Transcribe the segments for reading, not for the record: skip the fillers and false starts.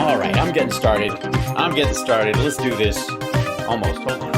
All right, I'm getting started. Let's do this. Almost. Hold on.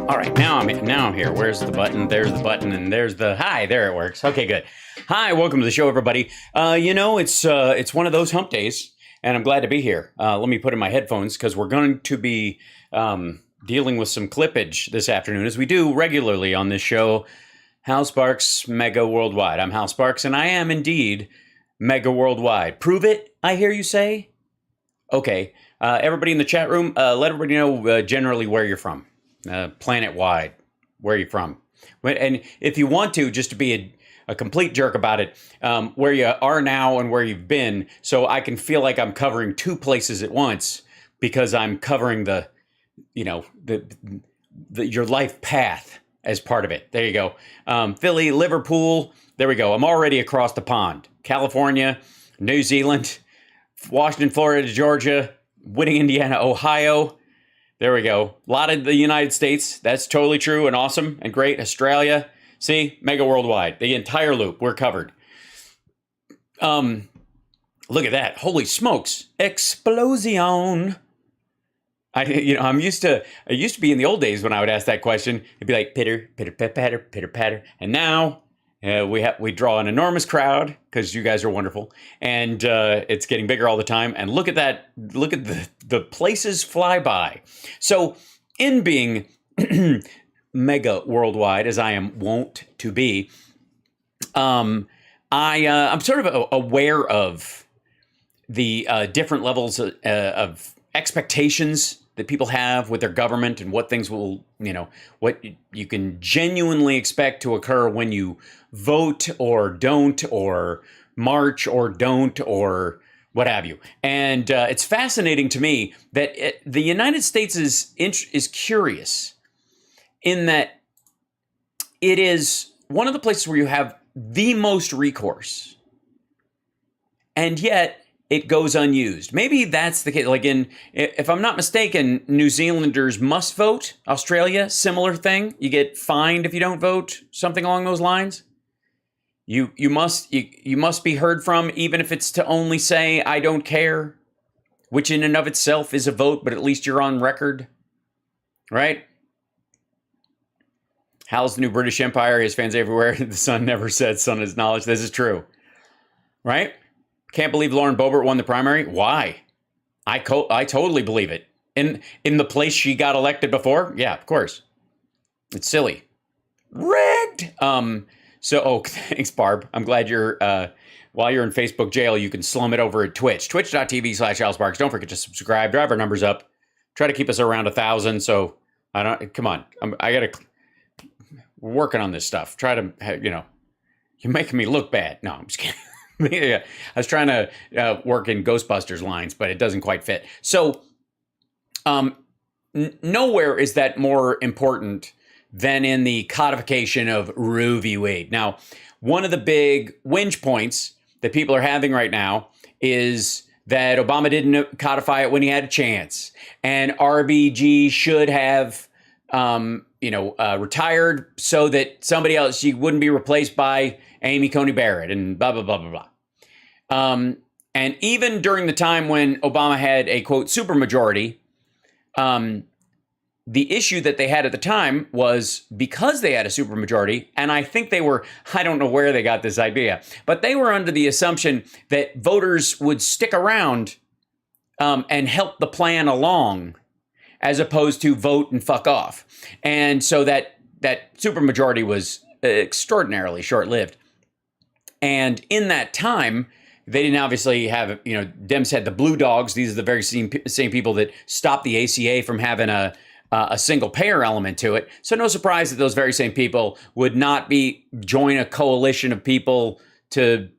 All right, now I'm here. Where's the button? There's the button, and there's the hi. There it works. Okay, good. Hi, welcome to the show, everybody. It's one of those hump days, and I'm glad to be here. Let me put in my headphones because we're going to be dealing with some clippage this afternoon, as we do regularly on this show. HAL Sparks, Mega Worldwide. I'm HAL Sparks, and I am indeed Mega Worldwide. Prove it, I hear you say. Okay, everybody in the chat room, let everybody know generally where you're from. Planet-wide, where are you from? And if you want to, just to be a complete jerk about it, where you are now and where you've been, so I can feel like I'm covering two places at once because I'm covering your life path as part of it. There you go. Philly, Liverpool, there we go. I'm already across the pond. California, New Zealand, Washington, Florida, Georgia, Whitting, Indiana, Ohio. There we go. A lot of the United States. That's totally true and awesome and great. Australia. See? Mega Worldwide. The entire loop. We're covered. Look at that. Holy smokes. Explosion. I used to be in the old days when I would ask that question. It'd be like pitter, pitter, patter, pitter, patter. And now we draw an enormous crowd because you guys are wonderful, and it's getting bigger all the time. And look at that! Look at the places fly by. So, in being mega worldwide, as I am wont to be, I'm sort of aware of the different levels of expectations that people have with their government and what things will, what you can genuinely expect to occur when you vote or don't, or march or don't, or what have you. And it's fascinating to me that the United States is curious in that it is one of the places where you have the most recourse, and yet it goes unused. Maybe that's the case. Like if I'm not mistaken, New Zealanders must vote. Australia, similar thing. You get fined if you don't vote, something along those lines. You must be heard from, even if it's to only say, I don't care, which in and of itself is a vote, but at least you're on record, right? HAL's the new British Empire, his fans everywhere. The sun never sets on his knowledge. This is true, right? Can't believe Lauren Boebert won the primary. Why? I totally believe it. In the place she got elected before? Yeah, of course. It's silly. Rigged! Thanks, Barb. I'm glad you're, while you're in Facebook jail, you can slum it over at Twitch. Twitch.tv/HalSparks. Don't forget to subscribe. Drive our numbers up. Try to keep us around 1,000. So, come on. We're working on this stuff. Try to, you're making me look bad. No, I'm just kidding. Yeah, I was trying to work in Ghostbusters lines, but it doesn't quite fit. So, nowhere is that more important than in the codification of Roe v. Wade. Now, one of the big whinge points that people are having right now is that Obama didn't codify it when he had a chance, and RBG should have, retired so that somebody else, she wouldn't be replaced by Amy Coney Barrett, and blah, blah, blah, blah, blah. And even during the time when Obama had a, quote, supermajority, the issue that they had at the time was because they had a supermajority, and I think I don't know where they got this idea, but they were under the assumption that voters would stick around and help the plan along as opposed to vote and fuck off. And so that supermajority was extraordinarily short-lived. And in that time, They didn't obviously have, Dems had the blue dogs. These are the very same people that stopped the ACA from having a single payer element to it. So no surprise that those very same people would not join a coalition of people to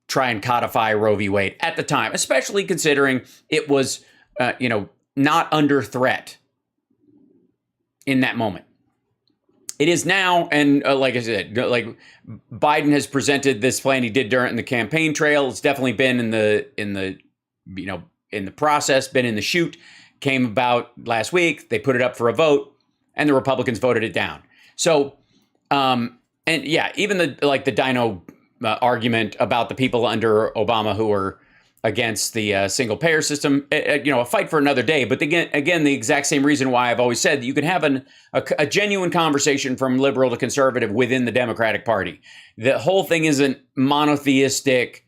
try and codify Roe v. Wade at the time, especially considering it was, not under threat in that moment. It is now, and like I said, like Biden has presented this plan he did during the campaign trail. It's definitely been in the process, been in the chute. Came about last week. They put it up for a vote, and the Republicans voted it down. So, even the dino argument about the people under Obama who were against the single payer system, a fight for another day. But again, the exact same reason why I've always said that you can have a genuine conversation from liberal to conservative within the Democratic Party. The whole thing isn't monotheistic,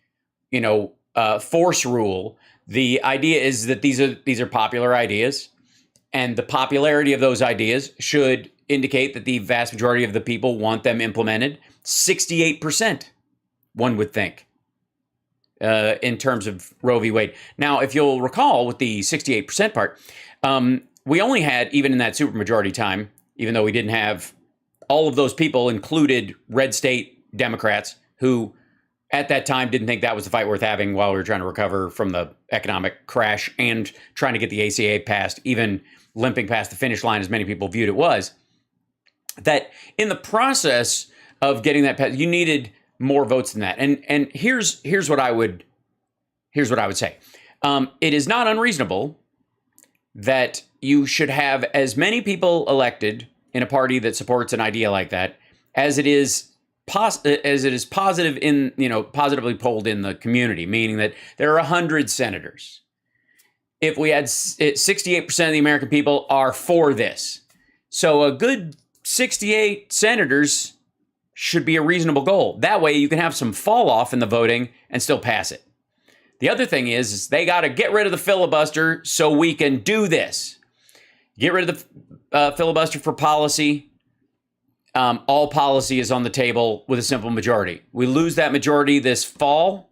force rule. The idea is that these are popular ideas, and the popularity of those ideas should indicate that the vast majority of the people want them implemented. 68%, one would think. In terms of Roe v. Wade. Now, if you'll recall with the 68% part, we only had, even in that supermajority time, even though we didn't have all of those people included red state Democrats who at that time didn't think that was the fight worth having while we were trying to recover from the economic crash and trying to get the ACA passed, even limping past the finish line as many people viewed it was. That in the process of getting that passed, you needed more votes than that. And here's what I would say. It is not unreasonable that you should have as many people elected in a party that supports an idea like that as it is positive in, positively polled in the community, meaning that there are 100 senators. If we had 68% of the American people are for this. So a good 68 senators should be a reasonable goal. That way you can have some fall off in the voting and still pass it. The other thing is they got to get rid of the filibuster so we can do this. Get rid of the filibuster for policy. All policy is on the table with a simple majority. We lose that majority this fall,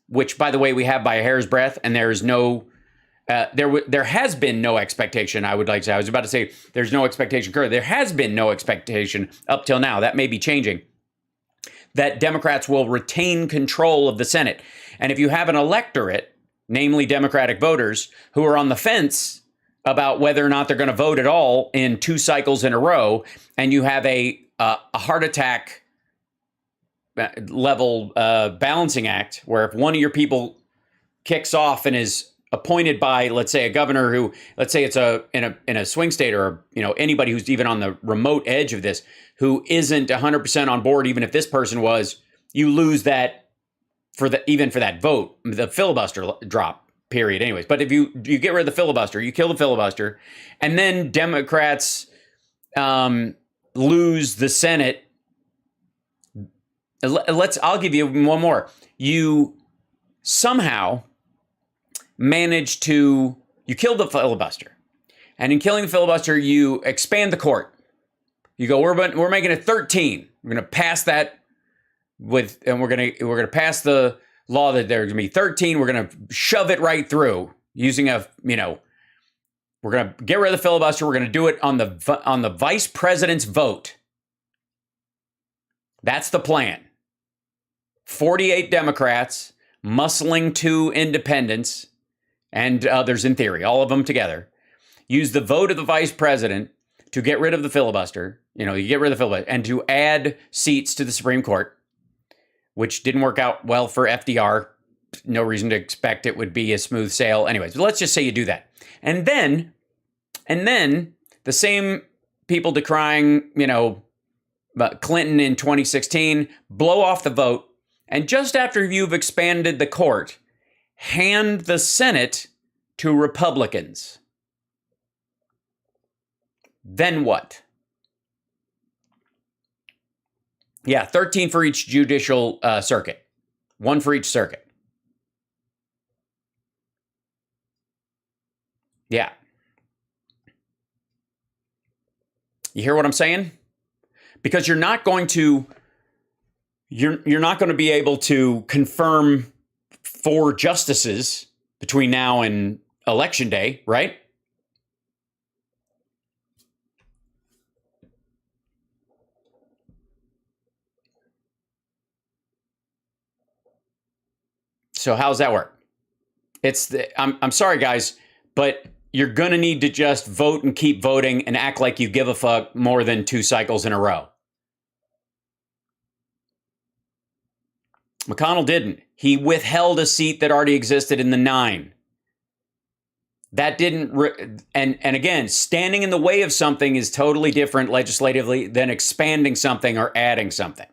which, by the way, we have by a hair's breadth, and there is no, there has been no expectation. I would like to say, I was about to say there's no expectation currently. There has been no expectation up till now. That may be changing. That Democrats will retain control of the Senate. And if you have an electorate, namely Democratic voters, who are on the fence about whether or not they're going to vote at all in 2 cycles in a row, and you have a heart attack level balancing act, where if one of your people kicks off and is appointed by, let's say, a governor who, let's say it's in a swing state, or anybody who's even on the remote edge of this, who isn't 100% on board, even if this person was, you lose that for that vote, the filibuster drop period. Anyways, but if you get rid of the filibuster, you kill the filibuster, and then Democrats lose the Senate. I'll give you one more. You somehow manage to, you kill the filibuster, and in killing the filibuster, you expand the court. You go, we're making it 13. We're going to pass that and we're going to pass the law that there's going to be 13. We're going to shove it right through using we're going to get rid of the filibuster. We're going to do it on the vice president's vote. That's the plan. 48 Democrats muscling 2 independents and others in theory, all of them together, use the vote of the vice president to get rid of the filibuster. You get rid of the filibuster and to add seats to the Supreme Court, which didn't work out well for FDR. No reason to expect it would be a smooth sail. Anyways, but let's just say you do that. And then the same people decrying, Clinton in 2016, blow off the vote. And just after you've expanded the court, hand the Senate to Republicans. Then what? Yeah, 13 for each judicial circuit. 1 for each circuit. Yeah. You hear what I'm saying? Because you're not going to be able to confirm 4 justices between now and election day, right? So how's that work? I'm sorry, guys, but you're going to need to just vote and keep voting and act like you give a fuck more than 2 cycles in a row. McConnell didn't. He withheld a seat that already existed in the 9. That didn't, and again, standing in the way of something is totally different legislatively than expanding something or adding something.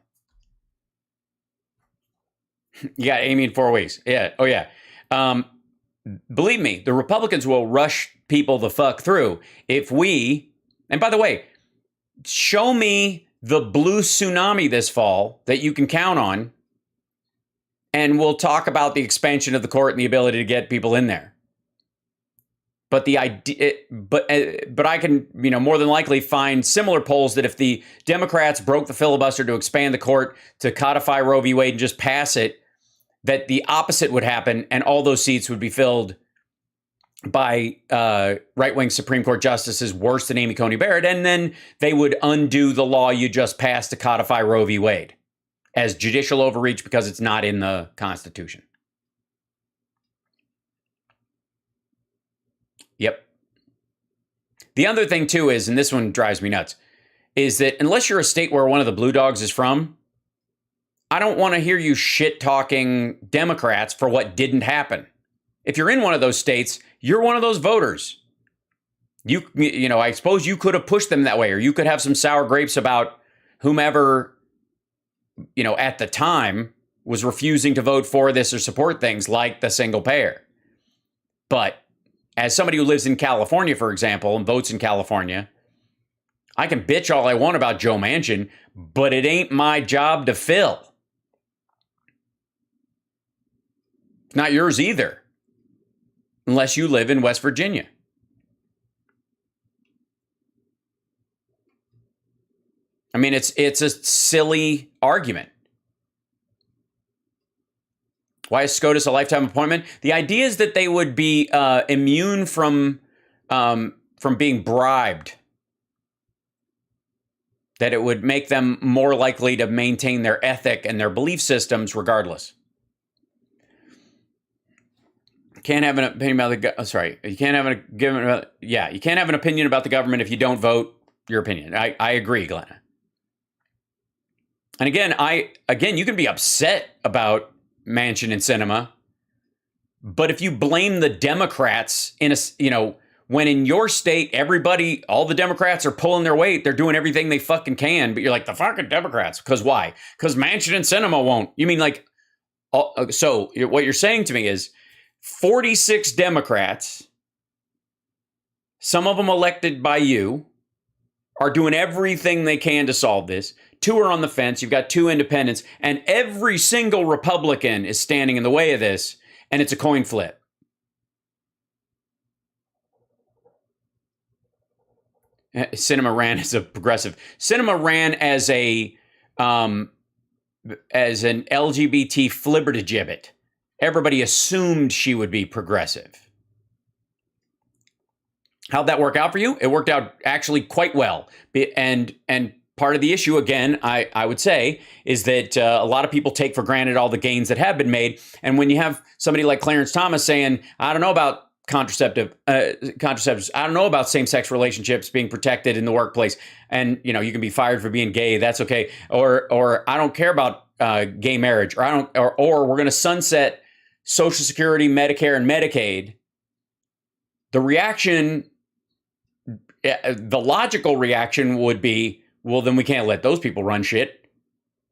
You got Amy in 4 weeks. Yeah. Oh, yeah. Believe me, the Republicans will rush people the fuck through if we, and by the way, show me the blue tsunami this fall that you can count on, and we'll talk about the expansion of the court and the ability to get people in there. But the idea, but I can, more than likely find similar polls that if the Democrats broke the filibuster to expand the court to codify Roe v. Wade and just pass it, that the opposite would happen, and all those seats would be filled by right-wing Supreme Court justices worse than Amy Coney Barrett, and then they would undo the law you just passed to codify Roe v. Wade as judicial overreach because it's not in the Constitution. Yep. The other thing, too, is, and this one drives me nuts, is that unless you're a state where one of the blue dogs is from, I don't want to hear you shit-talking Democrats for what didn't happen. If you're in one of those states, you're one of those voters. I suppose you could have pushed them that way, or you could have some sour grapes about whomever, at the time was refusing to vote for this or support things like the single payer. But as somebody who lives in California, for example, and votes in California, I can bitch all I want about Joe Manchin, but it ain't my job to fill. Not yours either, unless you live in West Virginia. I mean, it's a silly argument. Why is SCOTUS a lifetime appointment? The idea is that they would be immune from being bribed. That it would make them more likely to maintain their ethic and their belief systems regardless. Can't have an opinion about you can't have you can't have an opinion about the government if you don't vote your opinion. I agree, Glenna. And again, you can be upset about Manchin and Sinema, but if you blame the Democrats when in your state all the Democrats are pulling their weight, they're doing everything they fucking can, but you're like, the fucking Democrats, because why? Because Manchin and Sinema won't. You mean so what you're saying to me is 46 Democrats, some of them elected by you, are doing everything they can to solve this. 2 are on the fence. You've got 2 independents, and every single Republican is standing in the way of this, and it's a coin flip. Sinema ran as a progressive. Sinema ran as an LGBT flibbertigibbet. Everybody assumed she would be progressive. How'd that work out for you? It worked out actually quite well. And part of the issue, again, I would say, is that a lot of people take for granted all the gains that have been made. And when you have somebody like Clarence Thomas saying, I don't know about contraceptives, I don't know about same-sex relationships being protected in the workplace, and you can be fired for being gay, that's okay, or I don't care about gay marriage, or we're going to sunset Social Security, Medicare, and Medicaid. The reaction, the logical reaction would be, well, then we can't let those people run shit.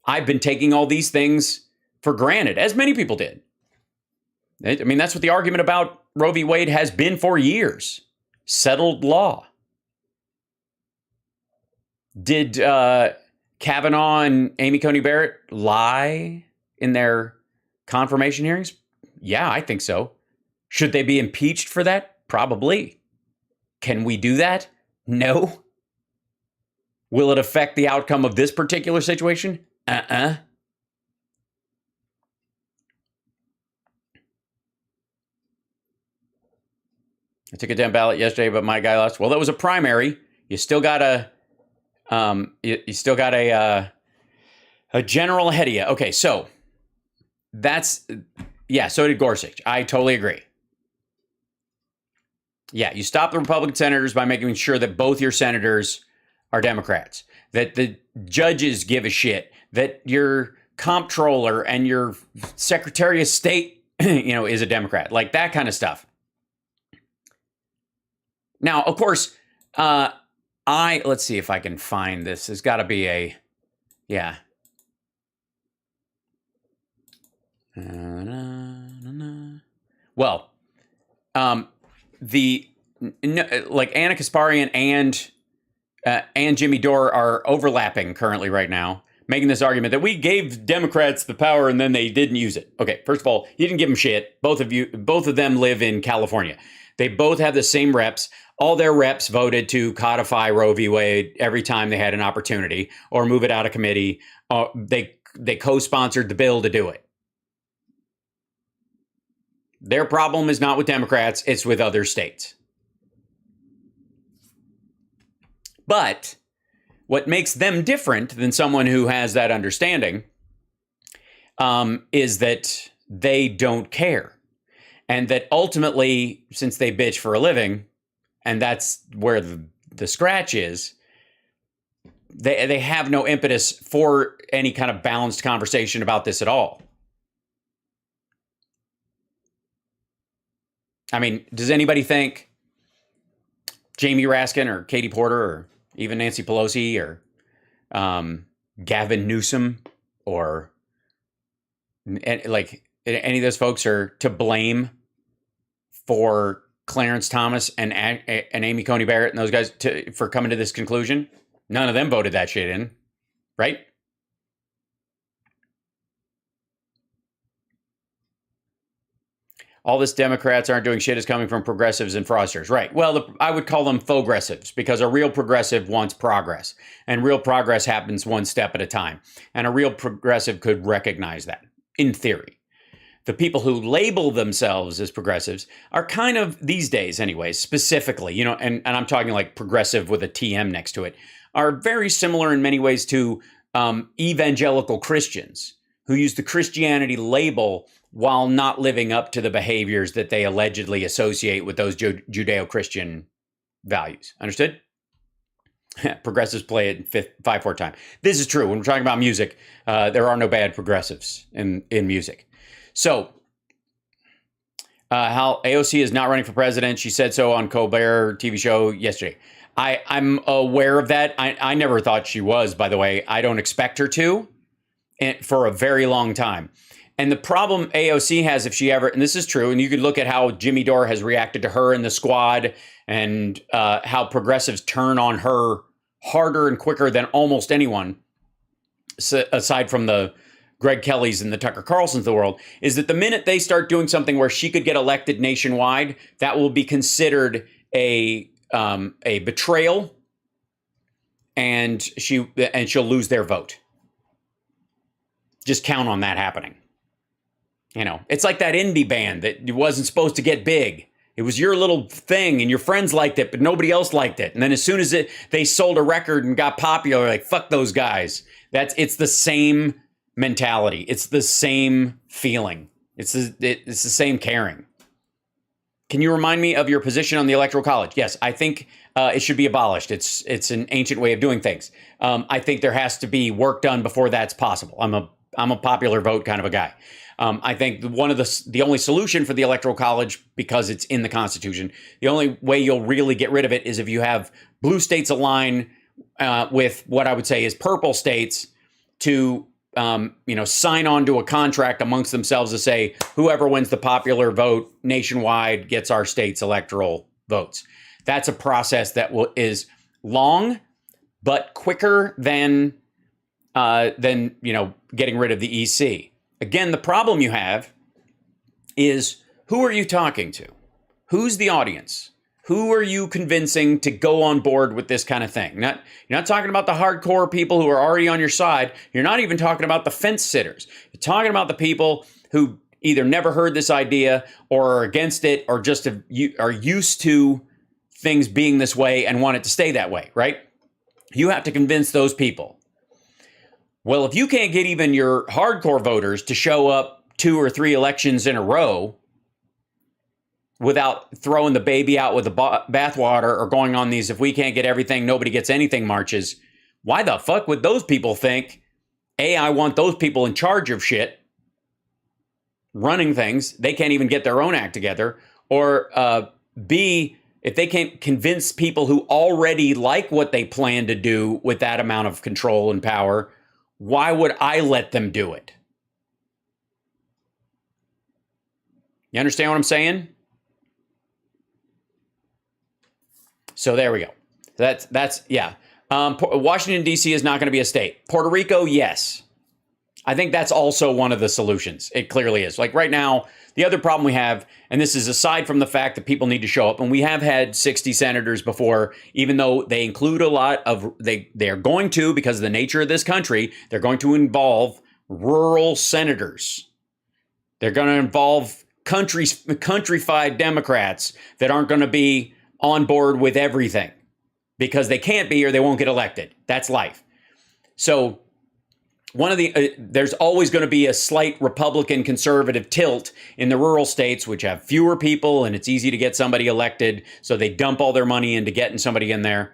I've been taking all these things for granted, as many people did. I mean, that's what the argument about Roe v. Wade has been for years. Settled law. Did Kavanaugh and Amy Coney Barrett lie in their confirmation hearings? Yeah, I think so. Should they be impeached for that? Probably. Can we do that? No. Will it affect the outcome of this particular situation? I took a down ballot yesterday, but my guy lost. Well, that was a primary. You still got you still got a general ahead of you. Okay, so that's, yeah, so did Gorsuch. I totally agree. Yeah, you stop the Republican senators by making sure that both your senators are Democrats, that the judges give a shit, that your comptroller and your Secretary of State, is a Democrat, like that kind of stuff. Now, of course, let's see if I can find this. There's got to be a, yeah. Well, like Anna Kasparian and Jimmy Dore are overlapping currently right now, making this argument that we gave Democrats the power and then they didn't use it. Okay, first of all, you didn't give them shit. Both of them live in California. They both have the same reps. All their reps voted to codify Roe v. Wade every time they had an opportunity, or move it out of committee. They co-sponsored the bill to do it. Their problem is not with Democrats, it's with other states. But what makes them different than someone who has that understanding is that they don't care. And that ultimately, since they bitch for a living, and that's where the scratch is, they have no impetus for any kind of balanced conversation about this at all. I mean, does anybody think Jamie Raskin or Katie Porter or even Nancy Pelosi or Gavin Newsom or like any of those folks are to blame for Clarence Thomas and Amy Coney Barrett and those guys for coming to this conclusion? None of them voted that shit in, right? All this Democrats aren't doing shit is coming from progressives and fraudsters. Right. Well, I would call them faux-gressives, because a real progressive wants progress, and real progress happens one step at a time. And a real progressive could recognize that, in theory. The people who label themselves as progressives are kind of, these days anyways, specifically, and I'm talking like progressive with a TM next to it, are very similar in many ways to evangelical Christians who use the Christianity label while not living up to the behaviors that they allegedly associate with those Judeo-Christian values. Understood? Progressives play it in 5/4 time. This is true. When we're talking about music, there are no bad progressives in music. So, HAL AOC is not running for president. She said so on Colbert TV show yesterday. I'm aware of that. I never thought she was, by the way. I don't expect her to, and for a very long time. And the problem AOC has, if she ever, and this is true, and you could look at how Jimmy Dore has reacted to her and the squad, and how progressives turn on her harder and quicker than almost anyone, aside from the Greg Kellys and the Tucker Carlsons of the world, is that the minute they start doing something where she could get elected nationwide, that will be considered a betrayal, and she'll lose their vote. Just count on that happening. It's like that indie band that wasn't supposed to get big. It was your little thing and your friends liked it, but nobody else liked it. And then as soon as they sold a record and got popular, like, fuck those guys. It's the same mentality. It's the same feeling. It's the same caring. Can you remind me of your position on the Electoral College? Yes, I think it should be abolished. It's an ancient way of doing things. I think there has to be work done before that's possible. I'm a popular vote kind of a guy. I think one of the only solution for the Electoral College, because it's in the Constitution, the only way you'll really get rid of it is if you have blue states align with what I would say is purple states to sign on to a contract amongst themselves to say whoever wins the popular vote nationwide gets our state's electoral votes. That's a process that is long, but quicker than getting rid of the EC. Again, the problem you have is, who are you talking to? Who's the audience? Who are you convincing to go on board with this kind of thing? You're not talking about the hardcore people who are already on your side. You're not even talking about the fence sitters. You're talking about the people who either never heard this idea or are against it or just are used to things being this way and want it to stay that way, right? You have to convince those people. Well, if you can't get even your hardcore voters to show up 2 or 3 elections in a row without throwing the baby out with the bathwater or going on these, if we can't get everything, nobody gets anything marches, why the fuck would those people think, A, I want those people in charge of shit, running things, they can't even get their own act together, or B, if they can't convince people who already like what they plan to do with that amount of control and power, why would I let them do it? You understand what I'm saying? So there we go. That's yeah. Washington, D.C. is not going to be a state. Puerto Rico, yes. I think that's also one of the solutions. It clearly is. Like right now, the other problem we have, and this is aside from the fact that people need to show up, and we have had 60 senators before, even though they include a lot of, they're going to, because of the nature of this country, they're going to involve rural senators. They're going to involve countrified Democrats that aren't going to be on board with everything because they can't be or they won't get elected. That's life. So one of the there's always going to be a slight Republican conservative tilt in the rural states, which have fewer people and it's easy to get somebody elected. So they dump all their money into getting somebody in there.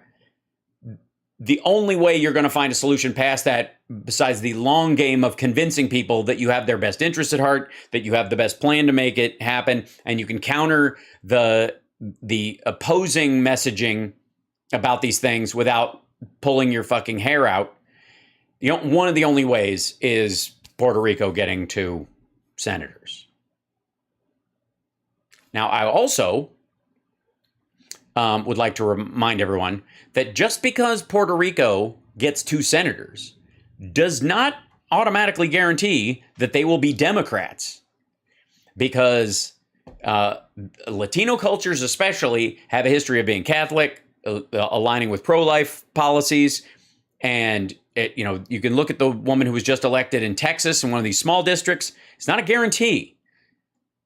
The only way you're going to find a solution past that, besides the long game of convincing people that you have their best interest at heart, that you have the best plan to make it happen, and you can counter the opposing messaging about these things without pulling your fucking hair out. You know, one of the only ways is Puerto Rico getting 2 senators. Now, I also would like to remind everyone that just because Puerto Rico gets 2 senators does not automatically guarantee that they will be Democrats, because Latino cultures especially have a history of being Catholic, aligning with pro-life policies. And, you can look at the woman who was just elected in Texas in one of these small districts. It's not a guarantee.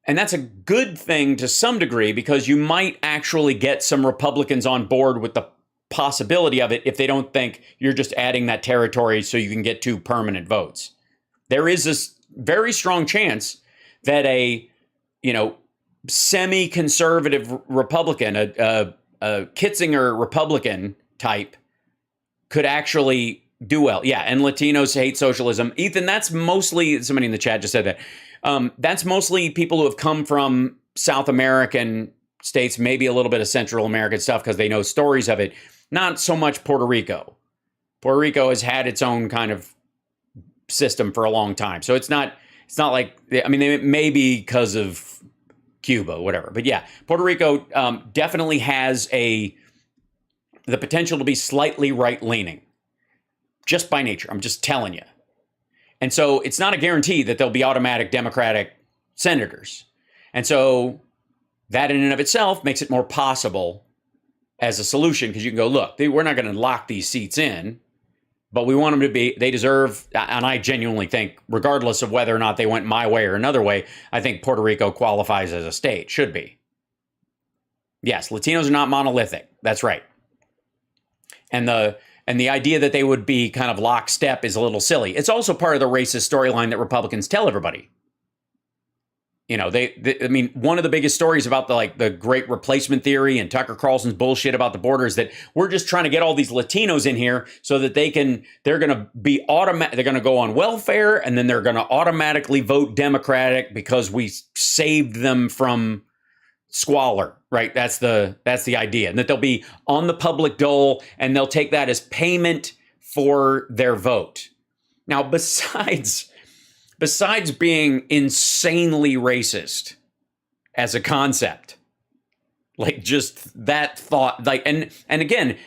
And that's a good thing to some degree, because you might actually get some Republicans on board with the possibility of it if they don't think you're just adding that territory so you can get 2 permanent votes. There is this very strong chance that a, semi-conservative Republican, a Kitzinger Republican type, could actually do well. Yeah, and Latinos hate socialism. Ethan, that's mostly, somebody in the chat just said that. That's mostly people who have come from South American states, maybe a little bit of Central American stuff because they know stories of it. Not so much Puerto Rico. Puerto Rico has had its own kind of system for a long time. So it's not like, I mean, it may be because of Cuba, whatever. But yeah, Puerto Rico definitely has the potential to be slightly right-leaning, just by nature. I'm just telling you. And so it's not a guarantee that there'll be automatic Democratic senators. And so that in and of itself makes it more possible as a solution, because you can go, look, we're not going to lock these seats in, but we want them to be, they deserve, and I genuinely think, regardless of whether or not they went my way or another way, I think Puerto Rico qualifies as a state, should be. Yes, Latinos are not monolithic. That's right. And the idea that they would be kind of lockstep is a little silly. It's also part of the racist storyline that Republicans tell everybody. I mean, one of the biggest stories about the great replacement theory and Tucker Carlson's bullshit about the border is that we're just trying to get all these Latinos in here so that they're going to be they're going to go on welfare, and then they're going to automatically vote Democratic because we saved them from squalor, right? That's the idea. And that they'll be on the public dole and they'll take that as payment for their vote. Now, besides being insanely racist as a concept, like just that thought, like, and again,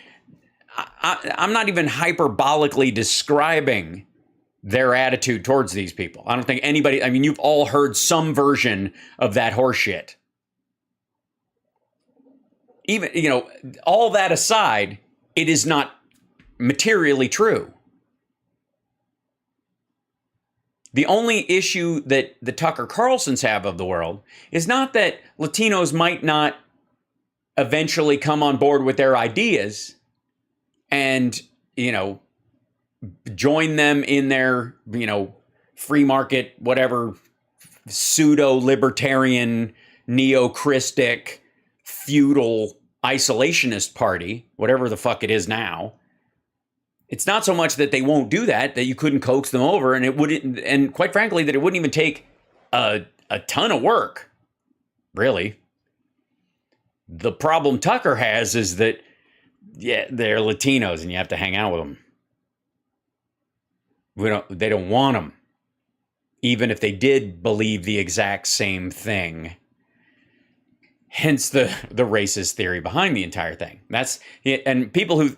I'm not even hyperbolically describing their attitude towards these people. I don't think anybody, I mean, you've all heard some version of that horseshit. Even, all that aside, it is not materially true. The only issue that the Tucker Carlsons have of the world is not that Latinos might not eventually come on board with their ideas and, join them in their, free market, whatever, pseudo-libertarian, neo-Christic, feudal, isolationist party, whatever the fuck it is now. It's not so much that they won't do that you couldn't coax them over, and it wouldn't, and quite frankly, that it wouldn't even take a ton of work, really. The problem Tucker has is that, they're Latinos and you have to hang out with them. They don't want them, even if they did believe the exact same thing. Hence the racist theory behind the entire thing. That's it. And people who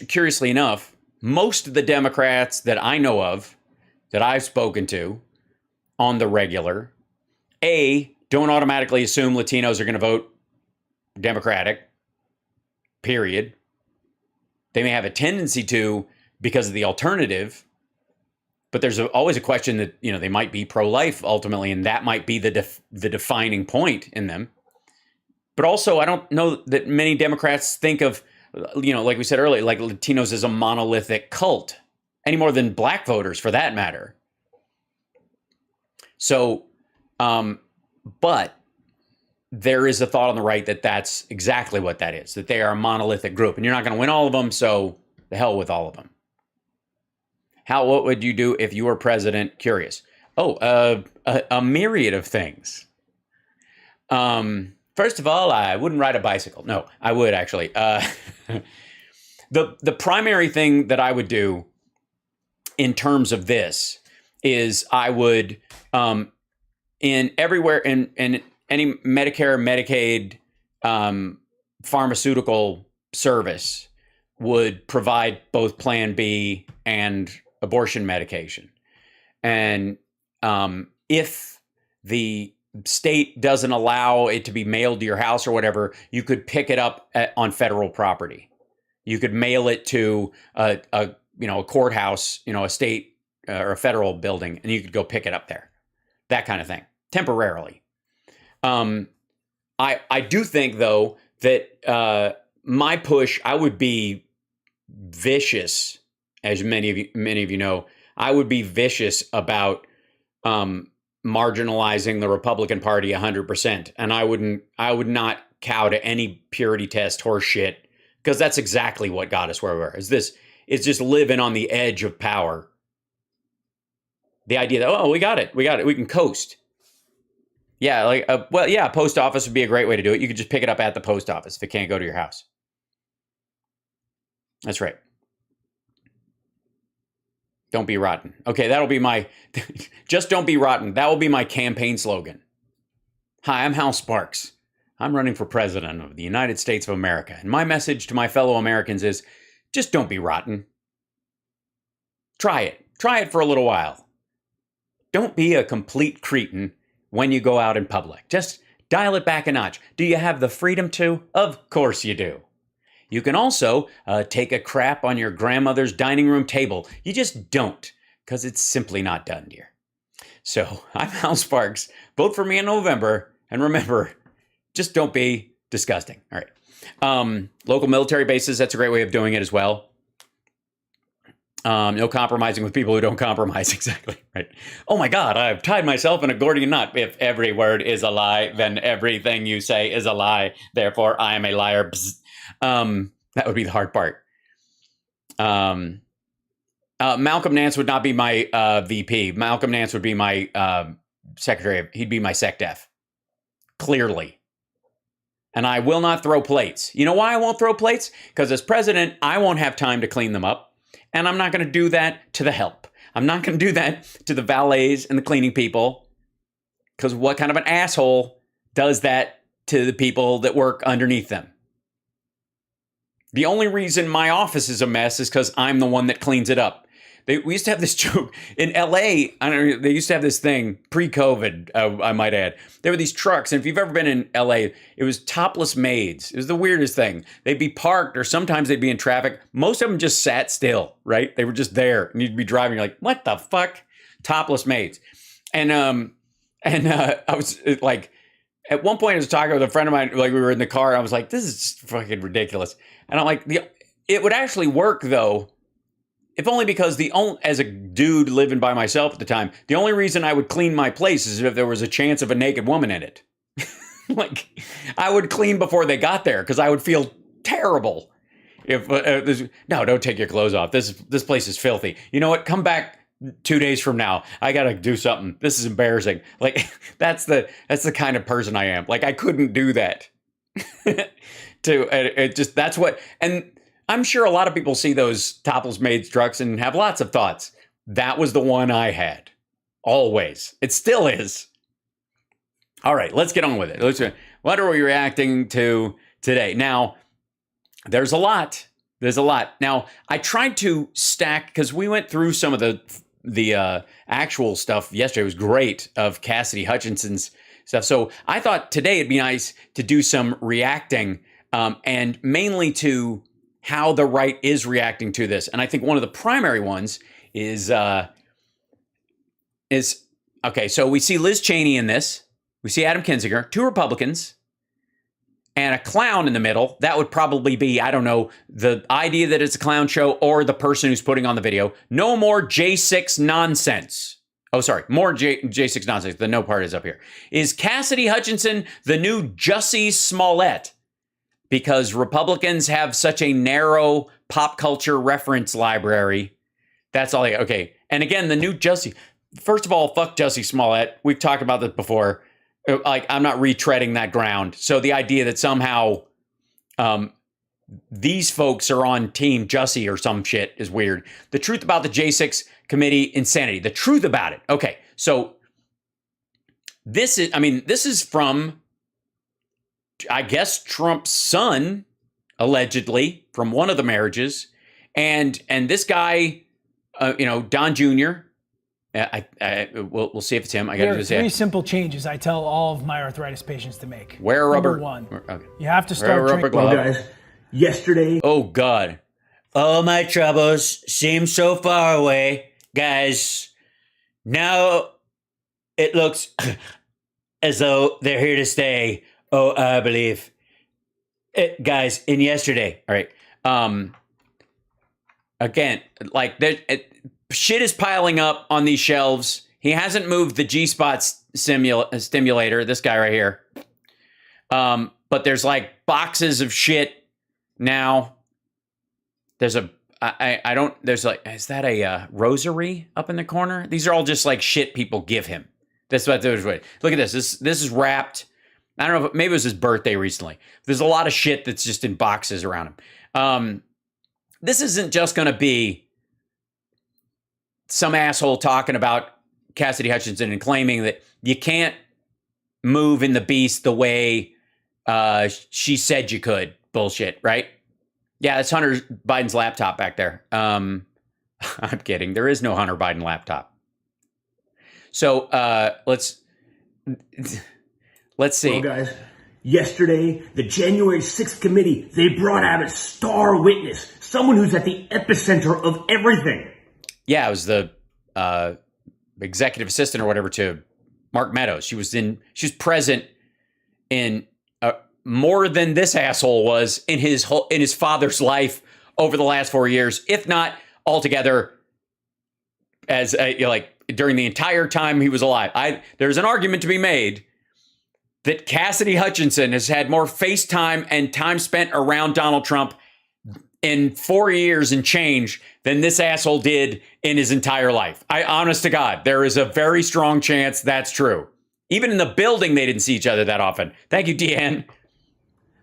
curiously enough, most of the Democrats that I know of, that I've spoken to on the regular, don't automatically assume Latinos are going to vote Democratic, period. They may have a tendency to because of the alternative, but there's always a question that, they might be pro-life ultimately, and that might be the defining point in them. But also, I don't know that many Democrats think of, like we said earlier, like Latinos as a monolithic cult, any more than black voters for that matter. So, but there is a thought on the right that that's exactly what that is, that they are a monolithic group, and you're not going to win all of them, so the hell with all of them. Hal, what would you do if you were president? Curious. A myriad of things. First of all, I wouldn't ride a bicycle. No, I would actually. The primary thing that I would do in terms of this is I would, in everywhere, in any Medicare, Medicaid, pharmaceutical service would provide both Plan B and abortion medication. And if the state doesn't allow it to be mailed to your house or whatever, you could pick it up on federal property. You could mail it to a courthouse, a state or a federal building, and you could go pick it up there. That kind of thing, temporarily. I do think, though, that my push, I would be vicious, as many of you know. I would be vicious about marginalizing the Republican Party 100%, and I would not cow to any purity test horse shit, because that's exactly what got us where we are. It's just living on the edge of power. The idea that, we got it, we can coast. Yeah, a post office would be a great way to do it. You could just pick it up at the post office if it can't go to your house. That's right. Don't be rotten. Okay, that'll be my, just don't be rotten. That will be my campaign slogan. Hi, I'm Hal Sparks. I'm running for president of the United States of America. And my message to my fellow Americans is, just don't be rotten. Try it. Try it for a little while. Don't be a complete cretin when you go out in public. Just dial it back a notch. Do you have the freedom to? Of course you do. You can also take a crap on your grandmother's dining room table. You just don't, because it's simply not done, dear. So I'm Hal Sparks. Vote for me in November. And remember, just don't be disgusting. All right. Local military bases, that's a great way of doing it as well. No compromising with people who don't compromise. Exactly. Right. Oh my God, I've tied myself in a Gordian knot. If every word is a lie, then everything you say is a lie. Therefore, I am a liar. That would be the hard part. Malcolm Nance would not be my VP. Malcolm Nance would be my secretary. He'd be my SecDef. Clearly. And I will not throw plates. You know why I won't throw plates? Because as president, I won't have time to clean them up. And I'm not going to do that to the help. I'm not going to do that to the valets and the cleaning people. Because what kind of an asshole does that to the people that work underneath them? The only reason my office is a mess is because I'm the one that cleans it up. We used to have this joke in LA. I don't know. They used to have this thing pre-COVID, I might add. There were these trucks. And if you've ever been in LA, it was topless maids. It was the weirdest thing. They'd be parked or sometimes they'd be in traffic. Most of them just sat still, right? They were just there and you'd be driving. You're like, what the fuck? Topless maids. And I was like, at one point I was talking with a friend of mine, like we were in the car. I was like, this is just fucking ridiculous. And I'm like, it would actually work though. If only because as a dude living by myself at the time, the only reason I would clean my place is if there was a chance of a naked woman in it. Like, I would clean before they got there because I would feel terrible. If no, don't take your clothes off. This place is filthy. You know what? Come back 2 days from now. I gotta do something. This is embarrassing. Like, that's the kind of person I am. Like, I couldn't do that. That's what. And I'm sure a lot of people see those topless maids trucks and have lots of thoughts. That was the one I had. Always. It still is. All right, let's get on with it. What are we reacting to today? Now, there's a lot. There's a lot. Now, I tried to stack, because we went through some of the actual stuff yesterday. It was great, of Cassidy Hutchinson's stuff. So I thought today it'd be nice to do some reacting, and mainly to how the right is reacting to this. And I think one of the primary ones is okay, so we see Liz Cheney in this. We see Adam Kinzinger, 2 Republicans, and a clown in the middle. That would probably be, I don't know, the idea that it's a clown show or the person who's putting on the video. No more J6 nonsense. Oh, sorry, more J6 nonsense. The no part is up here. Is Cassidy Hutchinson the new Jussie Smollett? Because Republicans have such a narrow pop culture reference library. That's all okay. And again, the new Jussie. First of all, fuck Jussie Smollett. We've talked about this before. Like, I'm not retreading that ground. So the idea that somehow these folks are on Team Jussie or some shit is weird. The truth about the J6 committee, insanity. The truth about it. Okay, so this is from, I guess, Trump's son, allegedly, from one of the marriages. And this guy, Don Jr., we'll see if it's him. I got to do this. There are 3 simple changes I tell all of my arthritis patients to make. Wear a rubber. Number 1, okay. You have to start drinking. Well, guys, yesterday. Oh, God. All my troubles seem so far away. Guys, now it looks as though they're here to stay. Oh, I believe it, guys. In yesterday, all right. Again, like shit is piling up on these shelves. He hasn't moved the G-spot stimulator. This guy right here. But there's like boxes of shit now. There's is that a rosary up in the corner? These are all just like shit people give him. That's what there's. Look at this. This is wrapped. I don't know if maybe it was his birthday recently. There's a lot of shit that's just in boxes around him. This isn't just going to be some asshole talking about Cassidy Hutchinson and claiming that you can't move in the beast the way she said you could. Bullshit, right? Yeah, it's Hunter Biden's laptop back there. I'm kidding. There is no Hunter Biden laptop. So let's see. Well, guys, yesterday, the January 6th committee, they brought out a star witness, someone who's at the epicenter of everything. Yeah, it was the executive assistant or whatever to Mark Meadows. She was present in more than this asshole was in his father's life over the last 4 years, if not altogether, as like during the entire time he was alive. There's an argument to be made that Cassidy Hutchinson has had more FaceTime and time spent around Donald Trump in 4 years and change than this asshole did in his entire life. Honest to God, there is a very strong chance that's true. Even in the building, they didn't see each other that often. Thank you, Deanne.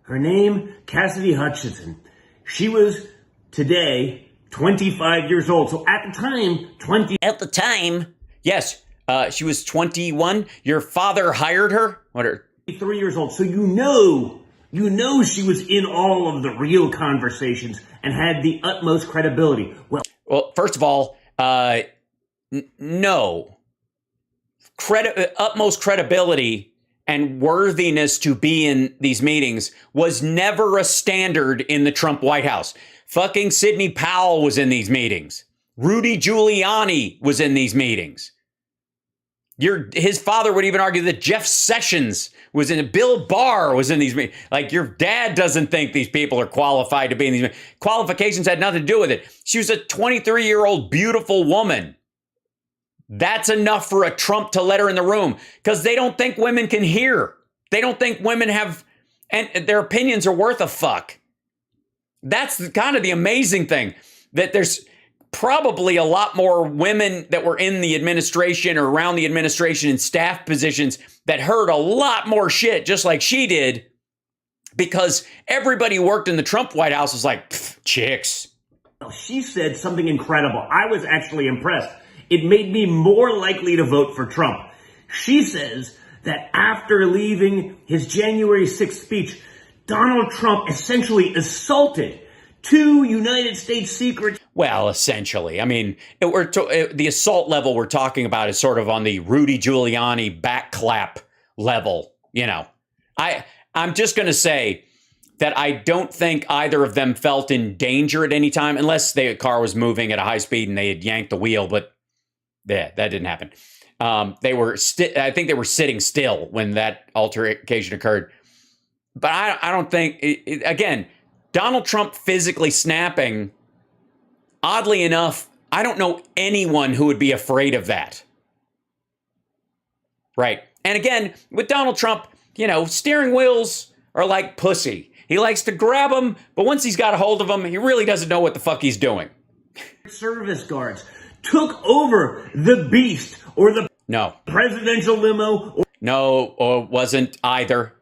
Her name, Cassidy Hutchinson. She was, today, 25 years old. So at the time, At the time, yes, she was 21. Your father hired her? 3 years old. So you know she was in all of the real conversations and had the utmost credibility. Well, first of all, No. Utmost credibility and worthiness to be in these meetings was never a standard in the Trump White House. Fucking Sidney Powell was in these meetings. Rudy Giuliani was in these meetings. His father would even argue that Jeff Sessions was in it. Bill Barr was in these meetings. Like, your dad doesn't think these people are qualified to be in these meetings. Qualifications had nothing to do with it. She was a 23-year-old beautiful woman. That's enough for a Trump to let her in the room because they don't think women can hear. They don't think women have, and their opinions are worth a fuck. That's kind of the amazing thing, that there's probably a lot more women that were in the administration or around the administration in staff positions that heard a lot more shit just like she did, because everybody who worked in the Trump White House was like, chicks. She said something incredible. I was actually impressed. It made me more likely to vote for Trump. She says that after leaving his January 6th speech, Donald Trump essentially assaulted two United States secret. Well, essentially. I mean, the assault level we're talking about is sort of on the Rudy Giuliani backclap level. You know, I'm just going to say that I don't think either of them felt in danger at any time, unless the car was moving at a high speed and they had yanked the wheel. But yeah, that didn't happen. I think they were sitting still when that altercation occurred. But I don't think, again, Donald Trump physically snapping, oddly enough, I don't know anyone who would be afraid of that. Right. And again, with Donald Trump, you know, steering wheels are like pussy. He likes to grab them, but once he's got a hold of them, he really doesn't know what the fuck he's doing. Service guards took over the beast or the presidential limo. Or wasn't either.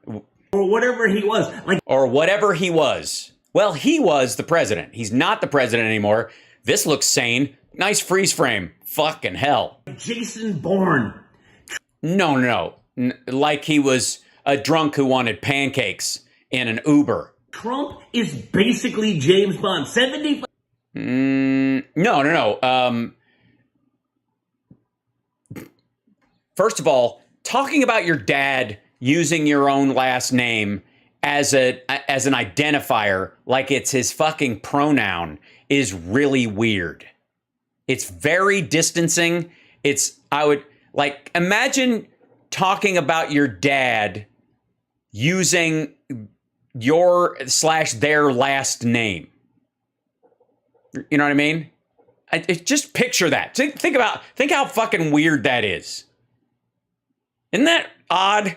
Or whatever he was. Or whatever he was. Well, he was the president. He's not the president anymore. This looks sane. Nice freeze frame. Fucking hell. Jason Bourne. No. Like he was a drunk who wanted pancakes in an Uber. Trump is basically James Bond. 75. No. First of all, talking about your dad using your own last name as an identifier, like it's his fucking pronoun, is really weird. It's very distancing. I would imagine talking about your dad using your/their last name. You know what I mean? Just picture that. Think how fucking weird that is. Isn't that odd?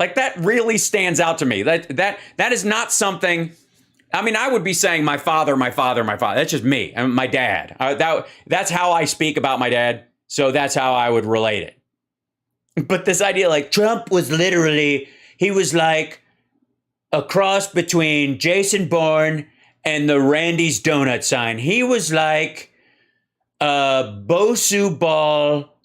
Like, that really stands out to me. That is not something. I mean, I would be saying my father. That's just me. I mean, my dad. That's how I speak about my dad. So that's how I would relate it. But this idea, like, Trump was literally, he was like a cross between Jason Bourne and the Randy's donut sign. He was like a Bosu ball.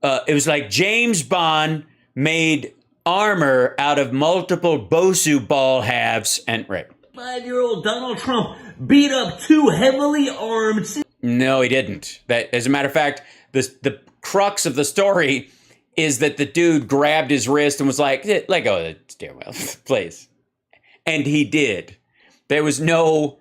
It was like James Bond made armor out of multiple Bosu ball halves. And right. 5-year-old Donald Trump beat up two heavily armed. No, he didn't. That, as a matter of fact, the crux of the story is that the dude grabbed his wrist and was like, let go of the steering wheel, please. And he did. There was no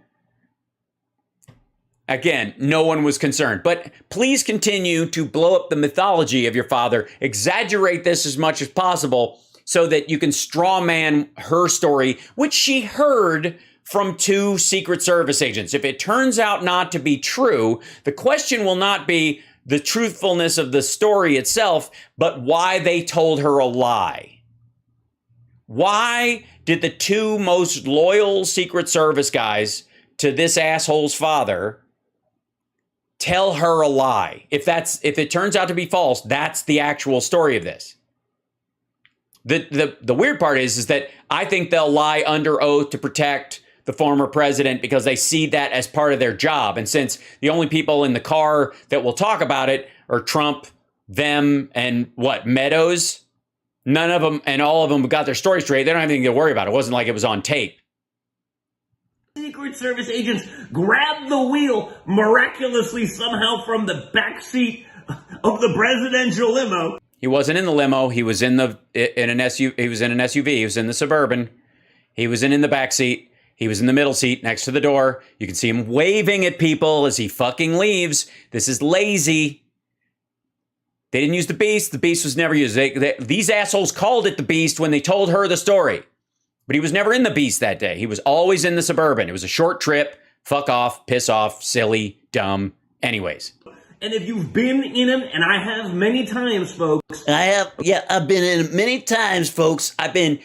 one was concerned. But please continue to blow up the mythology of your father. Exaggerate this as much as possible so that you can straw man her story, which she heard from two Secret Service agents. If it turns out not to be true, the question will not be the truthfulness of the story itself, but why they told her a lie. Why did the two most loyal Secret Service guys to this asshole's father tell her a lie? If it turns out to be false, that's the actual story of this. The weird part is that I think they'll lie under oath to protect the former president because they see that as part of their job. And since the only people in the car that will talk about it are Trump, them, and Meadows, none of them and all of them got their story straight. They don't have anything to worry about. It wasn't like it was on tape. Secret Service agents grabbed the wheel miraculously somehow from the back seat of the presidential limo. He wasn't in the limo. He was in an SUV. He was in an SUV. He was in the Suburban. He wasn't in the back seat. He was in the middle seat next to the door. You can see him waving at people as he fucking leaves. This is lazy. They didn't use the Beast. The Beast was never used. These assholes called it the Beast when they told her the story. But he was never in the Beast that day. He was always in the Suburban. It was a short trip. Fuck off, piss off, silly, dumb. Anyways. And if you've been in them, and I have many times, folks. I've been in it many times, folks. I've been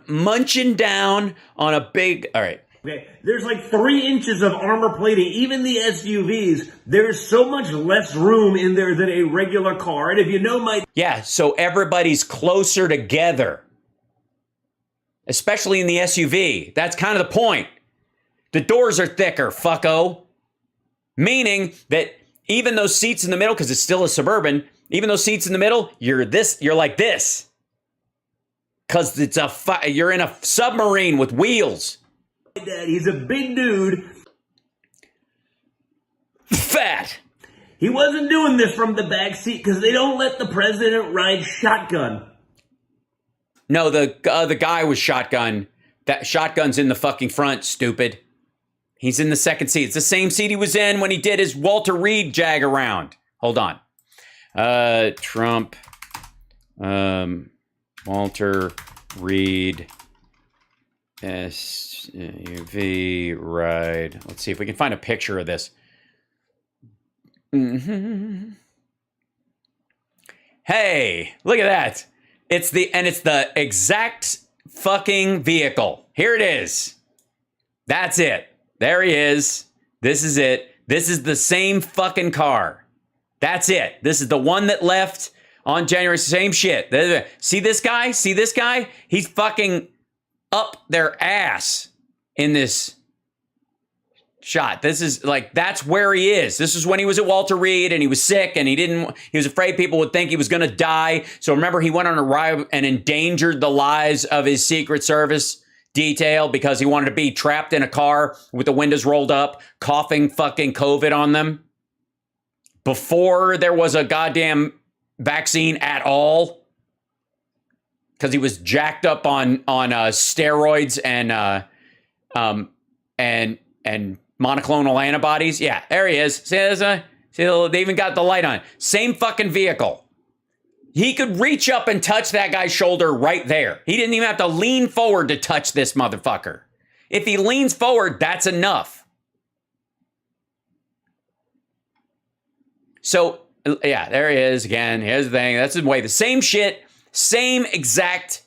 munching down on a big, all right. Okay, there's like 3 inches of armor plating. Even the SUVs, there's so much less room in there than a regular car. And if you know my... Yeah, so everybody's closer together. Especially in the SUV. That's kind of the point. The doors are thicker, fucko. Meaning that even those seats in the middle, because it's still a Suburban, even those seats in the middle, you're like this. Because you're in a submarine with wheels. Dad, he's a big dude. Fat. He wasn't doing this from the back seat because they don't let the president ride shotgun. No, the guy was shotgun. That shotgun's in the fucking front, stupid. He's in the second seat. It's the same seat he was in when he did his Walter Reed jag around. Hold on. Trump, Walter Reed, SUV ride. Let's see if we can find a picture of this. Hey, look at that. It's the exact fucking vehicle. Here it is. That's it. There he is. This is it. This is the same fucking car. That's it. This is the one that left on January. Same shit. See this guy? See this guy? He's fucking up their ass in this shot. This is like, that's where he is. This is when he was at Walter Reed and he was sick and he was afraid people would think he was going to die. So remember, he went on a ride and endangered the lives of his Secret Service detail because he wanted to be trapped in a car with the windows rolled up, coughing fucking COVID on them before there was a goddamn vaccine at all. Because he was jacked up on steroids and monoclonal antibodies. Yeah, there he is. See, they even got the light on. Same fucking vehicle. He could reach up and touch that guy's shoulder right there. He didn't even have to lean forward to touch this motherfucker. If he leans forward, that's enough. So, yeah, there he is again. Here's the thing. That's the way. The same shit. Same exact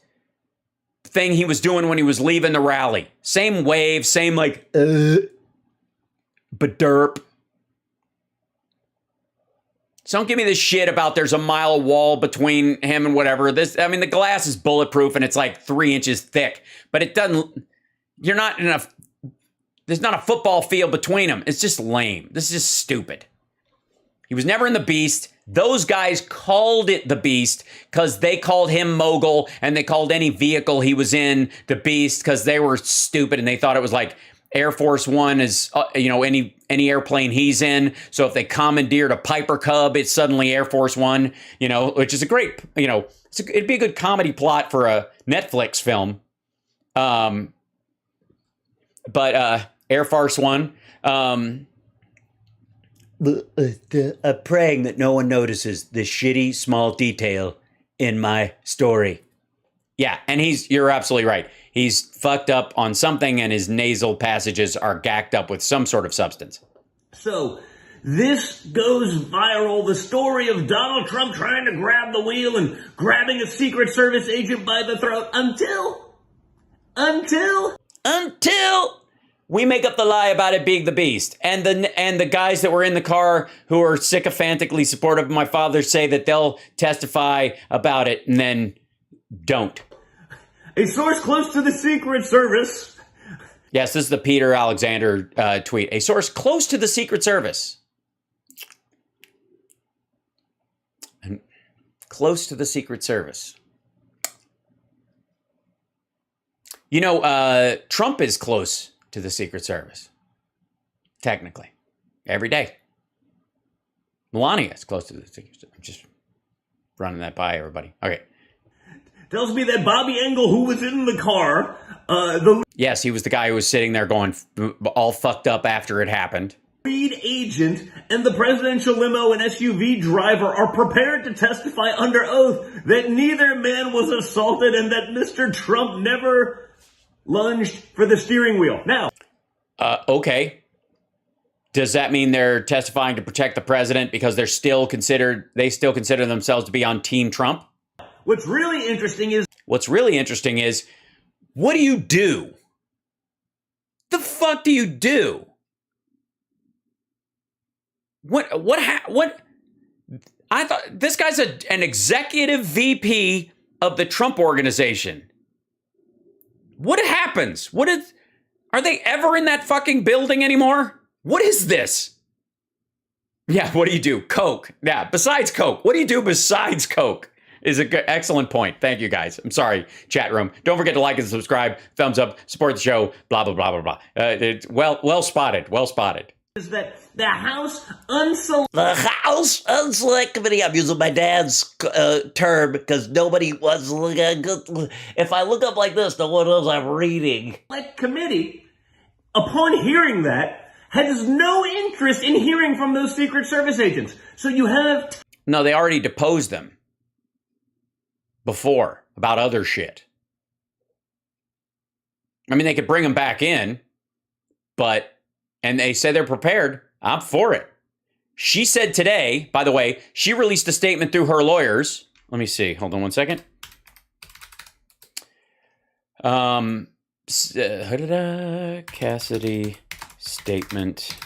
thing he was doing when he was leaving the rally. Same wave. Same like, derp. So don't give me this shit about there's a mile wall between him and whatever. The glass is bulletproof and it's like 3 inches thick, but it doesn't, there's not a football field between them. It's just lame. This is just stupid. He was never in the Beast. Those guys called it the Beast because they called him Mogul and they called any vehicle he was in the Beast because they were stupid and they thought it was like Air Force One is, any airplane he's in. So if they commandeered a Piper Cub, it's suddenly Air Force One, which is a great, it'd be a good comedy plot for a Netflix film. But Air Force One, I'm praying that no one notices this shitty small detail in my story. Yeah, and you're absolutely right. He's fucked up on something and his nasal passages are gacked up with some sort of substance. So, this goes viral. The story of Donald Trump trying to grab the wheel and grabbing a Secret Service agent by the throat until we make up the lie about it being the Beast. And the guys that were in the car who are sycophantically supportive of my father say that they'll testify about it and then don't. A source close to the Secret Service. Yes, this is the Peter Alexander tweet. A source close to the Secret Service. And close to the Secret Service. Trump is close to the Secret Service. Technically. Every day. Melania is close to the Secret Service. I'm just running that by everybody. Okay. Tells me that Bobby Engel, who was in the car, yes, he was the guy who was sitting there going all fucked up after it happened. lead agent and the presidential limo and SUV driver are prepared to testify under oath that neither man was assaulted and that Mr. Trump never lunged for the steering wheel. Now, okay. Does that mean they're testifying to protect the president because they still consider themselves to be on Team Trump? what's really interesting is what do you do? The fuck do you do? What? I thought this guy's an executive VP of the Trump organization. What happens? Are they ever in that fucking building anymore? What is this? Yeah, what do you do? Coke. Yeah, besides Coke. What do you do besides Coke? Is an excellent point. Thank you, guys. I'm sorry, chat room. Don't forget to like and subscribe. Thumbs up. Support the show. Blah, blah, blah, blah, blah. It's well spotted. Well spotted. Is that the House Unselect Committee, I'm using my dad's term because nobody wants to look at good. If I look up like this, no one knows I'm reading. Select Committee, upon hearing that, has no interest in hearing from those Secret Service agents. So you have... No, they already deposed them before about other shit. I mean, they could bring them back in, and they said they're prepared. I'm for it. She said today, by the way, she released a statement through her lawyers. Let me see. Hold on one second. Cassidy statement.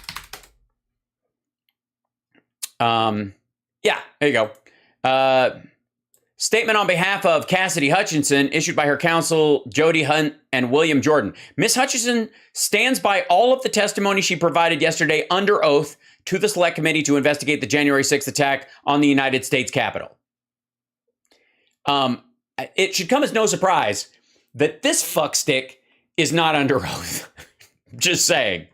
Yeah, there you go. Statement on behalf of Cassidy Hutchinson, issued by her counsel, Jody Hunt and William Jordan. Ms. Hutchinson stands by all of the testimony she provided yesterday under oath to the Select Committee to investigate the January 6th attack on the United States Capitol. It should come as no surprise that this fuckstick is not under oath. Just saying.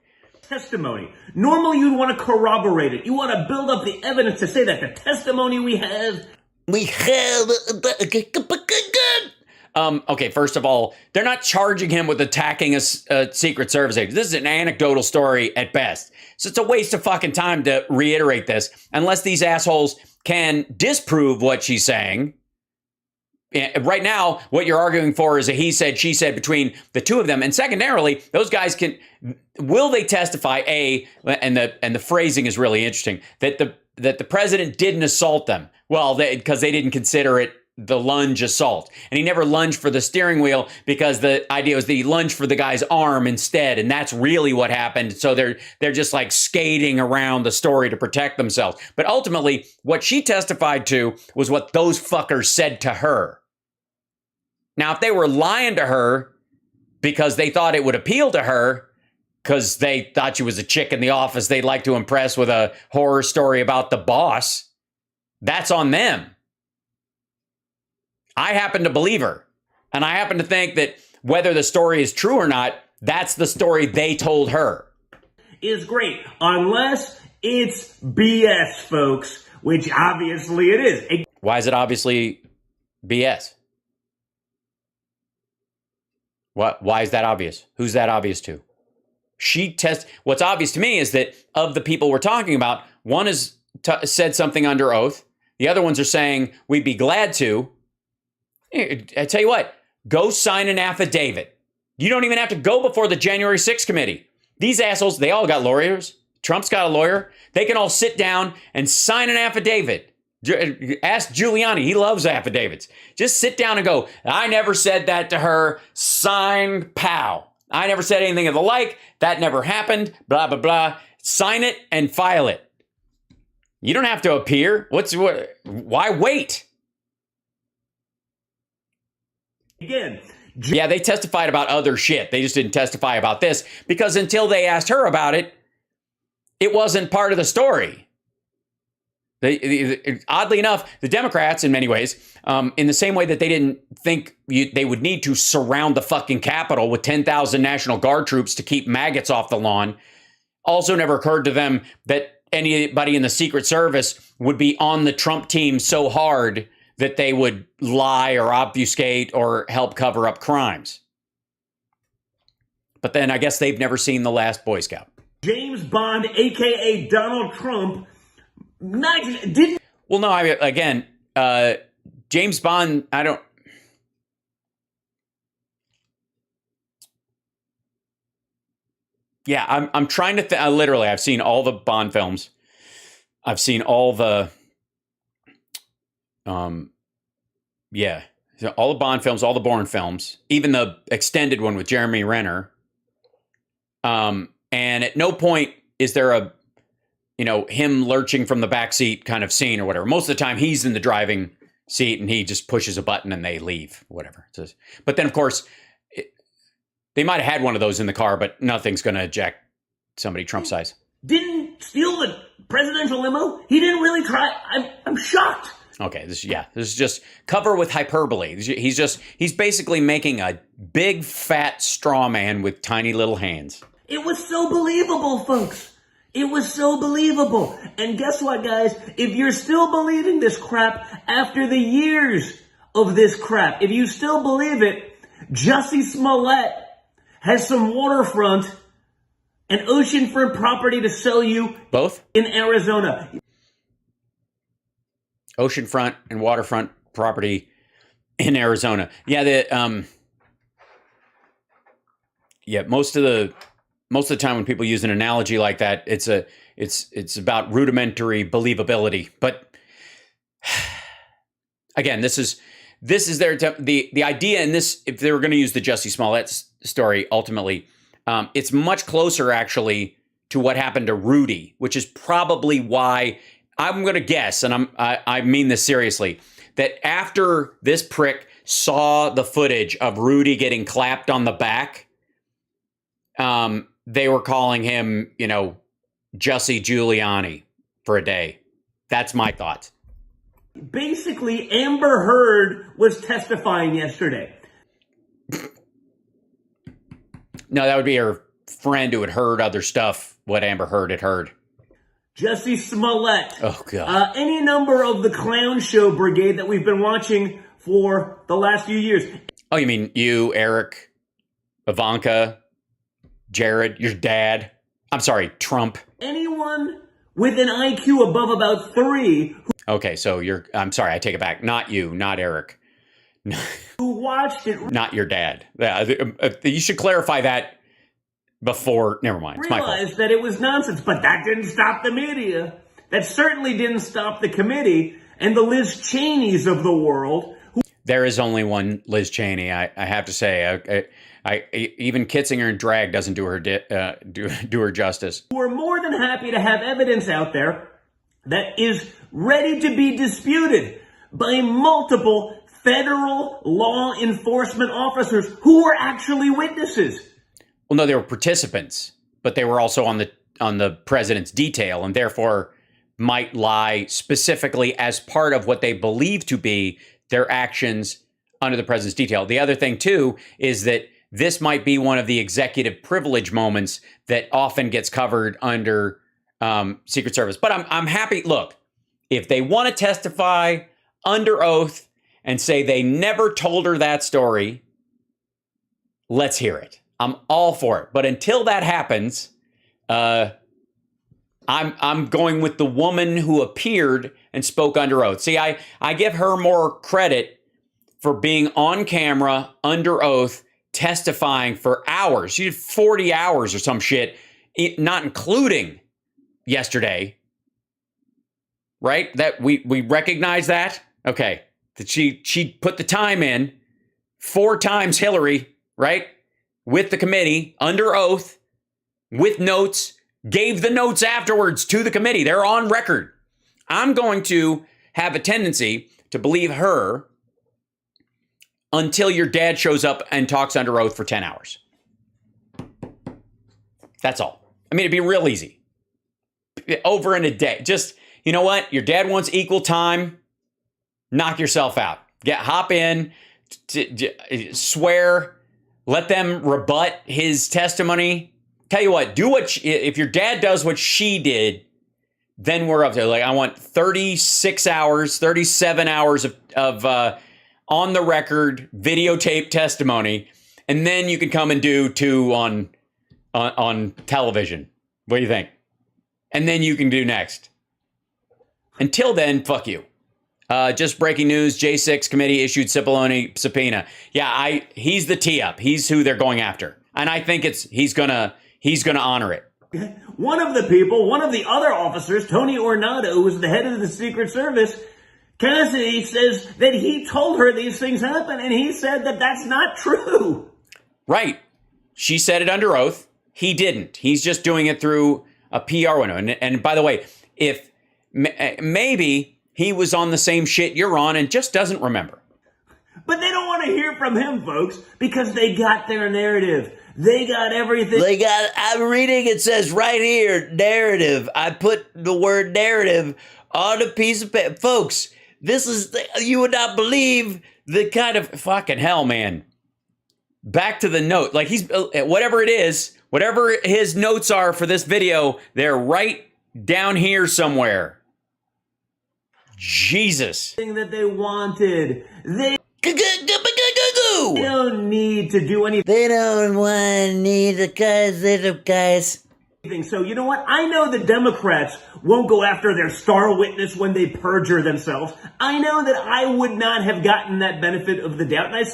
Testimony. Normally you'd want to corroborate it. You want to build up the evidence to say that the testimony we have... Okay, first of all, they're not charging him with attacking a Secret Service agent. This is an anecdotal story at best. So it's a waste of fucking time to reiterate this unless these assholes can disprove what she's saying. Right now, what you're arguing for is a he said, she said between the two of them. And secondarily, those guys will they testify, and the phrasing is really interesting, that the president didn't assault them. Well, because they didn't consider it the lunge assault. And he never lunged for the steering wheel because the idea was that he lunged for the guy's arm instead. And that's really what happened. So they're just like skating around the story to protect themselves. But ultimately, what she testified to was what those fuckers said to her. Now, if they were lying to her because they thought it would appeal to her, because they thought she was a chick in the office they'd like to impress with a horror story about the boss, that's on them. I happen to believe her. And I happen to think that whether the story is true or not, that's the story they told her. Is great. Unless it's BS, folks. Which obviously it is. Why is it obviously BS? Why is that obvious? Who's that obvious to? What's obvious to me is that of the people we're talking about, one has said something under oath. The other ones are saying, we'd be glad to. I tell you what, go sign an affidavit. You don't even have to go before the January 6th committee. These assholes, they all got lawyers. Trump's got a lawyer. They can all sit down and sign an affidavit. Ask Giuliani. He loves affidavits. Just sit down and go, I never said that to her. Sign, pow. I never said anything of the like. That never happened. Blah, blah, blah. Sign it and file it. You don't have to appear. Why wait? Again. Yeah, they testified about other shit. They just didn't testify about this because until they asked her about it, it wasn't part of the story. Oddly enough, the Democrats, in many ways, in the same way that they didn't think they would need to surround the fucking Capitol with 10,000 National Guard troops to keep maggots off the lawn, also never occurred to them that anybody in the Secret Service would be on the Trump team so hard that they would lie or obfuscate or help cover up crimes. But then I guess they've never seen The Last Boy Scout. James Bond, a.k.a. Donald Trump, didn't... Well, no, again, James Bond, I don't... Yeah, I'm trying to... literally, I've seen all the Bond films. I've seen all the... yeah, so all the Bond films, all the Bourne films, even the extended one with Jeremy Renner. And at no point is there a, him lurching from the back seat kind of scene or whatever. Most of the time he's in the driving seat and he just pushes a button and they leave, whatever. But then, of course, they might have had one of those in the car, but nothing's going to eject somebody Trump size. Didn't steal the presidential limo? He didn't really try. I'm shocked. Okay, this is just cover with hyperbole. He's basically making a big fat straw man with tiny little hands. It was so believable, folks. It was so believable. And guess what, guys? If you're still believing this crap after the years of this crap, if you still believe it, Jussie Smollett has some waterfront and oceanfront property to sell you. Both? In Arizona. Oceanfront and waterfront property in Arizona. Yeah, most of the time when people use an analogy like that, it's about rudimentary believability. But again, this is the idea in this. If they were going to use the Jussie Smollett story, ultimately, it's much closer actually to what happened to Rudy, which is probably why. I'm going to guess, and I mean this seriously, that after this prick saw the footage of Rudy getting clapped on the back, they were calling him, Jussie Giuliani for a day. That's my thought. Basically, Amber Heard was testifying yesterday. No, that would be her friend who had heard other stuff, what Amber Heard had heard. Jussie Smollett. Oh, God. Any number of the clown show brigade that we've been watching for the last few years. Oh, you mean you, Eric, Ivanka, Jared, your dad? I'm sorry, Trump. Anyone with an IQ above about 3. Okay, so I'm sorry, I take it back. Not you, not Eric. Who watched it. Not your dad. You should clarify that. Before, never mind. It's my fault. Realized that it was nonsense, but that didn't stop the media. That certainly didn't stop the committee and the Liz Cheneys of the world. There is only one Liz Cheney. I have to say, even Kitzinger and drag doesn't do her do her justice. We're more than happy to have evidence out there that is ready to be disputed by multiple federal law enforcement officers who were actually witnesses. Well, no, they were participants, but they were also on the president's detail and therefore might lie specifically as part of what they believe to be their actions under the president's detail. The other thing, too, is that this might be one of the executive privilege moments that often gets covered under Secret Service. But I'm happy. Look, if they want to testify under oath and say they never told her that story, let's hear it. I'm all for it. But until that happens, I'm going with the woman who appeared and spoke under oath. See, I give her more credit for being on camera, under oath, testifying for hours. She did 40 hours or some shit, not including yesterday. Right? That we recognize that? Okay. That she put the time in 4 times Hillary, right? With the committee, under oath, with notes, gave the notes afterwards to the committee. They're on record. I'm going to have a tendency to believe her until your dad shows up and talks under oath for 10 hours. That's all. I mean, it'd be real easy. Over in a day. Just, you know what? Your dad wants equal time. Knock yourself out. Hop in, swear, let them rebut his testimony. Tell you what, if your dad does what she did, then we're up there. Like, I want 36 hours, 37 hours of on the record videotape testimony, and then you can come and do 2 on television. What do you think? And then you can do next. Until then, fuck you. Just breaking news: J6 committee issued Cipollone subpoena. Yeah, he's the tee up. He's who they're going after, and I think he's gonna honor it. One of the other officers, Tony Ornato, who was the head of the Secret Service, Cassidy says that he told her these things happen, and he said that that's not true. Right. She said it under oath. He didn't. He's just doing it through a PR window. And by the way, if maybe he was on the same shit you're on and just doesn't remember. But they don't want to hear from him, folks, because they got their narrative. They got everything. I'm reading, it says right here, narrative. I put the word narrative on a piece of paper. Folks, you would not believe the kind of fucking hell, man. Back to the note. Like, he's, whatever it is, whatever his notes are for this video, they're right down here somewhere. Jesus. That they wanted. They don't need to do anything. They don't need the guys. So, you know what? I know the Democrats won't go after their star witness when they perjure themselves. I know that I would not have gotten that benefit of the doubt. And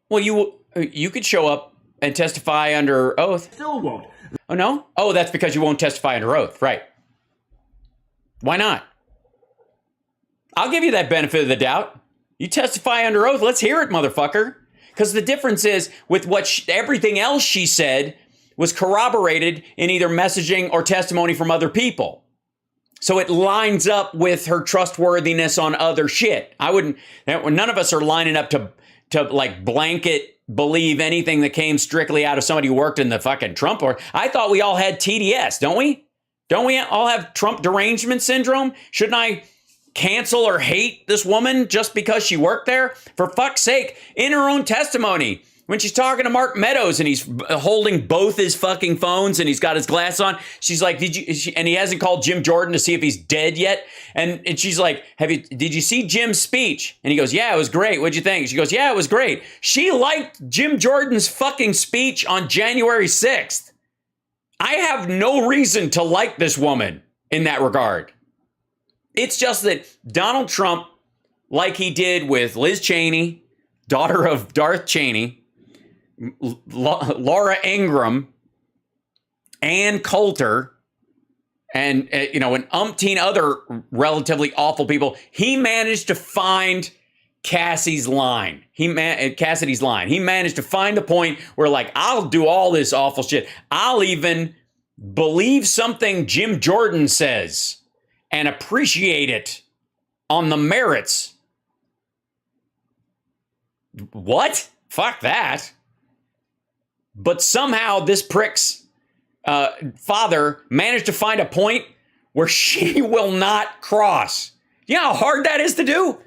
well, you could show up and testify under oath. Still won't. Oh, no? Oh, that's because you won't testify under oath. Right. Why not? I'll give you that benefit of the doubt. You testify under oath. Let's hear it, motherfucker. Because the difference is with everything else she said was corroborated in either messaging or testimony from other people. So it lines up with her trustworthiness on other shit. None of us are lining up to like blanket believe anything that came strictly out of somebody who worked in the fucking Trump. Or I thought we all had TDS, don't we? Don't we all have Trump derangement syndrome? Shouldn't I cancel or hate this woman just because she worked there? For fuck's sake, in her own testimony, when she's talking to Mark Meadows and he's holding both his fucking phones and he's got his glass on, she's like, and he hasn't called Jim Jordan to see if he's dead yet. And she's like, did you see Jim's speech? And he goes, yeah, it was great. What'd you think? She goes, yeah, it was great. She liked Jim Jordan's fucking speech on January 6th. I have no reason to like this woman in that regard. It's just that Donald Trump, like he did with Liz Cheney, daughter of Darth Cheney, Laura Ingraham, Ann Coulter, and and umpteen other relatively awful people, he managed to find Cassidy's line. He managed to find the point where, like, I'll do all this awful shit. I'll even believe something Jim Jordan says and appreciate it on the merits. What? Fuck that. But somehow this prick's father managed to find a point where she will not cross. You know how hard that is to do?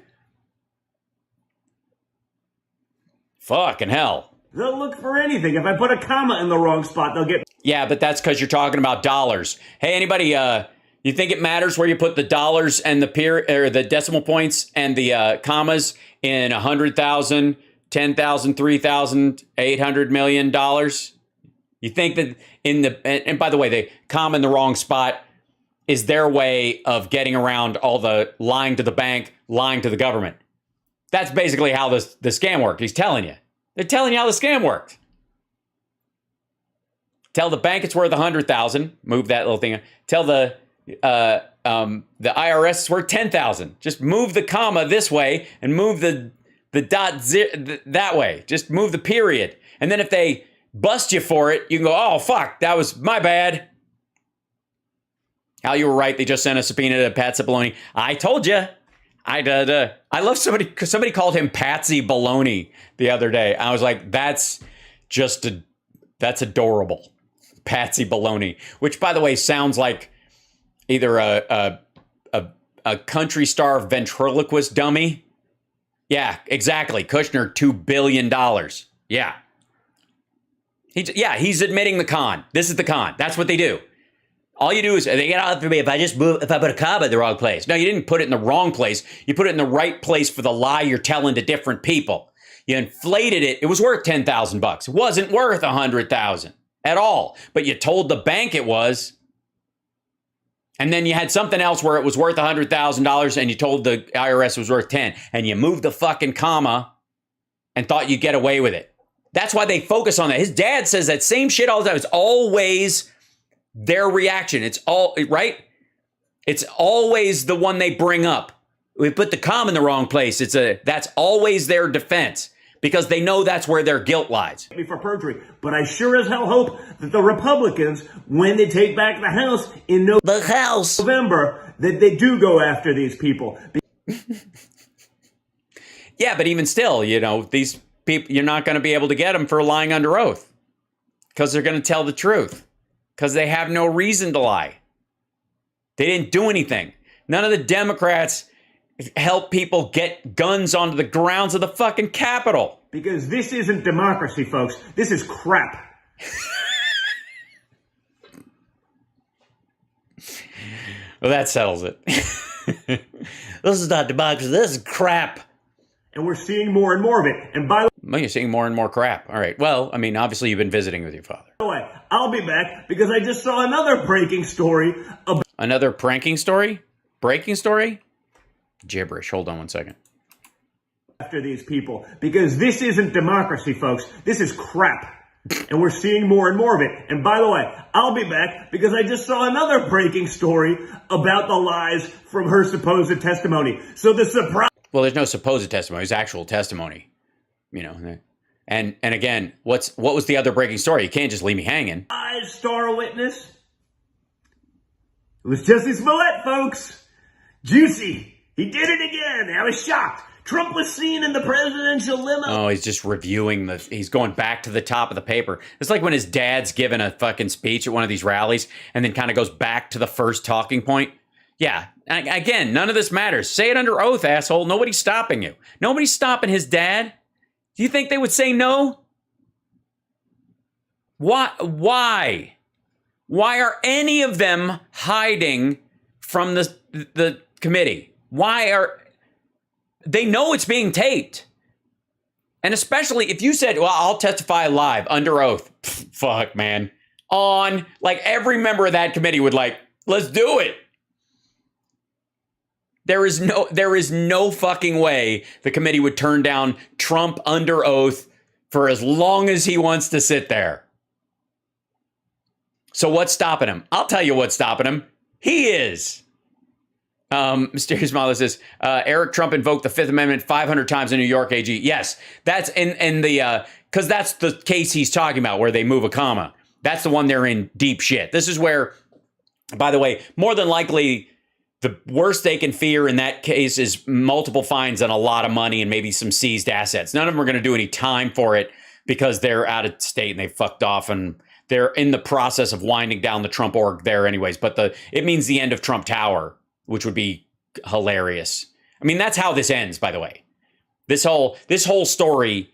Fucking hell. They'll look for anything. If I put a comma in the wrong spot, they'll get... Yeah, but that's because you're talking about dollars. Hey, anybody, you think it matters where you put the dollars and the decimal points and the commas in 100,000, 10,000, 3,000, $800 million? You think that and by the way, the comma in the wrong spot is their way of getting around all the lying to the bank, lying to the government. That's basically how the scam worked. He's telling you. They're telling you how the scam worked. Tell the bank it's worth 100,000. Move that little thing. Tell the IRS it's worth 10,000. Just move the comma this way and move the dot that way. Just move the period. And then if they bust you for it, you can go, oh, fuck, that was my bad. Hal, you were right. They just sent a subpoena to Pat Cipollone. I told you. I love somebody called him Patsy Baloney the other day. I was like, that's adorable. Patsy Baloney, which, by the way, sounds like either a a country star ventriloquist dummy. Yeah, exactly. Kushner, $2 billion. Yeah. He's admitting the con. This is the con. That's what they do. All you do is they get out for me if I put a comma in the wrong place. No, you didn't put it in the wrong place. You put it in the right place for the lie you're telling to different people. You inflated it. It was worth $10,000. It wasn't worth $100,000 at all. But you told the bank it was. And then you had something else where it was worth $100,000 and you told the IRS it was worth 10. And you moved the fucking comma and thought you'd get away with it. That's why they focus on that. His dad says that same shit all the time. It's always their reaction. It's all right. It's always the one they bring up. We put the comma in the wrong place. That's always their defense because they know that's where their guilt lies. For perjury, but I sure as hell hope that the Republicans, when they take back the House in November, that they do go after these people. Yeah, but even still, these people, you're not going to be able to get them for lying under oath because they're going to tell the truth because they have no reason to lie. They didn't do anything. None of the Democrats help people get guns onto the grounds of the fucking Capitol. Because this isn't democracy, folks. This is crap. Well, that settles it. This is not democracy. This is crap. And we're seeing more and more of it. And by Well, you're seeing more and more crap. All right. Well, I mean, obviously you've been visiting with your father. the way, I'll be back because I just saw another breaking story about Another pranking story? Breaking story? Gibberish. Hold on one second. after these people. Because this isn't democracy, folks. This is crap. And we're seeing more and more of it. And by the way, I'll be back because I just saw another breaking story about the lies from her supposed testimony. So the surprise Well, there's no supposed testimony. It's actual testimony. And again, what was the other breaking story? You can't just leave me hanging. star witness, it was Jussie Smollett, folks. Juicy. He did it again. I was shocked. Trump was seen in the presidential limo. Oh, he's just reviewing he's going back to the top of the paper. It's like when his dad's giving a fucking speech at one of these rallies and then kind of goes back to the first talking point. Yeah, again, none of this matters. Say it under oath, asshole. Nobody's stopping you. Nobody's stopping his dad. Do you think they would say no? Why? Why are any of them hiding from the committee? They know it's being taped. And especially if you said, well, I'll testify live under oath. Fuck, man. Every member of that committee would let's do it. There is no fucking way the committee would turn down Trump under oath for as long as he wants to sit there. So what's stopping him? I'll tell you what's stopping him. He is. Mysterious Mother says, Eric Trump invoked the Fifth Amendment 500 times in New York AG. Yes, that's in the, because that's the case he's talking about where they move a comma. That's the one they're in deep shit. This is where, by the way, more than likely, the worst they can fear in that case is multiple fines and a lot of money and maybe some seized assets. None of them are going to do any time for it because they're out of state and they fucked off and they're in the process of winding down the Trump org there anyways. But it means the end of Trump Tower, which would be hilarious. I mean, that's how this ends, by the way. This whole story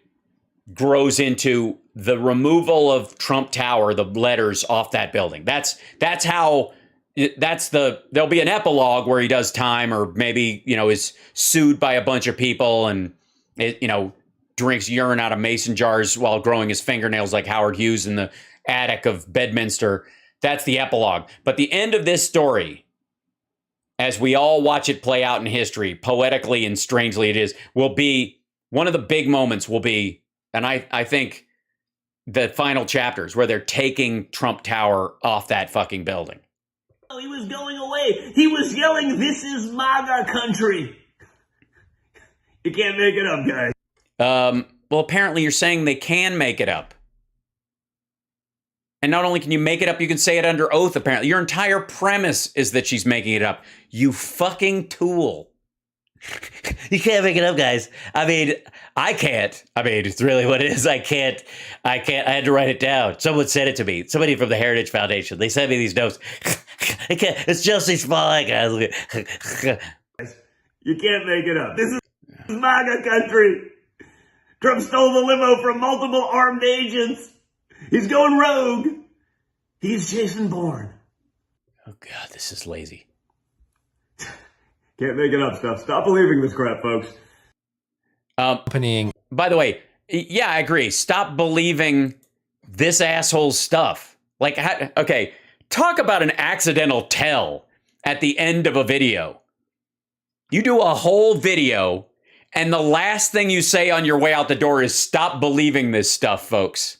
grows into the removal of Trump Tower, the letters off that building. There'll be an epilogue where he does time or maybe, is sued by a bunch of people and, drinks urine out of mason jars while growing his fingernails like Howard Hughes in the attic of Bedminster. That's the epilogue. But the end of this story, as we all watch it play out in history, poetically and strangely it is, will be one of the big moments will be, and I think the final chapters where they're taking Trump Tower off that fucking building. He was going away. He was yelling, "This is MAGA country." You can't make it up, guys. Well, apparently you're saying they can make it up. And not only can you make it up, you can say it under oath, apparently. Your entire premise is that she's making it up. You fucking tool. You can't make it up, guys. I mean, I can't. I mean, it's really what it is. I can't. I had to write it down. Someone sent it to me. Somebody from the Heritage Foundation. They sent me these notes. I can't. It's Jussie Smollett, guys. You can't make it up. This is MAGA country. Trump stole the limo from multiple armed agents. He's going rogue. He's Jason Bourne. Oh, God, this is lazy. Can't make it up, stuff. Stop believing this crap, folks. By the way, yeah, I agree. Stop believing this asshole's stuff. Like, okay, talk about an accidental tell at the end of a video. You do a whole video, and the last thing you say on your way out the door is stop believing this stuff, folks.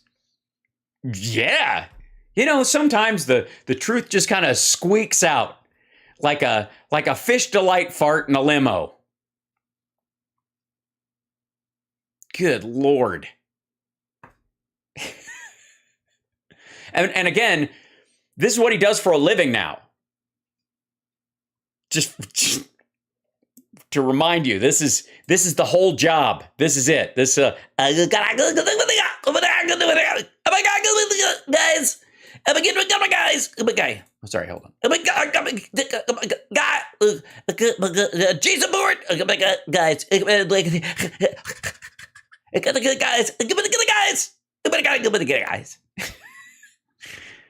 Yeah. You know, sometimes the truth just kind of squeaks out like a fish delight fart in a limo. Good Lord. and again, this is what he does for a living now. Just to remind you, this is the whole job. This is it. This oh my God, guys. Oh my guys. Oh my God. I'm sorry, hold on. Oh my God, Jason Bourne. Oh my God, guys. Guys.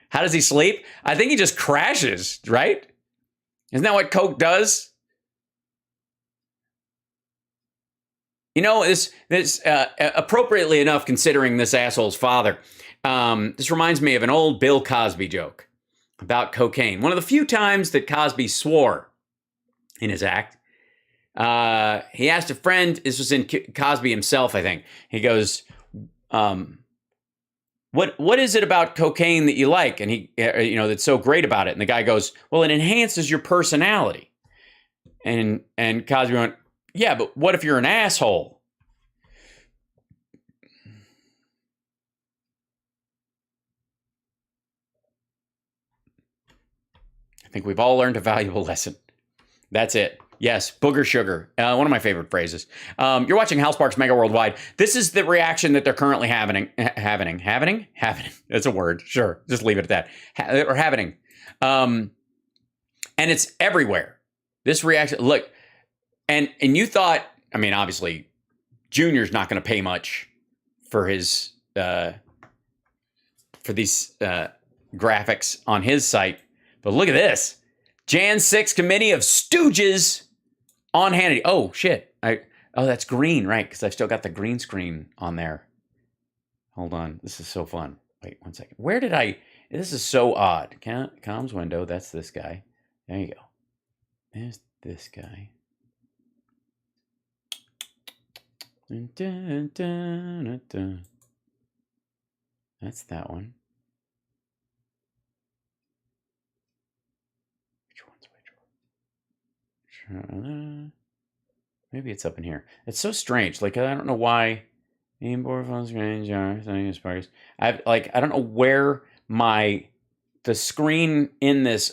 How does he sleep? I think he just crashes, right? Isn't that what Coke does? You know, this appropriately enough, considering this asshole's father, this reminds me of an old Bill Cosby joke about cocaine. One of the few times that Cosby swore in his act. He asked a friend, this was in Cosby himself, I think. He goes, what is it about cocaine that you like? And he, that's so great about it. And the guy goes, well, it enhances your personality. And Cosby went, yeah, but what if you're an asshole? I think we've all learned a valuable lesson. That's it. Yes, booger sugar. One of my favorite phrases. You're watching HAL Sparks Mega Worldwide. This is the reaction that they're currently having. That's a word. Sure. Just leave it at that. Happening. And it's everywhere. This reaction. Look, and you thought, I mean, obviously, Junior's not going to pay much for his for these graphics on his site. But look at this. Jan 6 Committee of Stooges on Hannity. Oh, shit. That's green, right? Because I've still got the green screen on there. Hold on. This is so fun. Wait 1 second. Where did this is so odd. Comms window. That's this guy. There you go. There's this guy. That's that one. Maybe it's up in here. It's so strange. Like, I don't know why. I don't know where the screen in this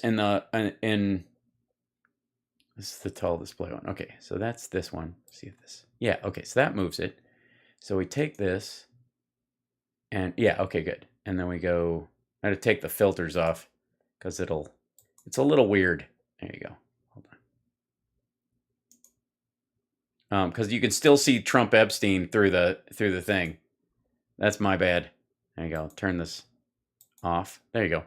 this is the tall display one. Okay, so that's this one. See if this. Yeah. Okay, so that moves it. So we take this, and yeah. Okay, good. And then we go. I had to take the filters off because it's a little weird. There you go. Because you can still see Trump Epstein through the thing. That's my bad. There you go. Turn this off. There you go.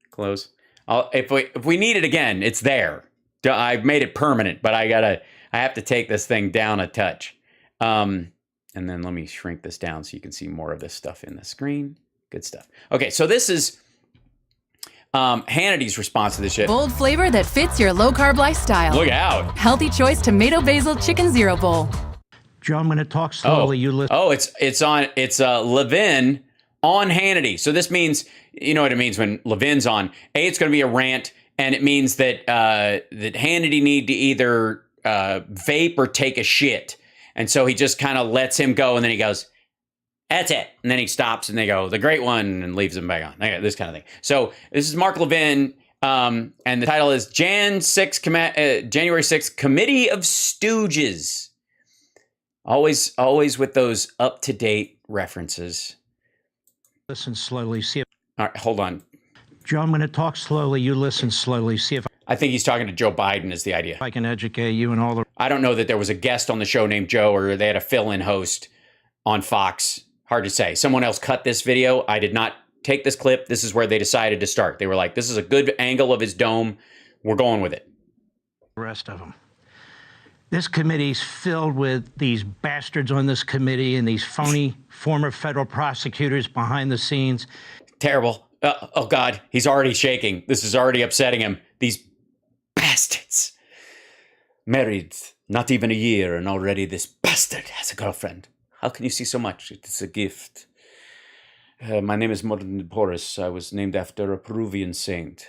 Close. If we need it again, it's there. I've made it permanent, but I have to take this thing down a touch. And then let me shrink this down so you can see more of this stuff in the screen. Good stuff. Okay, so this is Hannity's response to this shit. Bold flavor that fits your low-carb lifestyle. Look out. Healthy choice tomato basil chicken zero bowl. Joe, I'm going to talk slowly. You listen. Oh, it's Levin on Hannity. So this means, you know what it means when Levin's on. It's going to be a rant, and it means that that Hannity need to either vape or take a shit. And so he just kind of lets him go, and then he goes, that's it. And then he stops and they go, the great one, and leaves him back on. This kind of thing. So this is Mark Levin, and the title is January 6th Committee of Stooges. Always with those up-to-date references. Listen slowly. See if. All right, hold on. Joe, I'm going to talk slowly. You listen slowly. See if. I think he's talking to Joe Biden is the idea. I can educate you and all the... I don't know that there was a guest on the show named Joe or they had a fill-in host on Fox. Hard to say. Someone else cut this video. I did not take this clip. This is where they decided to start. They were like, this is a good angle of his dome. We're going with it. The rest of them. This committee's filled with these bastards on this committee and these phony former federal prosecutors behind the scenes. Terrible. Oh, God. He's already shaking. This is already upsetting him. These bastards. Married not even a year, and already this bastard has a girlfriend. How can you see so much? It is a gift. My name is Morton Porus. I was named after a Peruvian saint.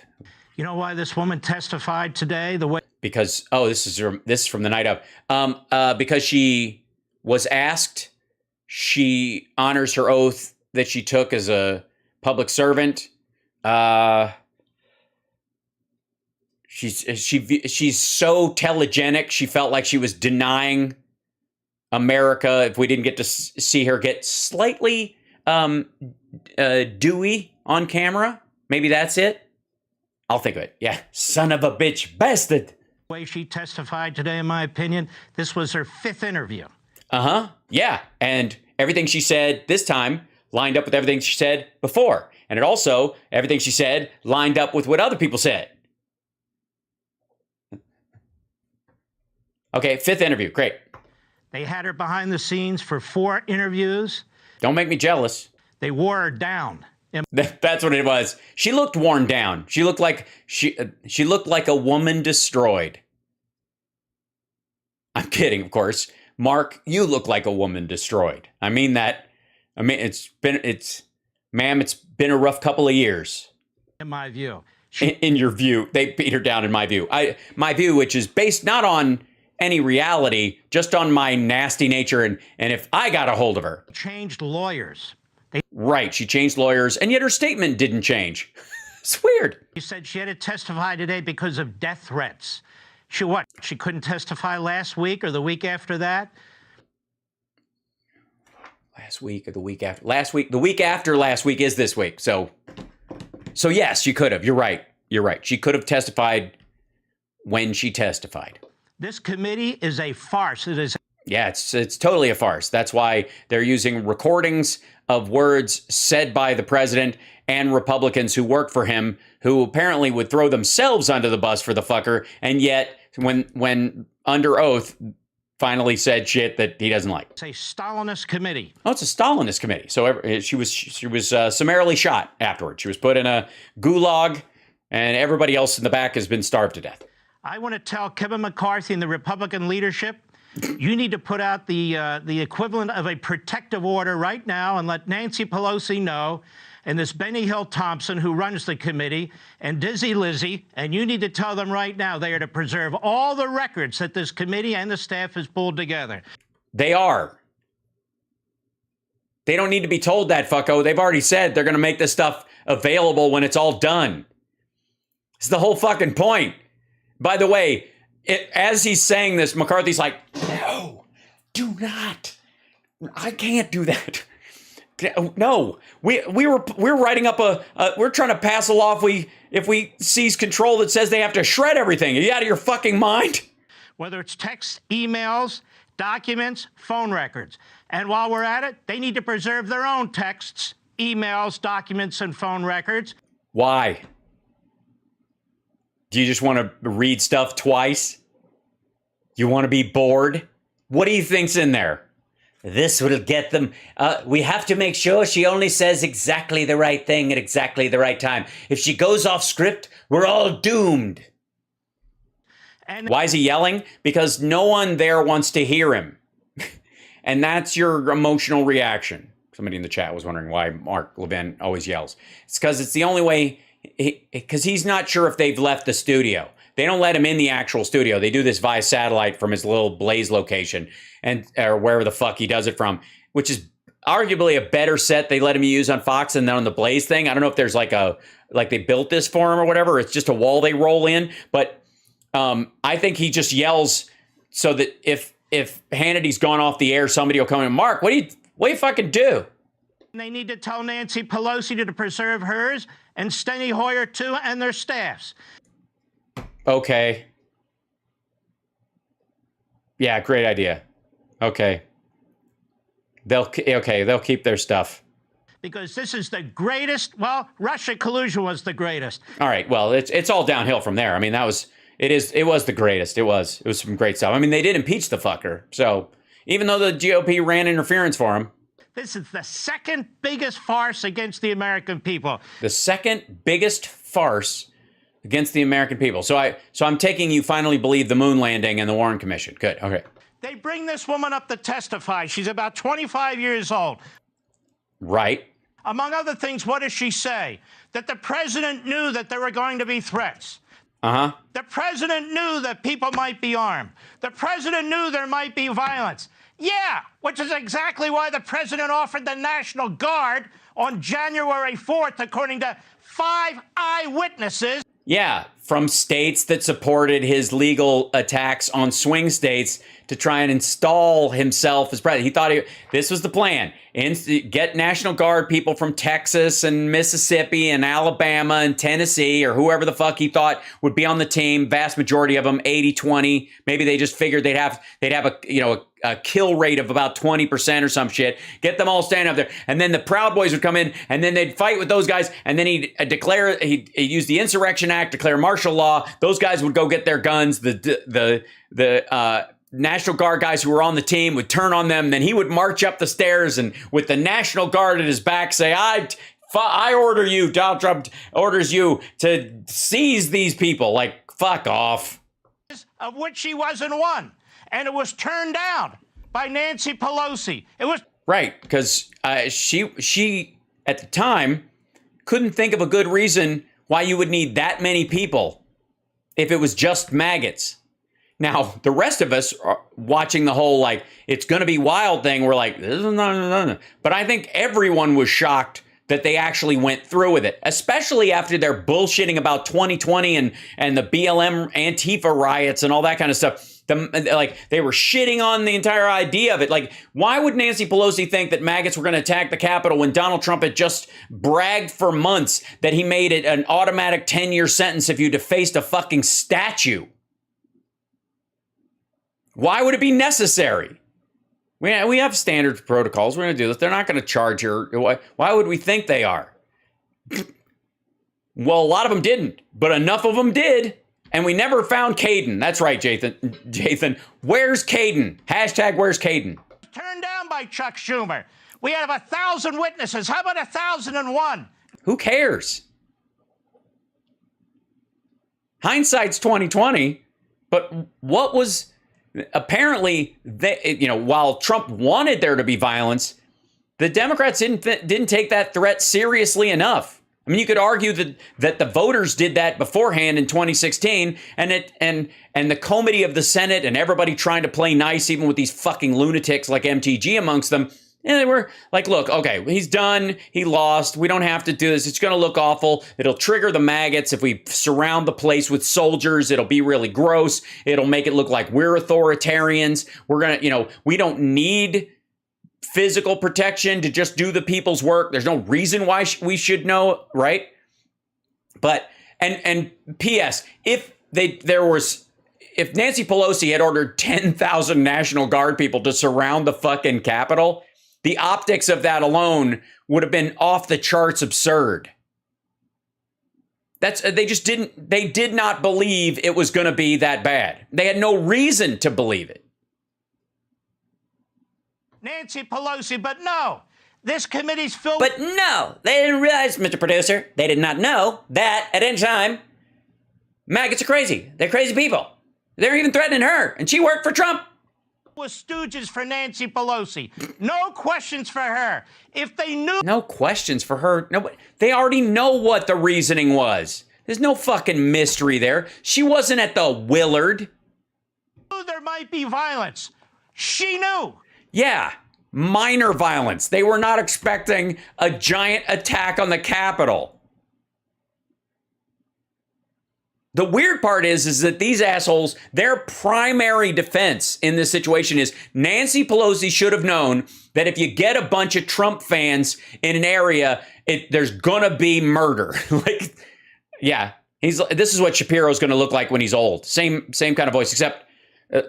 You know why this woman testified today the way... Because, this is from the night of. Because she was asked, she honors her oath that she took as a public servant. She's so telegenic. She felt like she was denying America if we didn't get to see her get slightly dewy on camera. Maybe that's it. I'll think of it. Yeah, son of a bitch, bastard. The way she testified today, in my opinion, this was her 5th interview. Yeah, and everything she said this time lined up with everything she said before. And it also, everything she said lined up with what other people said. Okay, 5th interview. Great. They had her behind the scenes for 4 interviews. Don't make me jealous. They wore her down. That's what it was. She looked worn down. She looked like she looked like a woman destroyed. I'm kidding, of course. Mark, you look like a woman destroyed. I mean that. I mean it's been a rough couple of years. In my view. In your view, they beat her down. In my view, my view, which is based not on any reality, just on my nasty nature, and if I got a hold of her. Changed lawyers. Right, she changed lawyers, and yet her statement didn't change. It's weird. She said she had to testify today because of death threats. She couldn't testify last week or the week after that? Last week or the week after? Last week, the week after last week is this week. So yes, she could have. You're right. She could have testified when she testified. This committee is a farce. It is. Yeah, it's totally a farce. That's why they're using recordings of words said by the president and Republicans who work for him, who apparently would throw themselves under the bus for the fucker, and yet when under oath finally said shit that he doesn't like. It's a Stalinist committee. Oh, it's a Stalinist committee. So she was summarily shot afterwards. She was put in a gulag, and everybody else in the back has been starved to death. I want to tell Kevin McCarthy and the Republican leadership, you need to put out the equivalent of a protective order right now and let Nancy Pelosi know, and this Benny Hill Thompson who runs the committee, and Dizzy Lizzy, and you need to tell them right now they are to preserve all the records that this committee and the staff has pulled together. They are. They don't need to be told that, fucko. They've already said they're going to make this stuff available when it's all done. It's the whole fucking point. By the way, as he's saying this, McCarthy's like, no, do not. I can't do that. No, we're writing up we're trying to pass a law if we seize control that says they have to shred everything. Are you out of your fucking mind? Whether it's text, emails, documents, phone records. And while we're at it, they need to preserve their own texts, emails, documents, and phone records. Why? Do you just want to read stuff twice? You want to be bored? What do you think's in there? This will get them. We have to make sure she only says exactly the right thing at exactly the right time. If she goes off script, we're all doomed. And why is he yelling? Because no one there wants to hear him. And that's your emotional reaction. Somebody in the chat was wondering why Mark Levin always yells. It's because it's the only way, because he's not sure if they've left the studio. They don't let him in the actual studio. They do this via satellite from his little Blaze location, or wherever the fuck he does it from, which is arguably a better set they let him use on Fox than on the Blaze thing. I don't know if there's like they built this for him or whatever. It's just a wall they roll in. But I think he just yells so that if Hannity's gone off the air, somebody will come in. Mark, what do you fucking do? They need to tell Nancy Pelosi to preserve hers and Steny Hoyer too and their staffs. Okay. Yeah, great idea. Okay. They'll keep their stuff. Because this is the greatest. Well, Russia collusion was the greatest. All right. Well, it's all downhill from there. I mean, it was the greatest. It was some great stuff. I mean, they did impeach the fucker. So even though the GOP ran interference for him, this is the second biggest farce against the American people. The second biggest farce against the American people. So I'm taking you finally believe the moon landing and the Warren Commission. Good. Okay. They bring this woman up to testify. She's about 25 years old. Right. Among other things, what does she say? That the president knew that there were going to be threats. Uh-huh. The president knew that people might be armed. The president knew there might be violence. Yeah, which is exactly why the president offered the National Guard on January 4th, according to 5 eyewitnesses. Yeah, from states that supported his legal attacks on swing states to try and install himself as president. He thought this was the plan. Get National Guard people from Texas and Mississippi and Alabama and Tennessee or whoever the fuck he thought would be on the team. Vast majority of them, 80-20. Maybe they just figured they'd have a kill rate of about 20% or some shit. Get them all standing up there. And then the Proud Boys would come in and then they'd fight with those guys. And then he'd use the Insurrection Act, declare martial law. Those guys would go get their guns. The National Guard guys who were on the team would turn on them. Then he would march up the stairs and with the National Guard at his back say, I order you, Donald Trump orders you to seize these people. Like, fuck off. Of which he wasn't one. And it was turned down by Nancy Pelosi. It was right, because she at the time couldn't think of a good reason why you would need that many people if it was just maggots. Now, the rest of us are watching the whole, like, it's going to be wild thing. We're like, this is no. But I think everyone was shocked that they actually went through with it, especially after their bullshitting about 2020 and the BLM Antifa riots and all that kind of stuff. They were shitting on the entire idea of it. Like, why would Nancy Pelosi think that maggots were going to attack the Capitol when Donald Trump had just bragged for months that he made it an automatic 10-year sentence if you defaced a fucking statue? Why would it be necessary? We have standard protocols. We're going to do this. They're not going to charge her. Why would we think they are? Well, a lot of them didn't, but enough of them did. And we never found Caden. That's right, Jathan. Where's Caden? Hashtag where's Caden? Turned down by Chuck Schumer. We have 1,000 witnesses. How about 1,001? Who cares? Hindsight's 2020. But what was apparently while Trump wanted there to be violence, the Democrats didn't take that threat seriously enough. I mean, you could argue that the voters did that beforehand in 2016, and the comity of the Senate and everybody trying to play nice, even with these fucking lunatics like MTG amongst them. And they were like, look, okay, he's done. He lost. We don't have to do this. It's going to look awful. It'll trigger the maggots. If we surround the place with soldiers, it'll be really gross. It'll make it look like we're authoritarians. We're going to, we don't need physical protection to just do the people's work. There's no reason why we should know, right? But and P.S. If Nancy Pelosi had ordered 10,000 National Guard people to surround the fucking Capitol, the optics of that alone would have been off the charts absurd. They did not believe it was going to be that bad. They had no reason to believe it. Nancy Pelosi, but no. This committee's filled. But no, they didn't realize, Mr. Producer, they did not know that at any time, maggots are crazy. They're crazy people. They're even threatening her, and she worked for Trump. Was stooges for Nancy Pelosi. No questions for her. If they knew. No questions for her. No, they already know what the reasoning was. There's no fucking mystery there. She wasn't at the Willard. There might be violence. She knew. Yeah, minor violence. They were not expecting a giant attack on the Capitol. The weird part is that these assholes, their primary defense in this situation is Nancy Pelosi should have known that if you get a bunch of Trump fans in an area, there's gonna be murder. Yeah, This is what Shapiro's going to look like when he's old. Same kind of voice, except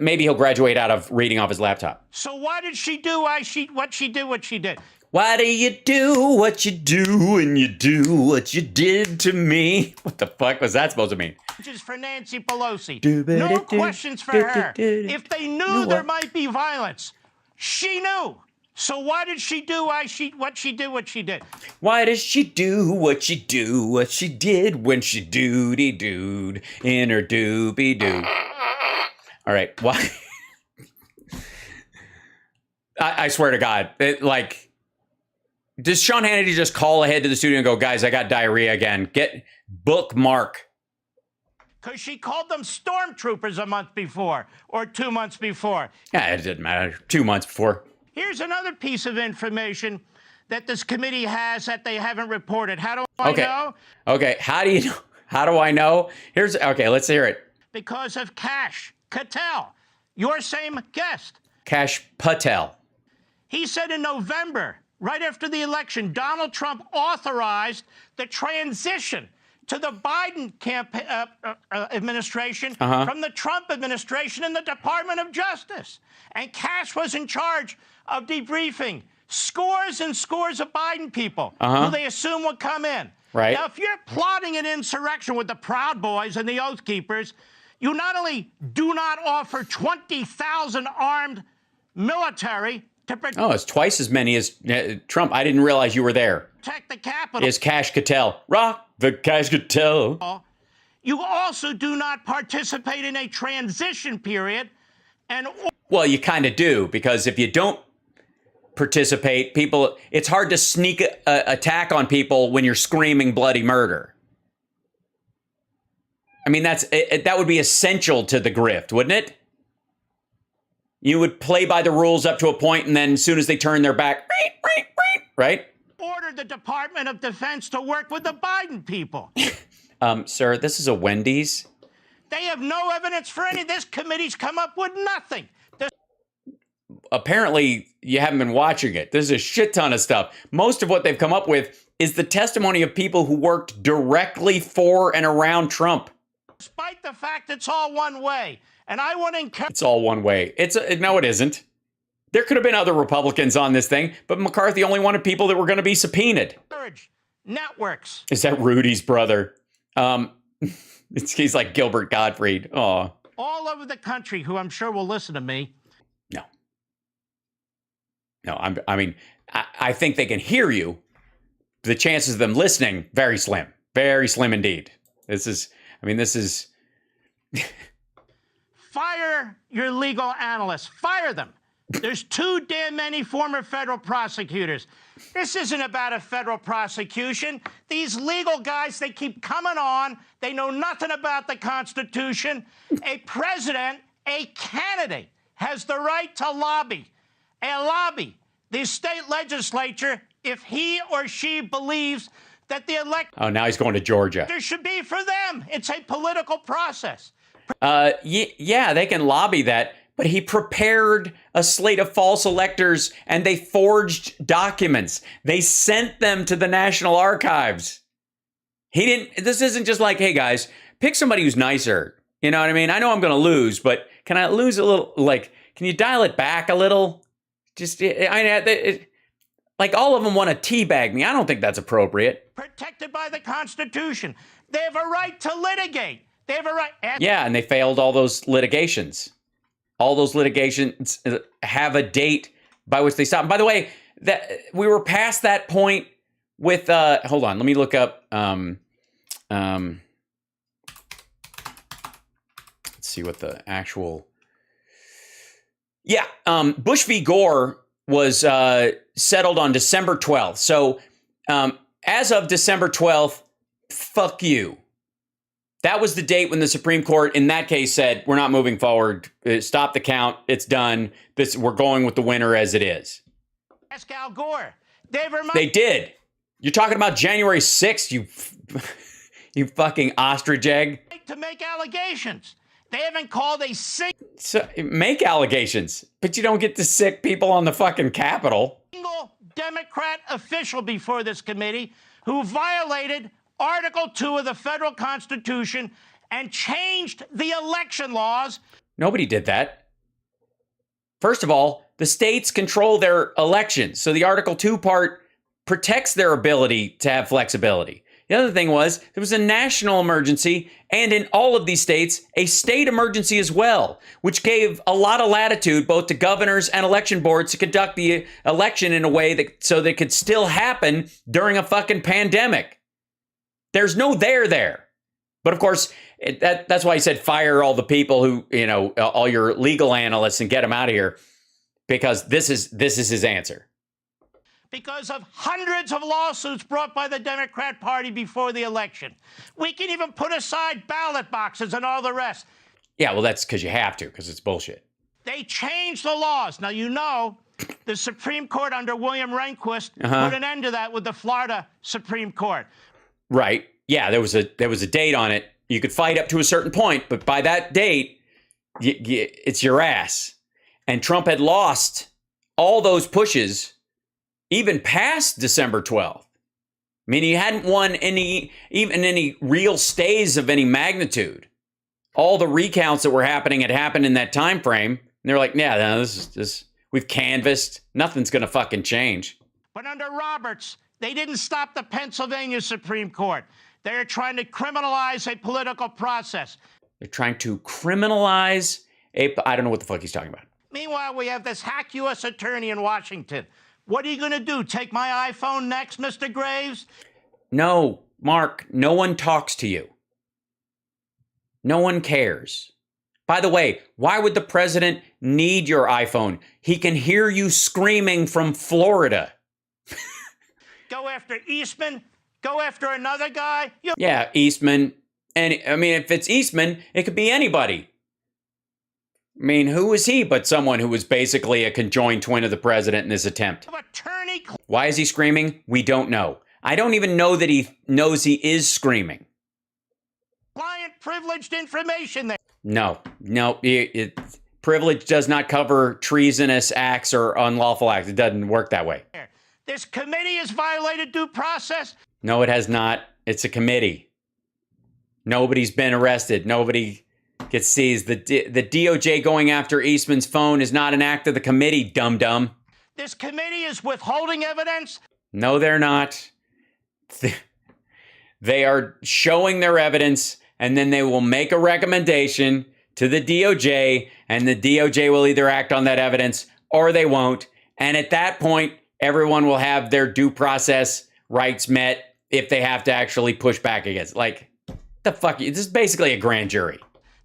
maybe he'll graduate out of reading off his laptop. So why did she do what she did? Why do you do what you do and you do what you did to me? What the fuck was that supposed to mean? Just for Nancy Pelosi. No questions for her. If they knew there might be violence, she knew. So why did she do what she did? Why does she do what she did when she doody-dooed in her doobie-doo? All right, why? I swear to God, does Sean Hannity just call ahead to the studio and go, guys, I got diarrhea again. Get bookmark. Because she called them stormtroopers a month before or 2 months before. Yeah, it didn't matter. 2 months before. Here's another piece of information that this committee has that they haven't reported. How do I know? Okay, how do you know? How do I know? Let's hear it. Because of Kash Patel, your same guest. Kash Patel. He said in November, right after the election, Donald Trump authorized the transition to the Biden administration from the Trump administration in the Department of Justice. And Kash was in charge of debriefing scores and scores of Biden people who they assume would come in. Right. Now, if you're plotting an insurrection with the Proud Boys and the Oath Keepers, you not only do not offer 20,000 armed military to protect it's twice as many as Trump. I didn't realize you were there. the Capitol. Is Kash Patel. Rock the Kash Patel. You also do not participate in a transition period. Well, you kind of do, because if you don't participate, it's hard to sneak attack on people when you're screaming bloody murder. I mean, that would be essential to the grift, wouldn't it? You would play by the rules up to a point, and then as soon as they turn their back, right? Order the Department of Defense to work with the Biden people. Sir, this is a Wendy's. They have no evidence for any of this. Committee's come up with nothing. Apparently, you haven't been watching it. There's a shit ton of stuff. Most of what they've come up with is the testimony of people who worked directly for and around Trump. Despite the fact it's all one way. And I want to encourage... It's all one way. No, it isn't. There could have been other Republicans on this thing, but McCarthy only wanted people that were going to be subpoenaed. Networks. Is that Rudy's brother? He's like Gilbert Gottfried. Oh. All over the country, who I'm sure will listen to me. No, I think they can hear you. The chances of them listening, very slim indeed. This is. Fire your legal analysts. Fire them. There's too damn many former federal prosecutors. This isn't about a federal prosecution. These legal guys, they keep coming on. They know nothing about the Constitution. A president, a candidate, has the right to lobby the state legislature if he or she believes that the now he's going to Georgia. There should be for them. It's a political process. Yeah, they can lobby that, but he prepared a slate of false electors and they forged documents. They sent them to the National Archives. This isn't just like, hey guys, pick somebody who's nicer. You know what I mean? I know I'm going to lose, but can I lose a little? Can you dial it back a little? Like all of them want to teabag me. I don't think that's appropriate. Protected by the Constitution. They have a right to litigate. They have a right. Yeah, and they failed all those litigations. All those litigations have a date by which they stop. And by the way, that we were past that point with. Hold on, let me look up. Let's see what the actual. Yeah, Bush v. Gore was settled on December 12th. So as of December 12th, fuck you. That was the date when the Supreme Court, in that case, said, we're not moving forward. Stop the count. It's done. We're going with the winner as it is. Ask Al Gore. They did. You're talking about January 6th, you fucking ostrich egg. To make allegations. They haven't called a make allegations, but you don't get to sick people on the fucking Capitol. Single Democrat official before this committee who violated Article 2 of the federal Constitution and changed the election laws. Nobody did that. First of all, the states control their elections, so the Article 2 part protects their ability to have flexibility. The other thing was, there was a national emergency, and in all of these states, a state emergency as well, which gave a lot of latitude both to governors and election boards to conduct the election in a way that so that it could still happen during a fucking pandemic. There's no there. But of course, that's why he said fire all the people who, all your legal analysts and get them out of here, because this is his answer. Because of hundreds of lawsuits brought by the Democrat Party before the election. We can even put aside ballot boxes and all the rest. Yeah, well, that's because you have to, because it's bullshit. They changed the laws. Now, the Supreme Court under William Rehnquist put an end to that with the Florida Supreme Court. Right. Yeah, there was a date on it. You could fight up to a certain point, but by that date, it's your ass. And Trump had lost all those pushes even past December 12th. I mean, he hadn't won any real stays of any magnitude. All the recounts that were happening had happened in that time frame. And they're like, yeah, no, this we've canvassed. Nothing's going to fucking change. But under Roberts, they didn't stop the Pennsylvania Supreme Court. They're trying to criminalize a political process. They're trying to criminalize I don't know what the fuck he's talking about. Meanwhile, we have this hack U.S. attorney in Washington. What are you going to do? Take my iPhone next, Mr. Graves? No, Mark, no one talks to you. No one cares. By the way, why would the president need your iPhone? He can hear you screaming from Florida. Go after Eastman? Go after another guy? Yeah, Eastman. And I mean, if it's Eastman, it could be anybody. I mean, who is he but someone who was basically a conjoined twin of the president in this attempt? Why is he screaming? We don't know. I don't even know that he knows he is screaming. Client privileged information there. No. Privilege does not cover treasonous acts or unlawful acts. It doesn't work that way. This committee has violated due process. No, it has not. It's a committee. Nobody's been arrested. Nobody gets seized. The DOJ going after Eastman's phone is not an act of the committee, dum-dum. This committee is withholding evidence? No, they're not. They are showing their evidence, and then they will make a recommendation to the DOJ, and the DOJ will either act on that evidence or they won't. And at that point, everyone will have their due process rights met if they have to actually push back against it. Like, the fuck? This is basically a grand jury.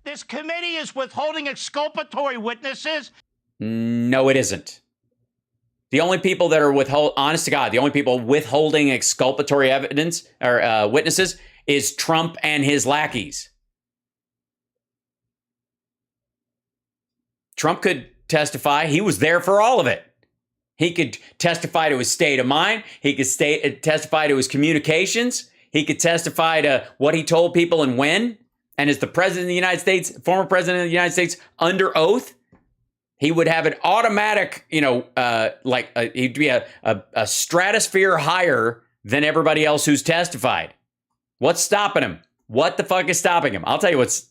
This committee is withholding exculpatory witnesses? No, it isn't. The only people that are honest to God, the only people withholding exculpatory evidence or witnesses is Trump and his lackeys. Trump could testify. He was there for all of it. He could testify to his state of mind. He could testify to his communications. He could testify to what he told people and when. And as the president of the United States, former president of the United States, under oath, he would have an automatic, he'd be a stratosphere higher than everybody else who's testified. What's stopping him? What the fuck is stopping him? I'll tell you what's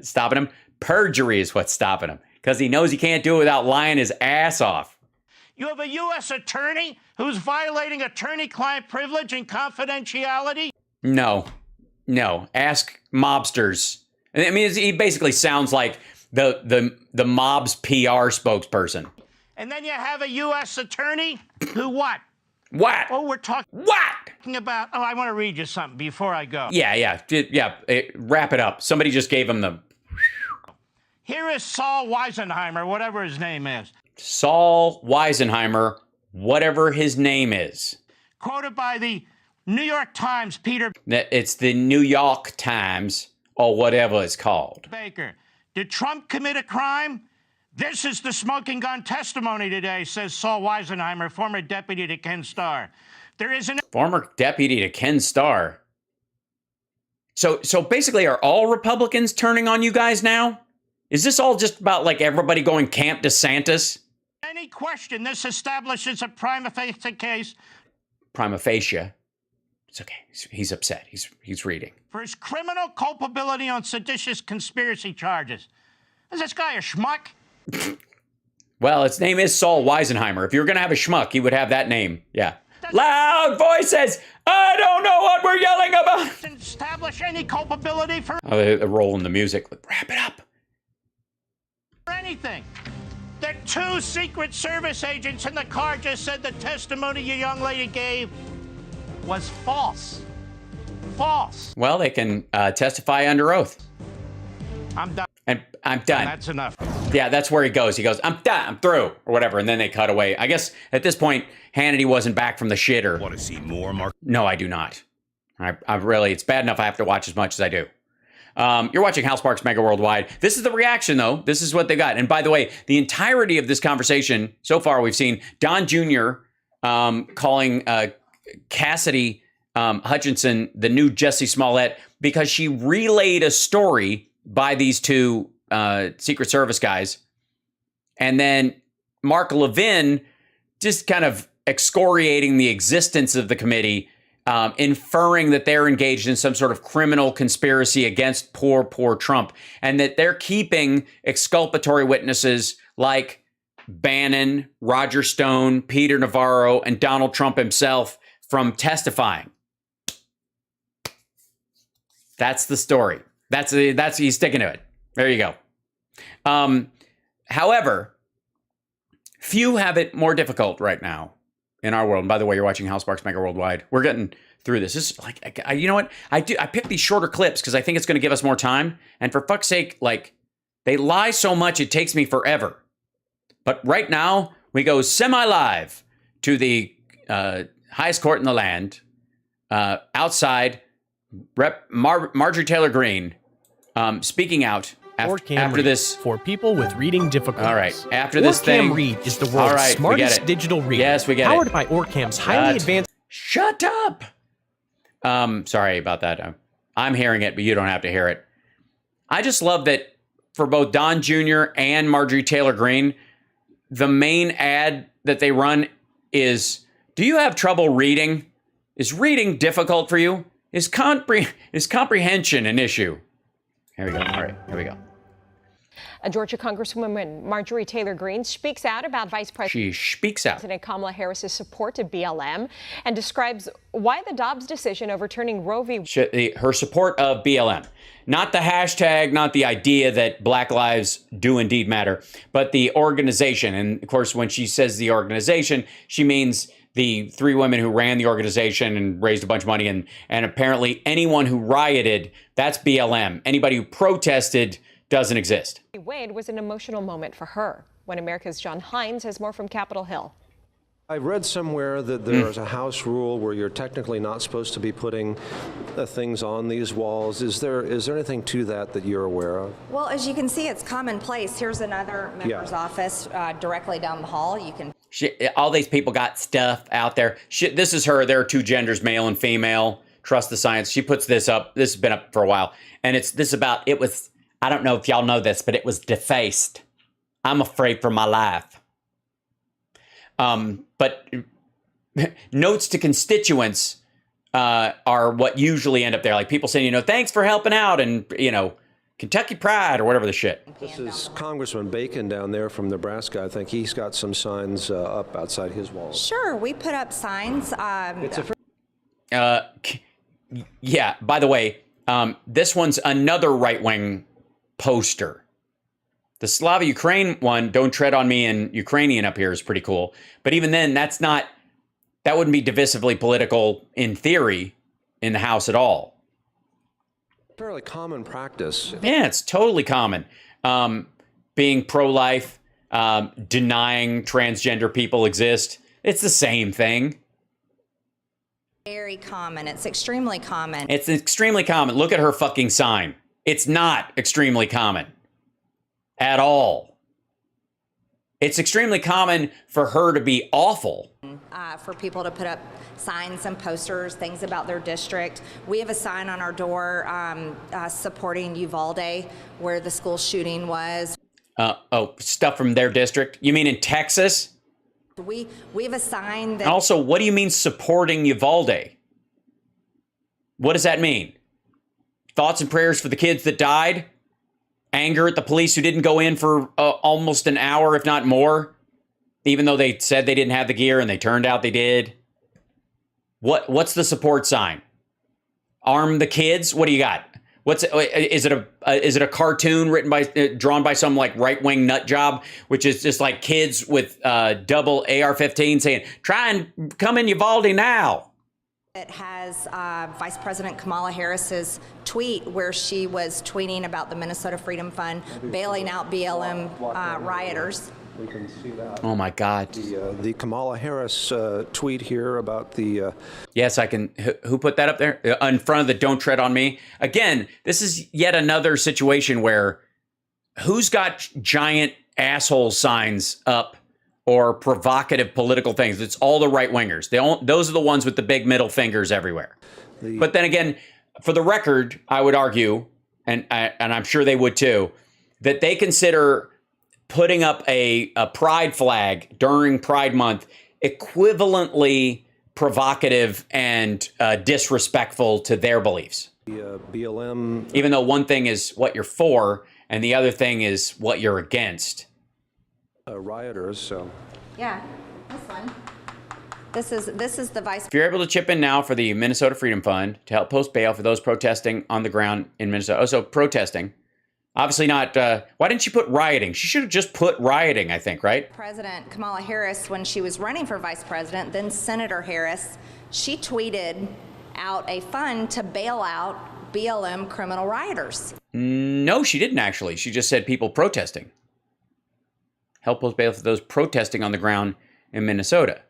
stopping him. Perjury is what's stopping him, because he knows he can't do it without lying his ass off. You have a U.S. attorney who's violating attorney-client privilege and confidentiality? No. Ask mobsters. I mean, he basically sounds like the mob's PR spokesperson. And then you have a U.S. attorney who what? What? Oh, we're talking about. Oh, I want to read you something before I go. Yeah. Wrap it up. Somebody just gave him the. Here is Saul Weisenheimer, whatever his name is. Saul Weisenheimer, whatever his name is. Quoted by the New York Times, Peter. It's the New York Times, or whatever it's called. Baker. Did Trump commit a crime? This is the smoking gun testimony today, says Saul Weisenheimer, former deputy to Ken Starr. There is an former deputy to Ken Starr. So basically, are all Republicans turning on you guys now? Is this all just about like everybody going Camp DeSantis? Any question, this establishes a prima facie case. Prima facie. It's okay. He's upset. He's reading. For his criminal culpability on seditious conspiracy charges. Is this guy a schmuck? Well, his name is Saul Weisenheimer. If you were going to have a schmuck, he would have that name. Yeah. Loud voices. I don't know what we're yelling about. Doesn't establish any culpability for The role in the music. Wrap it up. anything. The 2 Secret Service agents in the car just said the testimony your young lady gave was false. False. Well, they can testify under oath. I'm done. And I'm done. That's enough. Yeah, that's where he goes. He goes, I'm done. I'm through, or whatever. And then they cut away. I guess at this point, Hannity wasn't back from the shitter. Want to see more, Mark? No, I do not. I really, it's bad enough I have to watch as much as I do. You're watching HAL Sparks Mega Worldwide. This is the reaction, though. This is what they got. And by the way, the entirety of this conversation, so far we've seen Don Jr. Calling Cassidy Hutchinson the new Jussie Smollett because she relayed a story by these 2 Secret Service guys. And then Mark Levin just kind of excoriating the existence of the committee, inferring that they're engaged in some sort of criminal conspiracy against poor Trump, and that they're keeping exculpatory witnesses like Bannon, Roger Stone, Peter Navarro, and Donald Trump himself from testifying. That's the story. That's he's sticking to it. There you go. However, few have it more difficult right now in our world. And by the way, you're watching HAL Sparks Mega Worldwide. We're getting through this. This is like, you know what? I pick these shorter clips because I think it's going to give us more time. And for fuck's sake, like, they lie so much it takes me forever. But right now, we go semi-live to the highest court in the land, outside Rep. Marjorie Taylor Greene, speaking out after this. For people with reading difficulties. All right, after this thing. Read is the world's smartest digital reader. Yes, we get Powered it. by Orcam's highly advanced. Shut up. Sorry about that. I'm hearing it, but you don't have to hear it. I just love that for both Don Jr. and Marjorie Taylor Greene, the main ad that they run is, do you have trouble reading? Is reading difficult for you? Is comprehension an issue? Here we go. All right, here we go. A Georgia Congresswoman Marjorie Taylor Greene speaks out about Vice She speaks out. President Kamala Harris's support to BLM and describes why the Dobbs decision overturning Roe v. Her support of BLM. Not the hashtag, not the idea that Black lives do indeed matter, but the organization. And of course, when she says the organization, she means the 3 women who ran the organization and raised a bunch of money. And apparently anyone who rioted, that's BLM. Anybody who protested doesn't exist. Wade was an emotional moment for her. When America's John Hines has more from Capitol Hill. I read somewhere that there is a House rule where you're technically not supposed to be putting things on these walls. Is there anything to that you're aware of? Well, as you can see, it's commonplace. Here's another member's office directly down the hall. You can. All these people got stuff out there. This is her. There are 2 genders, male and female. Trust the science. She puts this up. This has been up for a while. And it was, I don't know if y'all know this, but it was defaced. I'm afraid for my life. But notes to constituents are what usually end up there. Like people saying, thanks for helping out, and, Kentucky Pride or whatever the shit. This is Congressman Bacon down there from Nebraska. I think he's got some signs up outside his walls. Sure, we put up signs. Yeah, by the way, this one's another right-wing poster. The Slava Ukraine one, Don't Tread on Me in Ukrainian up here, is pretty cool. But even then, that wouldn't be divisively political in theory in the House at all. Fairly common practice. Yeah, it's totally common. Being pro-life, denying transgender people exist. It's the same thing. Very common. It's extremely common. It's extremely common. Look at her fucking sign. It's not extremely common at all. It's extremely common for her to be awful. For people to put up signs and posters, things about their district. We have a sign on our door supporting Uvalde, where the school shooting was. Stuff from their district? You mean in Texas? We have a sign that... Also, what do you mean supporting Uvalde? What does that mean? Thoughts and prayers for the kids that died? Anger at the police who didn't go in for almost an hour, if not more, even though they said they didn't have the gear and they turned out they did? What's the support sign? Arm the kids? What do you got? Is it a cartoon drawn by some like right-wing nut job, which is just like kids with double AR-15 saying, "Try and come in Uvalde now"? It has Vice President Kamala Harris's tweet where she was tweeting about the Minnesota Freedom Fund bailing out BLM rioters. We can see that. Oh my God. The Kamala Harris tweet here about the... Yes, I can. Who put that up there? In front of the "Don't Tread on Me"? Again, this is yet another situation where who's got giant asshole signs up or provocative political things? It's all the right-wingers. Those are the ones with the big middle fingers everywhere. But then again, for the record, I would argue, and I'm sure they would too, that they consider putting up a pride flag during Pride Month equivalently provocative and disrespectful to their beliefs. The BLM... Even though one thing is what you're for and the other thing is what you're against. Rioters, so... Yeah, this one. This is the vice... If you're able to chip in now for the Minnesota Freedom Fund to help post bail for those protesting on the ground in Minnesota. Oh, so protesting. Obviously not. Why didn't she put rioting? She should have just put rioting, I think, right? President Kamala Harris, when she was running for vice president, then Senator Harris, she tweeted out a fund to bail out BLM criminal rioters. No, she didn't actually. She just said people protesting. Help post bail for those protesting on the ground in Minnesota.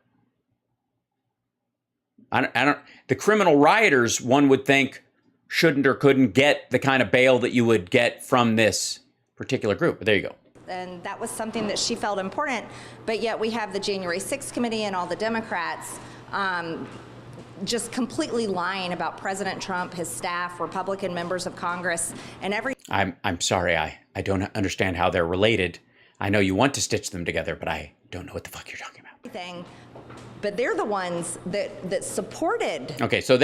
I don't. The criminal rioters, one would think, shouldn't or couldn't get the kind of bail that you would get from this particular group. But there you go. And that was something that she felt important. But yet we have the January 6th committee and all the Democrats just completely lying about President Trump, his staff, Republican members of Congress, and every... I'm sorry. I don't understand how they're related. I know you want to stitch them together, but I don't know what the fuck you're talking about. But they're the ones that supported. Okay, so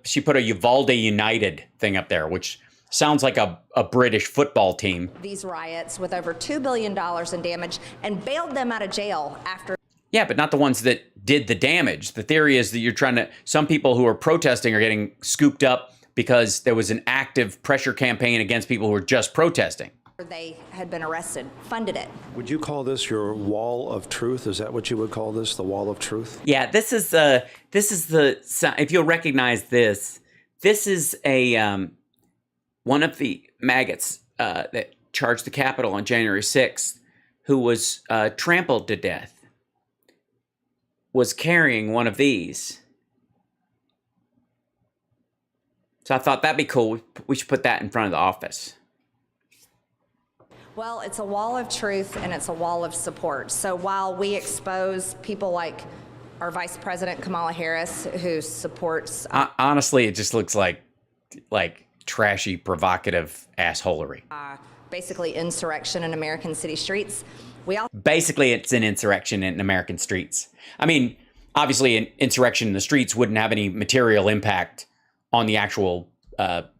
she put a Uvalde United thing up there, which sounds like a British football team. These riots with over $2 billion in damage and bailed them out of jail after. Yeah, but not the ones that did the damage. The theory is that some people who are protesting are getting scooped up because there was an active pressure campaign against people who were just protesting. They had been arrested, funded it. Would you call this your wall of truth? Is that what you would call this, the wall of truth? Yeah, this is the, if you'll recognize this is one of the maggots that charged the Capitol on January 6th, who was trampled to death, was carrying one of these. So I thought that'd be cool. We should put that in front of the office. Well, it's a wall of truth and it's a wall of support. So while we expose people like our Vice President Kamala Harris, who supports... honestly, it just looks like trashy, provocative assholery. Basically insurrection in American city streets. Basically, it's an insurrection in American streets. I mean, obviously, an insurrection in the streets wouldn't have any material impact on the actual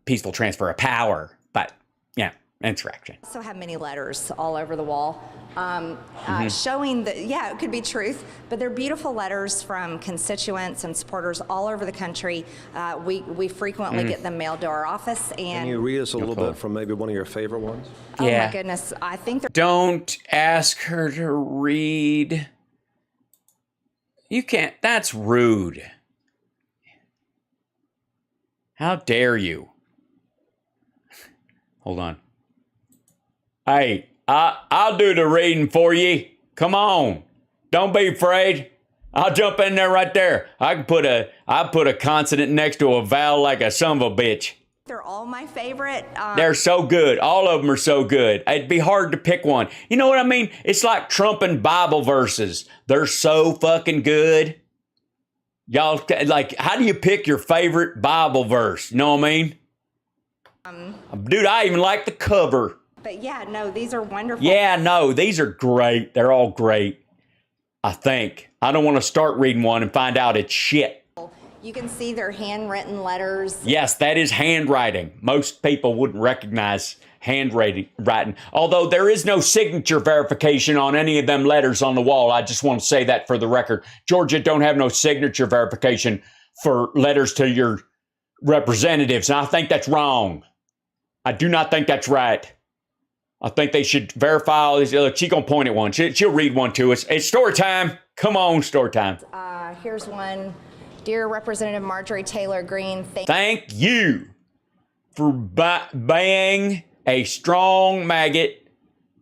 peaceful transfer of power, but yeah. Insurrection. Also have many letters all over the wall showing that, yeah, it could be truth, but they're beautiful letters from constituents and supporters all over the country. We frequently get them mailed to our office. And can you read us a little bit from maybe one of your favorite ones? Oh my goodness, I think they're... Don't ask her to read. You can't, that's rude. How dare you? Hold on. Hey, I'll do the reading for you. Come on. Don't be afraid. I'll jump in there right there. I'll put a consonant next to a vowel like a son of a bitch. They're all my favorite. They're so good. All of them are so good. It'd be hard to pick one. You know what I mean? It's like Trump and Bible verses. They're so fucking good. Y'all, like, how do you pick your favorite Bible verse? You know what I mean? Dude, I even like the cover. But yeah, no, these are wonderful. Yeah, no, these are great. They're all great, I think. I don't want to start reading one and find out it's shit. You can see their handwritten letters. Yes, that is handwriting. Most people wouldn't recognize handwriting. Although there is no signature verification on any of them letters on the wall. I just want to say that for the record. Georgia don't have no signature verification for letters to your representatives. And I think that's wrong. I do not think that's right. I think they should verify all these. Look, she's going to point at one. She'll read one to us. It's story time. Come on, story time. Here's one. Dear Representative Marjorie Taylor Greene, thank you for being a strong maggot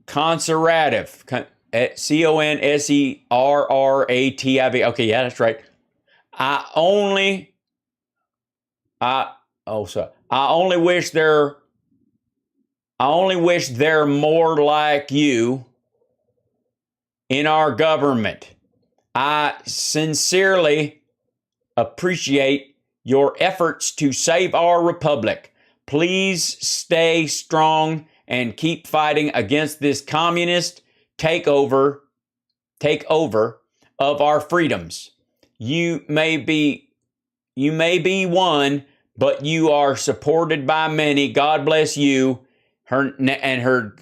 conservative. CONSERRATIV. Okay, yeah, that's right. I only wish they're more like you in our government. I sincerely appreciate your efforts to save our republic. Please stay strong and keep fighting against this communist takeover of our freedoms. You may be one, but you are supported by many. God bless you. Her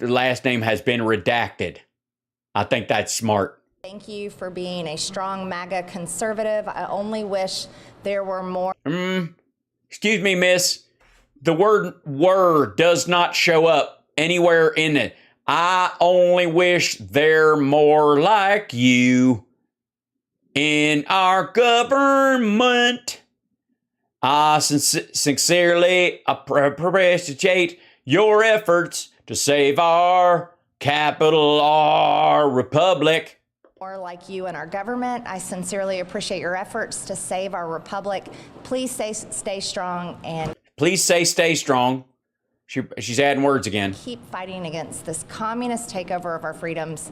last name has been redacted. I think that's smart. Thank you for being a strong MAGA conservative. I only wish there were more. Excuse me, miss. The word "were" does not show up anywhere in it. I only wish they're more like you in our government. I sincerely appreciate your efforts to save our capital R republic. More like you in our government. I sincerely appreciate your efforts to save our republic. Please stay strong and please stay strong. She's adding words again. Keep fighting against this communist takeover of our freedoms.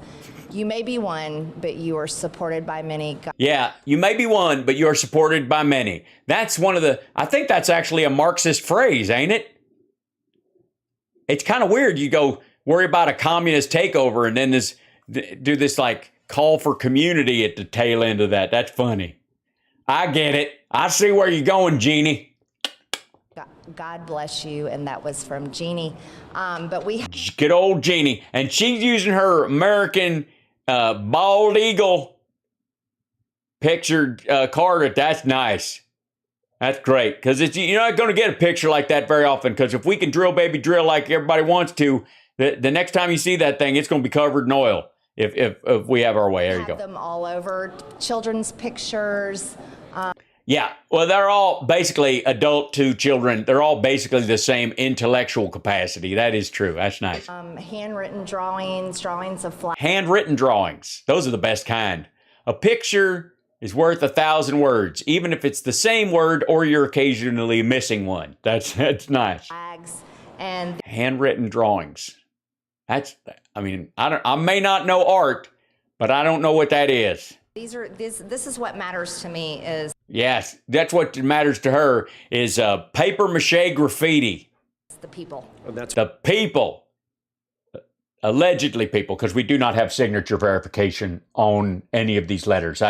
You may be one, but you are supported by many. Yeah, you may be one, but you are supported by many. That's I think that's actually a Marxist phrase, ain't it? It's kind of weird. You go worry about a communist takeover and then do this like call for community at the tail end of that. That's funny. I get it. I see where you're going, Jeannie. God bless you. And that was from Jeannie. But we good old Jeannie. And she's using her American bald eagle pictured card. That's nice. That's great. Because you're not going to get a picture like that very often. Because if we can drill, baby, drill like everybody wants to, the next time you see that thing, it's going to be covered in oil. If we have our way. There you go. Them all over. Children's pictures. Yeah. Well, they're all basically adult to children. They're all basically the same intellectual capacity. That is true. That's nice. Handwritten drawings of flowers. Handwritten drawings. Those are the best kind. A picture is worth 1,000 words, even if it's the same word or you're occasionally missing one. That's nice. Flags and handwritten drawings. I may not know art, but I don't know what that is. This is what matters to me is. Yes, that's what matters to her is paper mache graffiti. The people. The people. Allegedly people, because we do not have signature verification on any of these letters.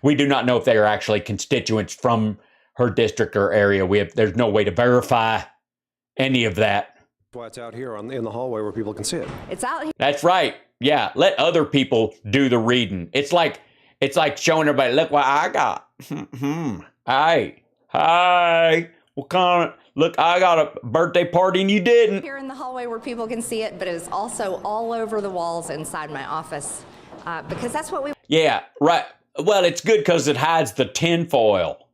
We do not know if they are actually constituents from her district or area. There's no way to verify any of that. That's why it's out here in the hallway where people can see it. It's out here. That's right. Yeah, let other people do the reading. It's like showing everybody, look what I got. Hi. What kind of, look, I got a birthday party and you didn't. Here in the hallway where people can see it, but it's also all over the walls inside my office because that's what we. Yeah, right. Well, it's good because it hides the tinfoil.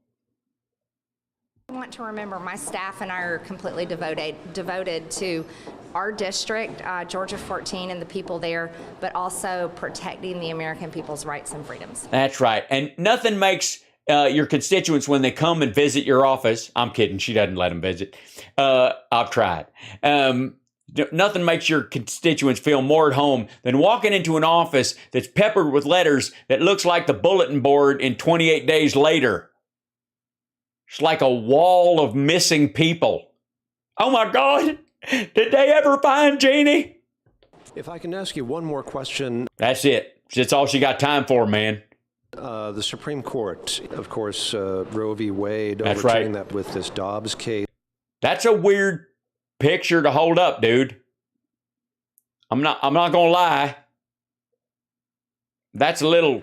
I want to remember my staff and I are completely devoted to our district, Georgia 14, and the people there, but also protecting the American people's rights and freedoms. That's right. And nothing makes your constituents when they come and visit your office. I'm kidding. She doesn't let them visit. I've tried. Nothing makes your constituents feel more at home than walking into an office that's peppered with letters that looks like the bulletin board in 28 Days Later. It's like a wall of missing people. Oh my God, did they ever find Jeannie? If I can ask you one more question. That's it. That's all she got time for, man. The Supreme Court, of course, Roe v. Wade, That's overturning right. that with this Dobbs case. That's a weird picture to hold up, dude. I'm not gonna lie. That's a little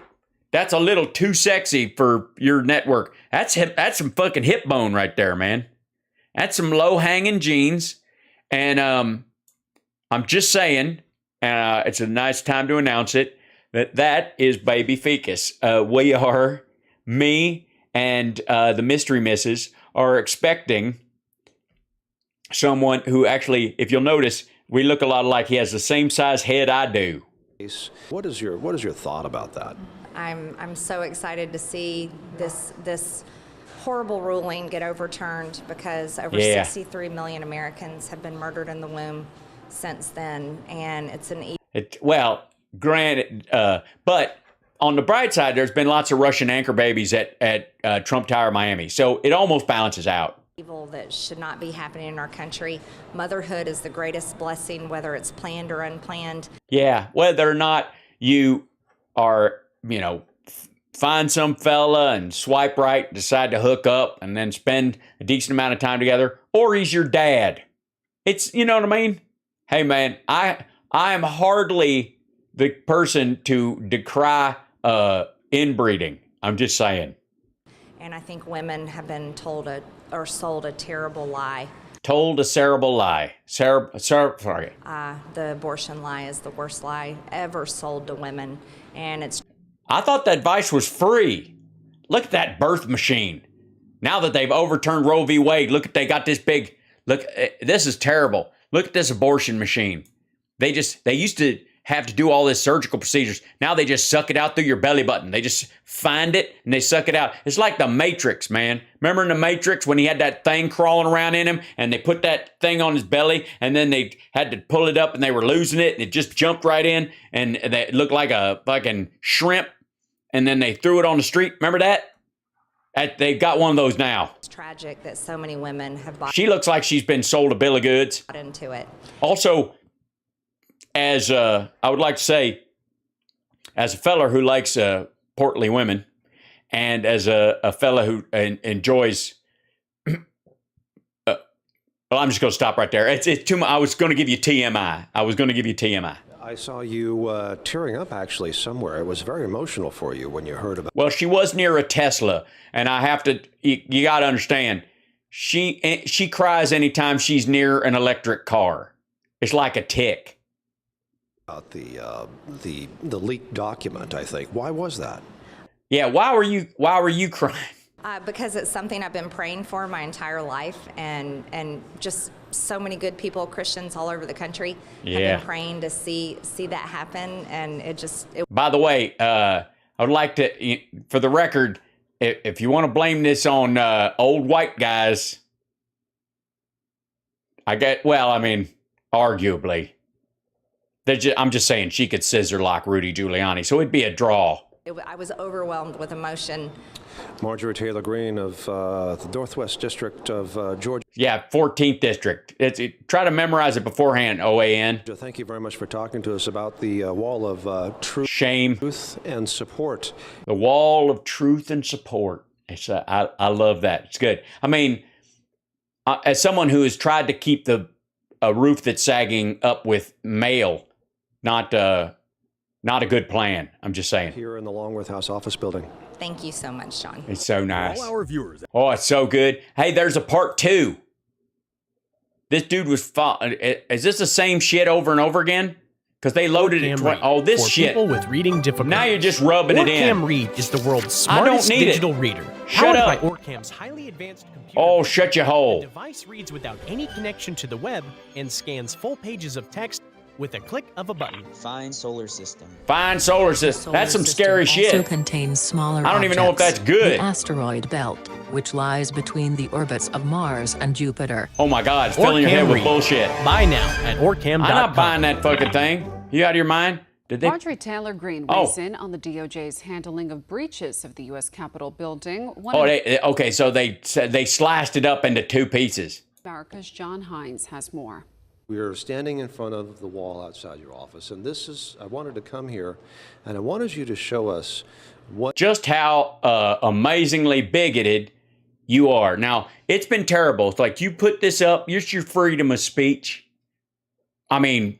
too sexy for your network. That's some fucking hip bone right there, man. That's some low-hanging jeans. And I'm just saying, it's a nice time to announce it, that is baby Ficus. Me and the mystery missus are expecting someone who actually, if you'll notice, we look a lot alike. He has the same size head I do. What is your thought about that? I'm so excited to see this horrible ruling get overturned, because over 63 million Americans have been murdered in the womb since then, and it's an well, granted, but on the bright side, there's been lots of Russian anchor babies at Trump Tower, Miami, so it almost balances out. evil that should not be happening in our country. Motherhood is the greatest blessing, whether it's planned or unplanned. Yeah, whether or not you are, find some fella and swipe right, decide to hook up, and then spend a decent amount of time together, or he's your dad. It's, you know what I mean? Hey, man, I am hardly the person to decry inbreeding. I'm just saying. And I think women have been told or sold a terrible lie. Told a cerebral lie. Sorry. The abortion lie is the worst lie ever sold to women. And it's... I thought that advice was free. Look at that birth machine. Now that they've overturned Roe v. Wade, they got this big... Look, this is terrible. Look at this abortion machine. They used to have to do all this surgical procedures. Now they just suck it out through your belly button. They just find it and they suck it out. It's like the Matrix, man. Remember in the Matrix when he had that thing crawling around in him and they put that thing on his belly and then they had to pull it up and they were losing it and it just jumped right in and it looked like a fucking shrimp and then they threw it on the street. Remember that? They've got one of those now. It's tragic that so many women have bought... She looks like she's been sold a bill of goods. ...into it. Also, as I would like to say, as a fella who likes portly women, and as a fella who enjoys, well, I'm just going to stop right there. It's too much. I was going to give you TMI. I saw you tearing up actually somewhere. It was very emotional for you when you heard about. Well, she was near a Tesla, and I have to. You got to understand, she cries anytime she's near an electric car. It's like a tick. About the leaked document, I think. Why was that? Yeah, why were you crying? Because it's something I've been praying for my entire life, and just so many good people, Christians all over the country, have been praying to see that happen, and it. By the way, I would like to, for the record, if you want to blame this on old white guys, arguably. I'm just saying she could scissor lock Rudy Giuliani, so it'd be a draw. I was overwhelmed with emotion. Marjorie Taylor Greene of the Northwest District of Georgia. Yeah, 14th District. Try to memorize it beforehand, OAN. Thank you very much for talking to us about the wall of truth and support. The wall of truth and support. I love that. It's good. I mean, as someone who has tried to keep a roof that's sagging up with mail, not a good plan. I'm just saying. Here in the Longworth House office building. Thank you so much, Sean. It's so nice. All our viewers. Oh, it's so good. Hey, there's a part 2. This dude was... Is this the same shit over and over again? Because they loaded it... this shit. People with reading difficulties. Now you're just rubbing it in. Orcam Read is the world's smartest digital reader. Shut up. Powered by Orcam's highly advanced computer. Oh, shut your hole. The device reads without any connection to the web and scans full pages of text with a click of a button. Fine solar system. Fine solar system. That's some scary shit. Also contains smaller I don't even know if that's good. The asteroid belt, which lies between the orbits of Mars and Jupiter. Oh my God, it's filling your head with bullshit. Buy now at Orcam.com. I'm not buying that fucking thing. You out of your mind? Marjorie Taylor Greene weighs in on the DOJ's handling of breaches of the U.S. Capitol building. So they sliced it up into 2 pieces. America's John Hines has more. We are standing in front of the wall outside your office, and I wanted to come here, and I wanted you to show us just how amazingly bigoted you are. Now, it's been terrible. It's like, you put this up, it's your freedom of speech. I mean,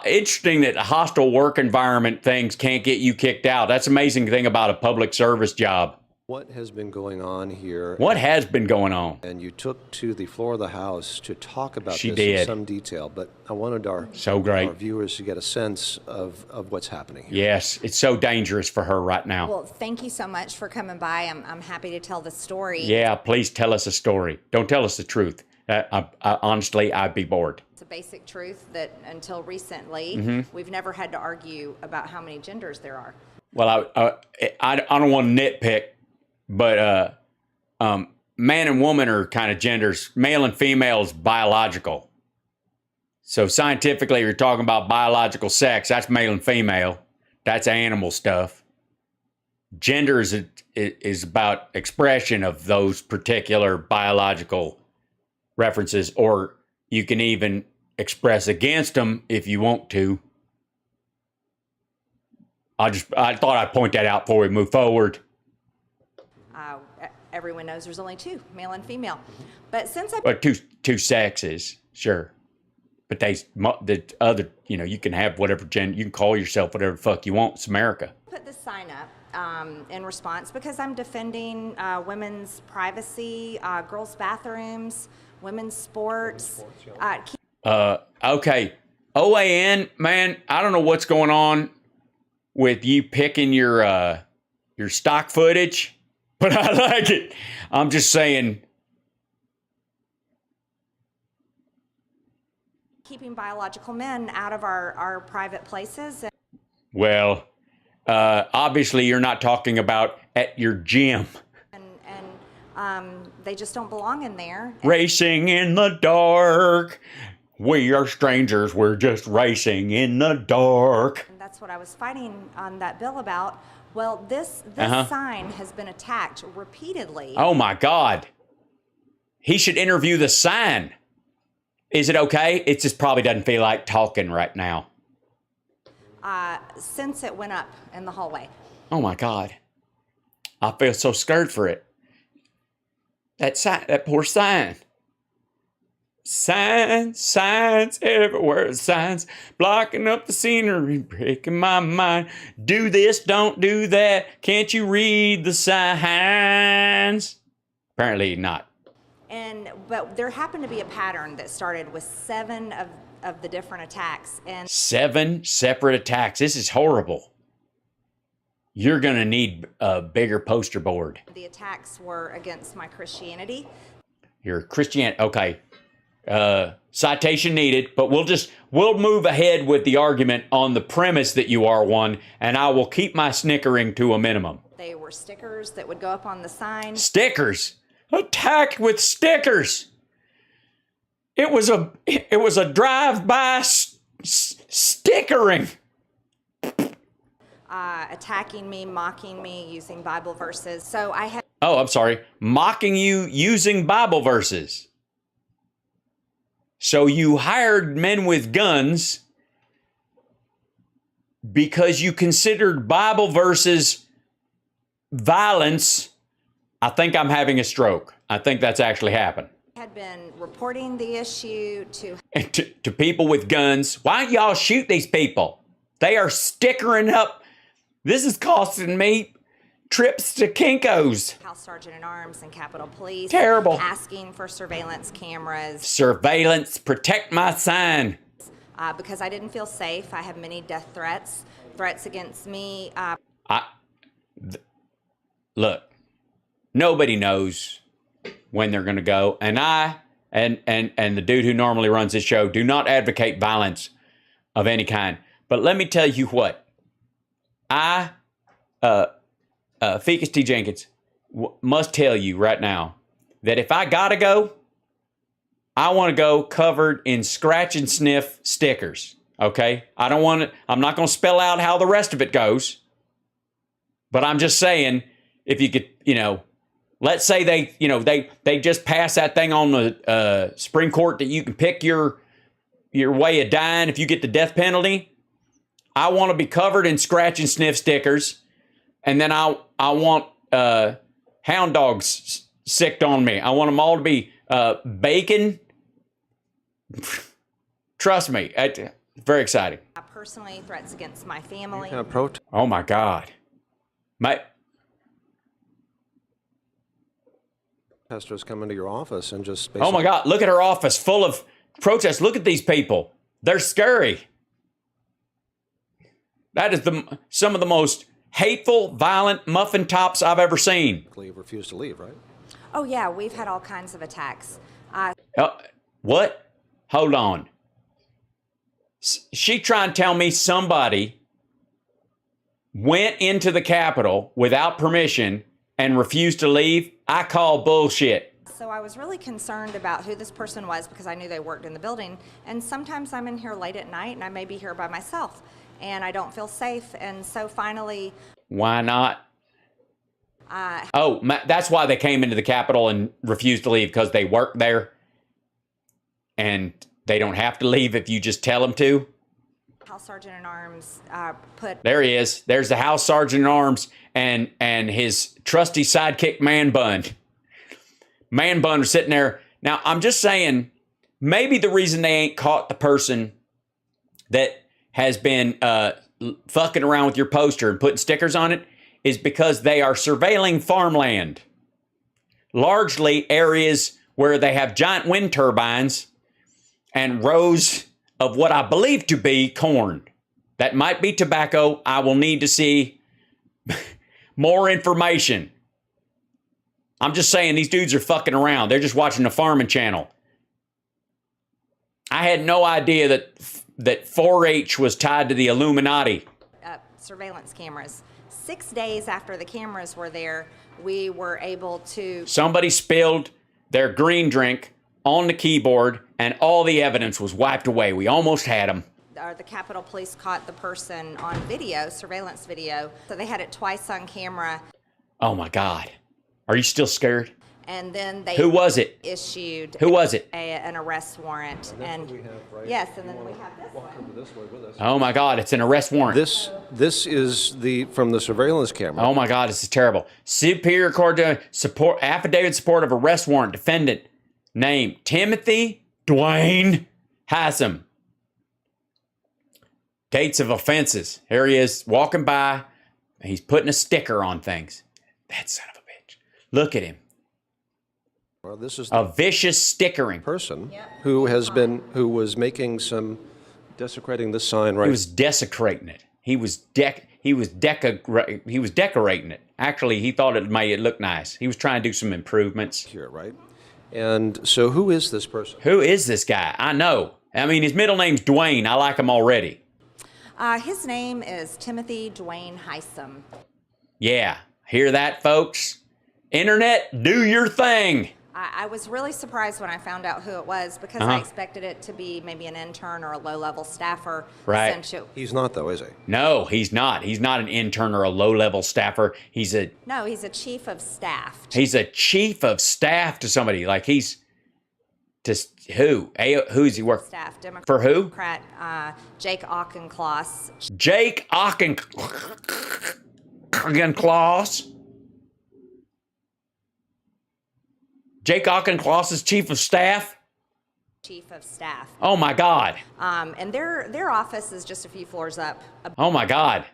interesting that hostile work environment things can't get you kicked out. That's the amazing thing about a public service job. What has been going on here? What has been going on? And you took to the floor of the House to talk about She this did. in some detail, but I wanted our viewers to get a sense of what's happening here. Yes, it's so dangerous for her right now. Well, thank you so much for coming by. I'm happy to tell the story. Yeah, please tell us a story. Don't tell us the truth. Honestly, I'd be bored. It's a basic truth that until recently, we've never had to argue about how many genders there are. Well, I don't want to nitpick, but man and woman are kind of genders. Male and female is biological. So scientifically, you're talking about biological sex. That's male and female. That's animal stuff. Gender is about expression of those particular biological references, or you can even express against them if you want to. I thought I'd point that out before we move forward. Everyone knows there's only two, male and female. But since But two sexes, sure. But the other, you can have whatever gender, you can call yourself whatever the fuck you want. It's America. Put this sign up in response because I'm defending women's privacy, girls' bathrooms, women's sports. Okay. OAN, man, I don't know what's going on with you picking your stock footage, but I like it. I'm just saying. Keeping biological men out of our private places. Well, obviously you're not talking about at your gym. And they just don't belong in there. Racing in the dark. We are strangers. We're just racing in the dark. And that's what I was fighting on that bill about. Well, this sign has been attacked repeatedly. Oh my God. He should interview the sign. Is it okay? It just probably doesn't feel like talking right now. Since it went up in the hallway. Oh my God. I feel so scared for it. That sign, that poor sign. Signs everywhere. Signs blocking up the scenery, breaking my mind. Do this, don't do that. Can't you read the signs? Apparently not. But there happened to be a pattern that started with 7 of the different attacks. And 7 separate attacks. This is horrible. You're going to need a bigger poster board. The attacks were against my Christianity. Your Christianity. Okay. Citation needed, but we'll move ahead with the argument on the premise that you are one, and I will keep my snickering to a minimum. They were stickers that would go up on the sign. Stickers? Attacked with stickers. It was a drive-by stickering. Attacking me, mocking me, using Bible verses. So I had. Oh, I'm sorry. Mocking you using Bible verses. So you hired men with guns because you considered Bible verses violence. I think I'm having a stroke. I think that's actually happened. Had been reporting the issue to people with guns. Why don't y'all shoot these people? They are stickering up. This is costing me trips to Kinko's. House Sergeant at Arms and Capitol Police. Terrible. Asking for surveillance cameras. Surveillance, protect my sign. Because I didn't feel safe. I have many death threats against me. Look, nobody knows when they're going to go. And I and the dude who normally runs this show do not advocate violence of any kind. But let me tell you what. Ficus T. Jenkins must tell you right now that if I gotta go, I want to go covered in scratch and sniff stickers. Okay? I'm not going to spell out how the rest of it goes. But I'm just saying, if you could, let's say they just pass that thing on the Supreme Court that you can pick your way of dying if you get the death penalty. I want to be covered in scratch and sniff stickers. and then I want hound dogs sicked on me. I want them all to be bacon. Trust me, it's very exciting. Personally, threats against my family. Oh my God, protesters come into your office and just oh my God, look at her office full of protests. Look at these people. They're scary. That is some of the most hateful, violent muffin tops I've ever seen. Refuse to leave, right? Oh yeah, we've had all kinds of attacks. What? Hold on. She trying to tell me somebody went into the Capitol without permission and refused to leave? I call bullshit. So I was really concerned about who this person was because I knew they worked in the building. And sometimes I'm in here late at night and I may be here by myself and I don't feel safe. And so finally... Why not? That's why they came into the Capitol and refused to leave, because they work there and they don't have to leave if you just tell them to. House Sergeant at Arms put... There he is. There's the House Sergeant at Arms and his trusty sidekick Man Bun. Man Bun was sitting there. Now, I'm just saying, maybe the reason they ain't caught the person that has been fucking around with your poster and putting stickers on it is because they are surveilling farmland. Largely areas where they have giant wind turbines and rows of what I believe to be corn. That might be tobacco. I will need to see more information. I'm just saying these dudes are fucking around. They're just watching the farming channel. I had no idea that 4-H was tied to the Illuminati. Surveillance cameras. 6 days after the cameras were there, we were able to... Somebody spilled their green drink on the keyboard and all the evidence was wiped away. We almost had them. The Capitol Police caught the person on video, surveillance video. So they had it twice on camera. Oh my God. Are you still scared? And then they... Who was it? Issued... Who was it? An arrest warrant. And we have, right? Yes, and then we have this one. Oh my God, it's an arrest warrant. This is from the surveillance camera. Oh my God, this is terrible. Superior Court support affidavit support of arrest warrant. Defendant name Timothy Dwayne Hassan. Dates of offenses. Here he is walking by. He's putting a sticker on things. That son of a bitch. Look at him. Well, this is a vicious stickering person who was making some desecrating this sign right. He was desecrating it. He was decorating it. Actually, he thought it made it look nice. He was trying to do some improvements. Here, right? And so who is this person? Who is this guy? I know. I mean, his middle name's Dwayne. I like him already. His name is Timothy Dwayne Hassan. Yeah. Hear that, folks? Internet, do your thing. I was really surprised when I found out who it was because I expected it to be maybe an intern or a low-level staffer. Right. He's not, though, is he? No, he's not. He's not an intern or a low-level staffer. No, he's a chief of staff. He's a chief of staff to somebody. Like he's just who? Who's he work? Staff. Democrat. For who? Democrat, Jake Auchincloss. Jake Auchincloss. Jake Auchincloss is chief of staff? Chief of staff. Oh, my God. And their office is just a few floors up. Oh, my God.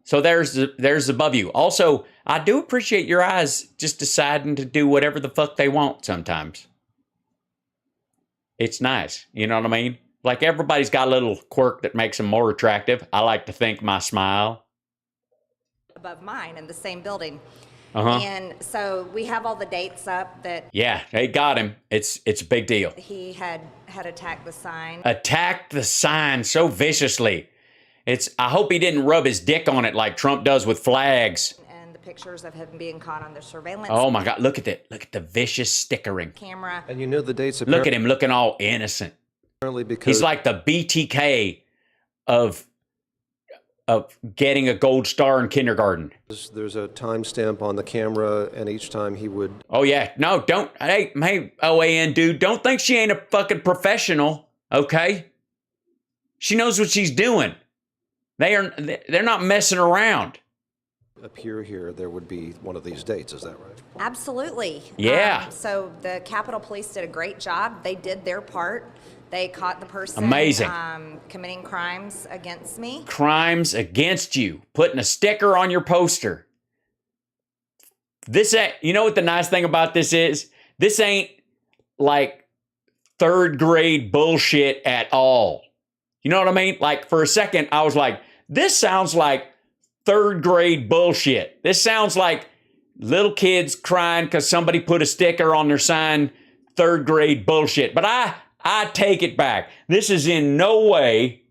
So there's above you. Also, I do appreciate your eyes just deciding to do whatever the fuck they want sometimes. It's nice. You know what I mean? Like everybody's got a little quirk that makes them more attractive. I like to think my smile. Above mine in the same building. And so we have all the dates up that... Yeah, they got him. It's a big deal. He had attacked the sign. Attacked the sign so viciously. I hope he didn't rub his dick on it like Trump does with flags. And the pictures of him being caught on their surveillance. Oh my God, look at that. Look at the vicious stickering. Camera. And you know the dates... Look at him looking all innocent. Apparently because... He's like the BTK of getting a gold star in kindergarten. There's a timestamp on the camera, and each time he would... Oh, yeah. No, don't... Hey, OAN dude, don't think she ain't a fucking professional, okay? She knows what she's doing. They're not messing around. appear here, there would be one of these dates. Is that right? Absolutely. Yeah. So the Capitol Police did a great job. They did their part. They caught the person Amazing. Committing crimes against me. Crimes against you. Putting a sticker on your poster. This ain't, you know what the nice thing about this is? This ain't like third grade bullshit at all. You know what I mean? Like for a second, I was like, this sounds like third grade bullshit. This sounds like little kids crying because somebody put a sticker on their sign, third grade bullshit. But I take it back. This is in no way,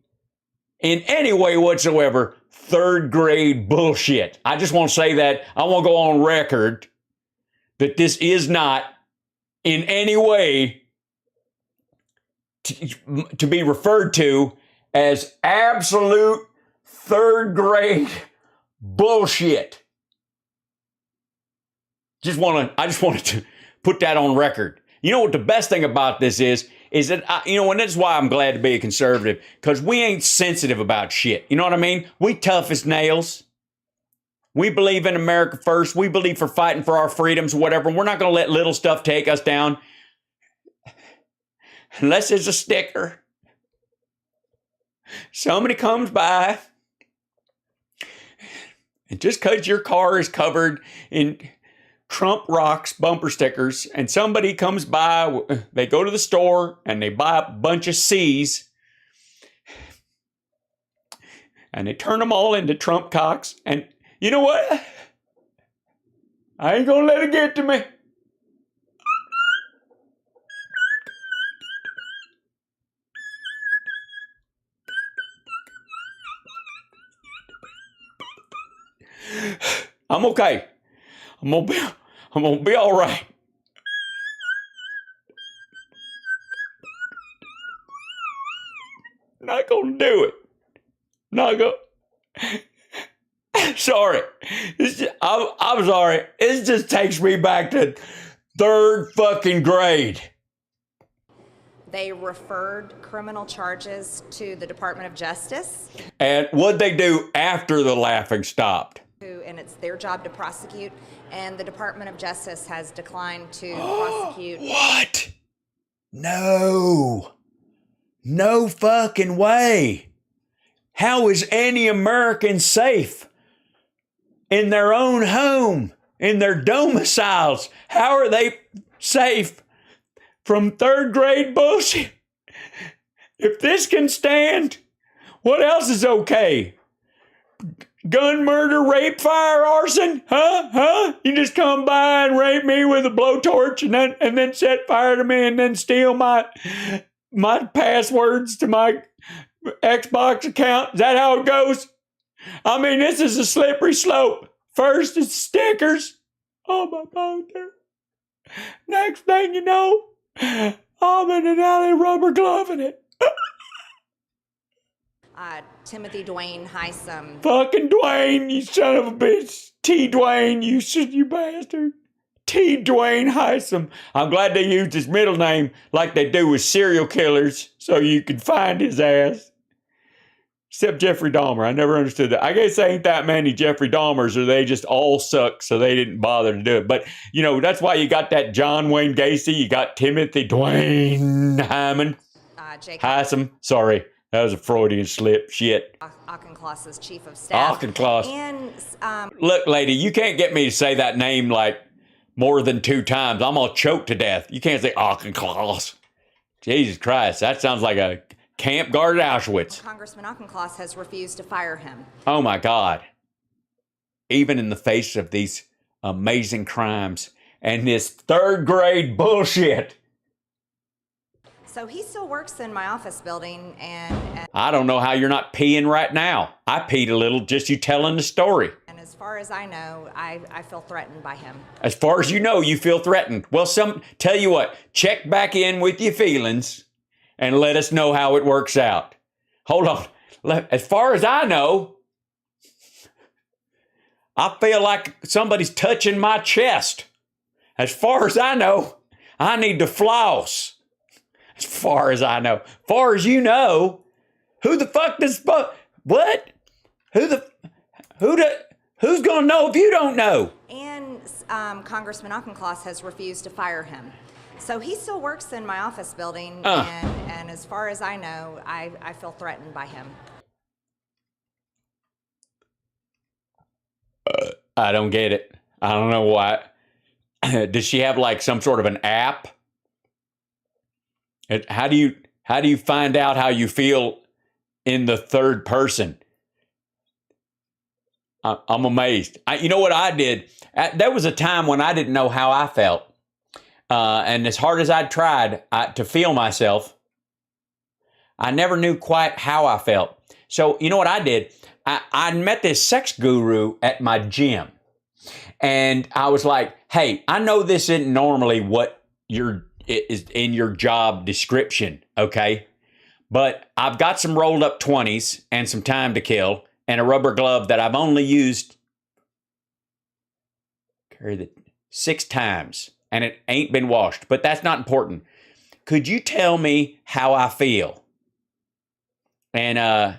in any way whatsoever, third grade bullshit. I just want to say that. I want to go on record that this is not in any way to be referred to as absolute third grade bullshit. I just wanted to put that on record. You know what the best thing about this is that, and that's why I'm glad to be a conservative, because we ain't sensitive about shit. You know what I mean? We tough as nails. We believe in America first. We believe for fighting for our freedoms, whatever. We're not going to let little stuff take us down. Unless it's a sticker. Somebody comes by, and just because your car is covered in Trump Rocks bumper stickers, and somebody comes by, they go to the store, and they buy a bunch of C's, and they turn them all into Trump cocks, and you know what? I ain't gonna let it get to me. I'm okay. I'm gonna be all right. Not gonna do it. Not gonna. Sorry. I'm sorry. It just takes me back to third fucking grade. They referred criminal charges to the Department of Justice. And what'd they do after the laughing stopped? And it's their job to prosecute, and the Department of Justice has declined to prosecute. What? No. No fucking way. How is any American safe in their own home, in their domiciles? How are they safe from third grade bullshit? If this can stand, what else is okay? Gun, murder, rape, fire, arson? Huh? You just come by and rape me with a blowtorch and then set fire to me and then steal my passwords to my Xbox account? Is that how it goes? I mean, this is a slippery slope. First it's stickers on my poster. Next thing you know, I'm in an alley rubber gloving it. Timothy Dwayne Hysom. Fucking Dwayne, you son of a bitch. T. Dwayne, you bastard. T. Dwayne Hysom. I'm glad they used his middle name like they do with serial killers so you can find his ass. Except Jeffrey Dahmer. I never understood that. I guess there ain't that many Jeffrey Dahmers, or they just all suck, so they didn't bother to do it. But, that's why you got that John Wayne Gacy. You got Timothy Dwayne Hysom. Sorry. That was a Freudian slip. Shit. Auchincloss's chief of staff. Auchincloss. And look, lady, you can't get me to say that name like more than 2 times. I'm gonna choke to death. You can't say Auchincloss. Jesus Christ, that sounds like a camp guard at Auschwitz. Congressman Auchincloss has refused to fire him. Oh my God. Even in the face of these amazing crimes and this third grade bullshit. So he still works in my office building, and I don't know how you're not peeing right now. I peed a little just you telling the story. And as far as I know, I feel threatened by him. As far as you know, you feel threatened. Well, tell you what, check back in with your feelings and let us know how it works out. Hold on. As far as I know, I feel like somebody's touching my chest. As far as I know, I need to floss. As far as I know. Far as you know, who the fuck does... What? Who's going to know if you don't know? And Congressman Auchincloss has refused to fire him. So he still works in my office building, and as far as I know, I feel threatened by him. I don't get it. I don't know why. Does she have like some sort of an app? How do you find out how you feel in the third person? I'm amazed. You know what I did? There was a time when I didn't know how I felt. And as hard as I tried to feel myself, I never knew quite how I felt. So you know what I did? I met this sex guru at my gym. And I was like, hey, I know this isn't normally what is in your job description, okay? But I've got some rolled up 20s and some time to kill and a rubber glove that I've only used 6 times. And it ain't been washed, but that's not important. Could you tell me how I feel? And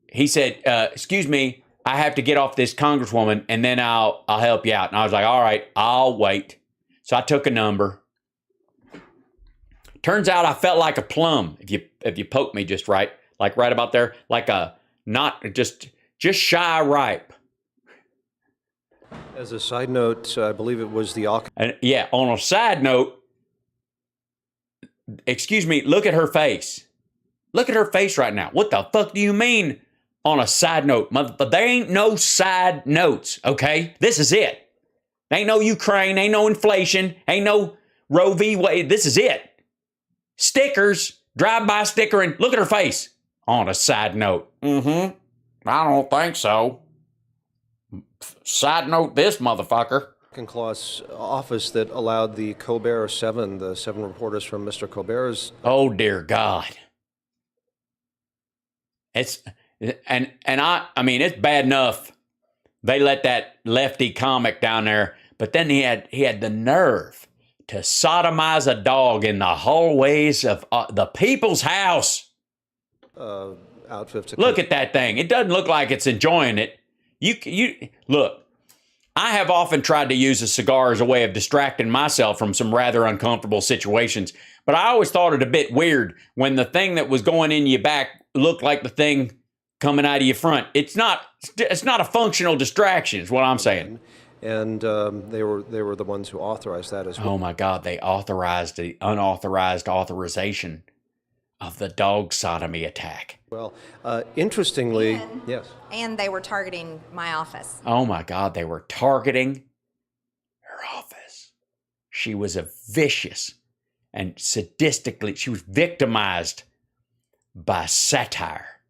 he said, excuse me, I have to get off this congresswoman and then I'll help you out. And I was like, all right, I'll wait. So I took a number. Turns out I felt like a plum if you poke me just right, like right about there, like a not just shy ripe. As a side note, I believe it was the And yeah, on a side note, excuse me, look at her face. Look at her face right now. What the fuck do you mean on a side note? But there ain't no side notes, okay? This is it. Ain't no Ukraine, ain't no inflation, ain't no Roe v. Wade. This is it. Stickers, drive-by sticker, and look at her face on a side note. I don't think so. Side note this motherfucker. Auchincloss office that allowed the Colbert 7, the 7 reporters from Mr. Colbert's. Oh dear God. It's I mean it's bad enough they let that lefty comic down there, but then he had the nerve to sodomize a dog in the hallways of the people's house. Outfits. Look at that thing. It doesn't look like it's enjoying it. You look, I have often tried to use a cigar as a way of distracting myself from some rather uncomfortable situations, but I always thought it a bit weird when the thing that was going in your back looked like the thing coming out of your front. It's not a functional distraction, is what I'm saying. And they were the ones who authorized that as well. Oh my God, they authorized the unauthorized authorization of the dog sodomy attack. Well, interestingly, yes. And they were targeting my office. Oh my God, they were targeting her office. She was a vicious and sadistically, she was victimized by satire.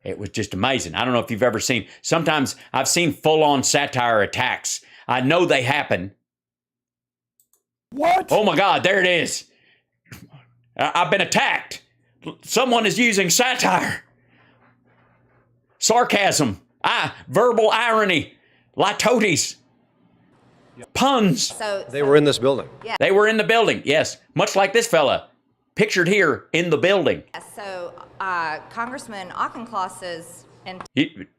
It was just amazing. I don't know if you've ever seen, sometimes I've seen full-on satire attacks. I know they happen. What? Oh my God, there it is. I've been attacked. Someone is using satire, sarcasm, verbal irony, litotes, puns. So they were in this building. Yeah. They were in the building, yes. Much like this fella, pictured here in the building. So Congressman Auchincloss is...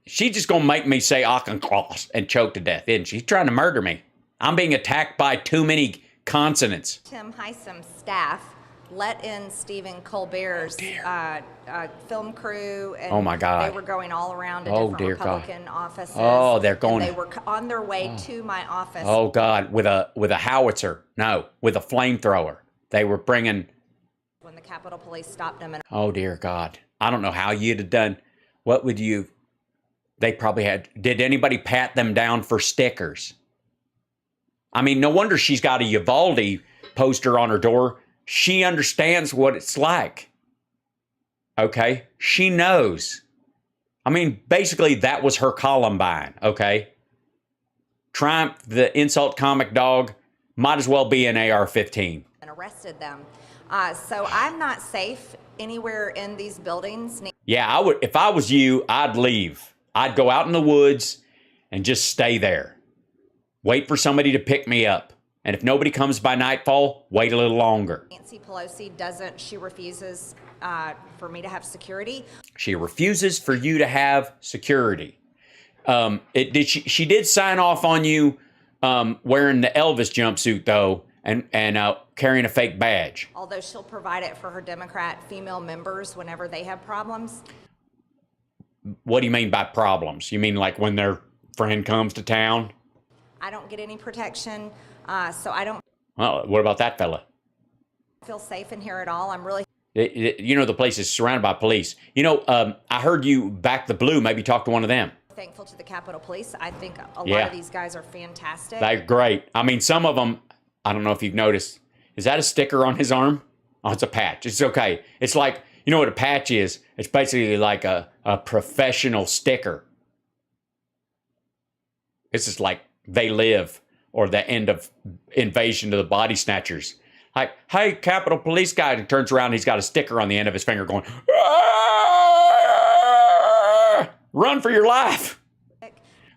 She's just going to make me say Auchincloss and choke to death, isn't she? She's trying to murder me. I'm being attacked by too many consonants. Tim Heisom's staff let in Stephen Colbert's film crew, and oh my God. They were going all around to different Republican offices. Oh, they're going. And they were on their way to my office. Oh God, with a howitzer? No, with a flamethrower. They were bringing. When the Capitol Police stopped them. Oh dear God, I don't know how you'd have done. What would you? They probably had. Did anybody pat them down for stickers? I mean, no wonder she's got a Uvalde poster on her door. She understands what it's like. Okay? She knows. I mean, basically, that was her Columbine, okay? Triumph, the insult comic dog, might as well be an AR-15. And arrested them. So I'm not safe anywhere in these buildings. Yeah, I would. If I was you, I'd leave. I'd go out in the woods and just stay there. Wait for somebody to pick me up. And if nobody comes by nightfall, wait a little longer. Nancy Pelosi she refuses for me to have security. She refuses for you to have security. She did sign off on you wearing the Elvis jumpsuit though, and carrying a fake badge. Although she'll provide it for her Democrat female members whenever they have problems. What do you mean by problems? You mean like when their friend comes to town? I don't get any protection, so I don't Well, what about that fella? feel safe in here at all. I'm really You know, the place is surrounded by police. You know, I heard you back the blue. Maybe talk to one of them. thankful to the Capitol Police. I think a lot Yeah. of these guys are fantastic. They're great. I mean, some of them, I don't know if you've noticed. Is that a sticker on his arm? Oh, it's a patch. It's okay. It's like, you know what a patch is? It's basically like a professional sticker. It's just like They Live or the end of Invasion of the Body Snatchers. Like, hey, Capitol Police guy, and turns around, he's got a sticker on the end of his finger going, "Ah! Run for your life."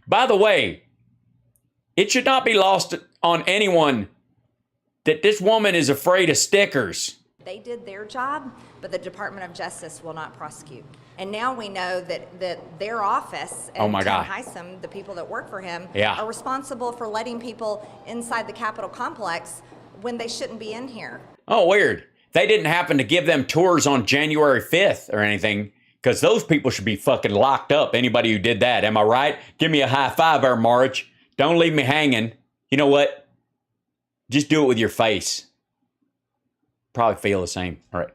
By the way, it should not be lost on anyone that this woman is afraid of stickers. They did their job, but the Department of Justice will not prosecute. And now we know that their office and Oh my God. Tim Heisem, the people that work for him, Yeah. are responsible for letting people inside the Capitol complex when they shouldn't be in here. Oh, weird. They didn't happen to give them tours on January 5th or anything, because those people should be fucking locked up, anybody who did that. Am I right? Give me a high five there, Marge. Don't leave me hanging. You know what? Just do it with your face. Probably feel the same. All right.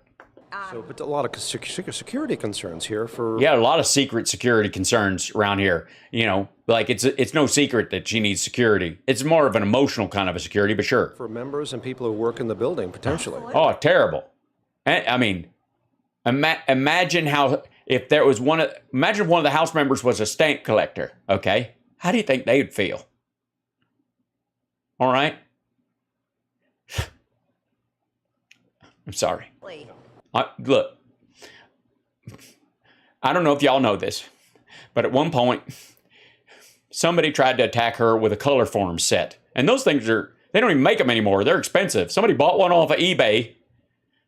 So, but a lot of security concerns here for... Yeah, a lot of secret security concerns around here. You know, like it's no secret that she needs security. It's more of an emotional kind of a security, but sure. For members and people who work in the building, potentially. Oh, terrible. I mean, imagine how, if there was imagine if one of the House members was a stamp collector, okay? How do you think they'd feel? All right? I'm sorry. Look, I don't know if y'all know this, but at one point, somebody tried to attack her with a color form set. And those things they don't even make them anymore. They're expensive. Somebody bought one off of eBay.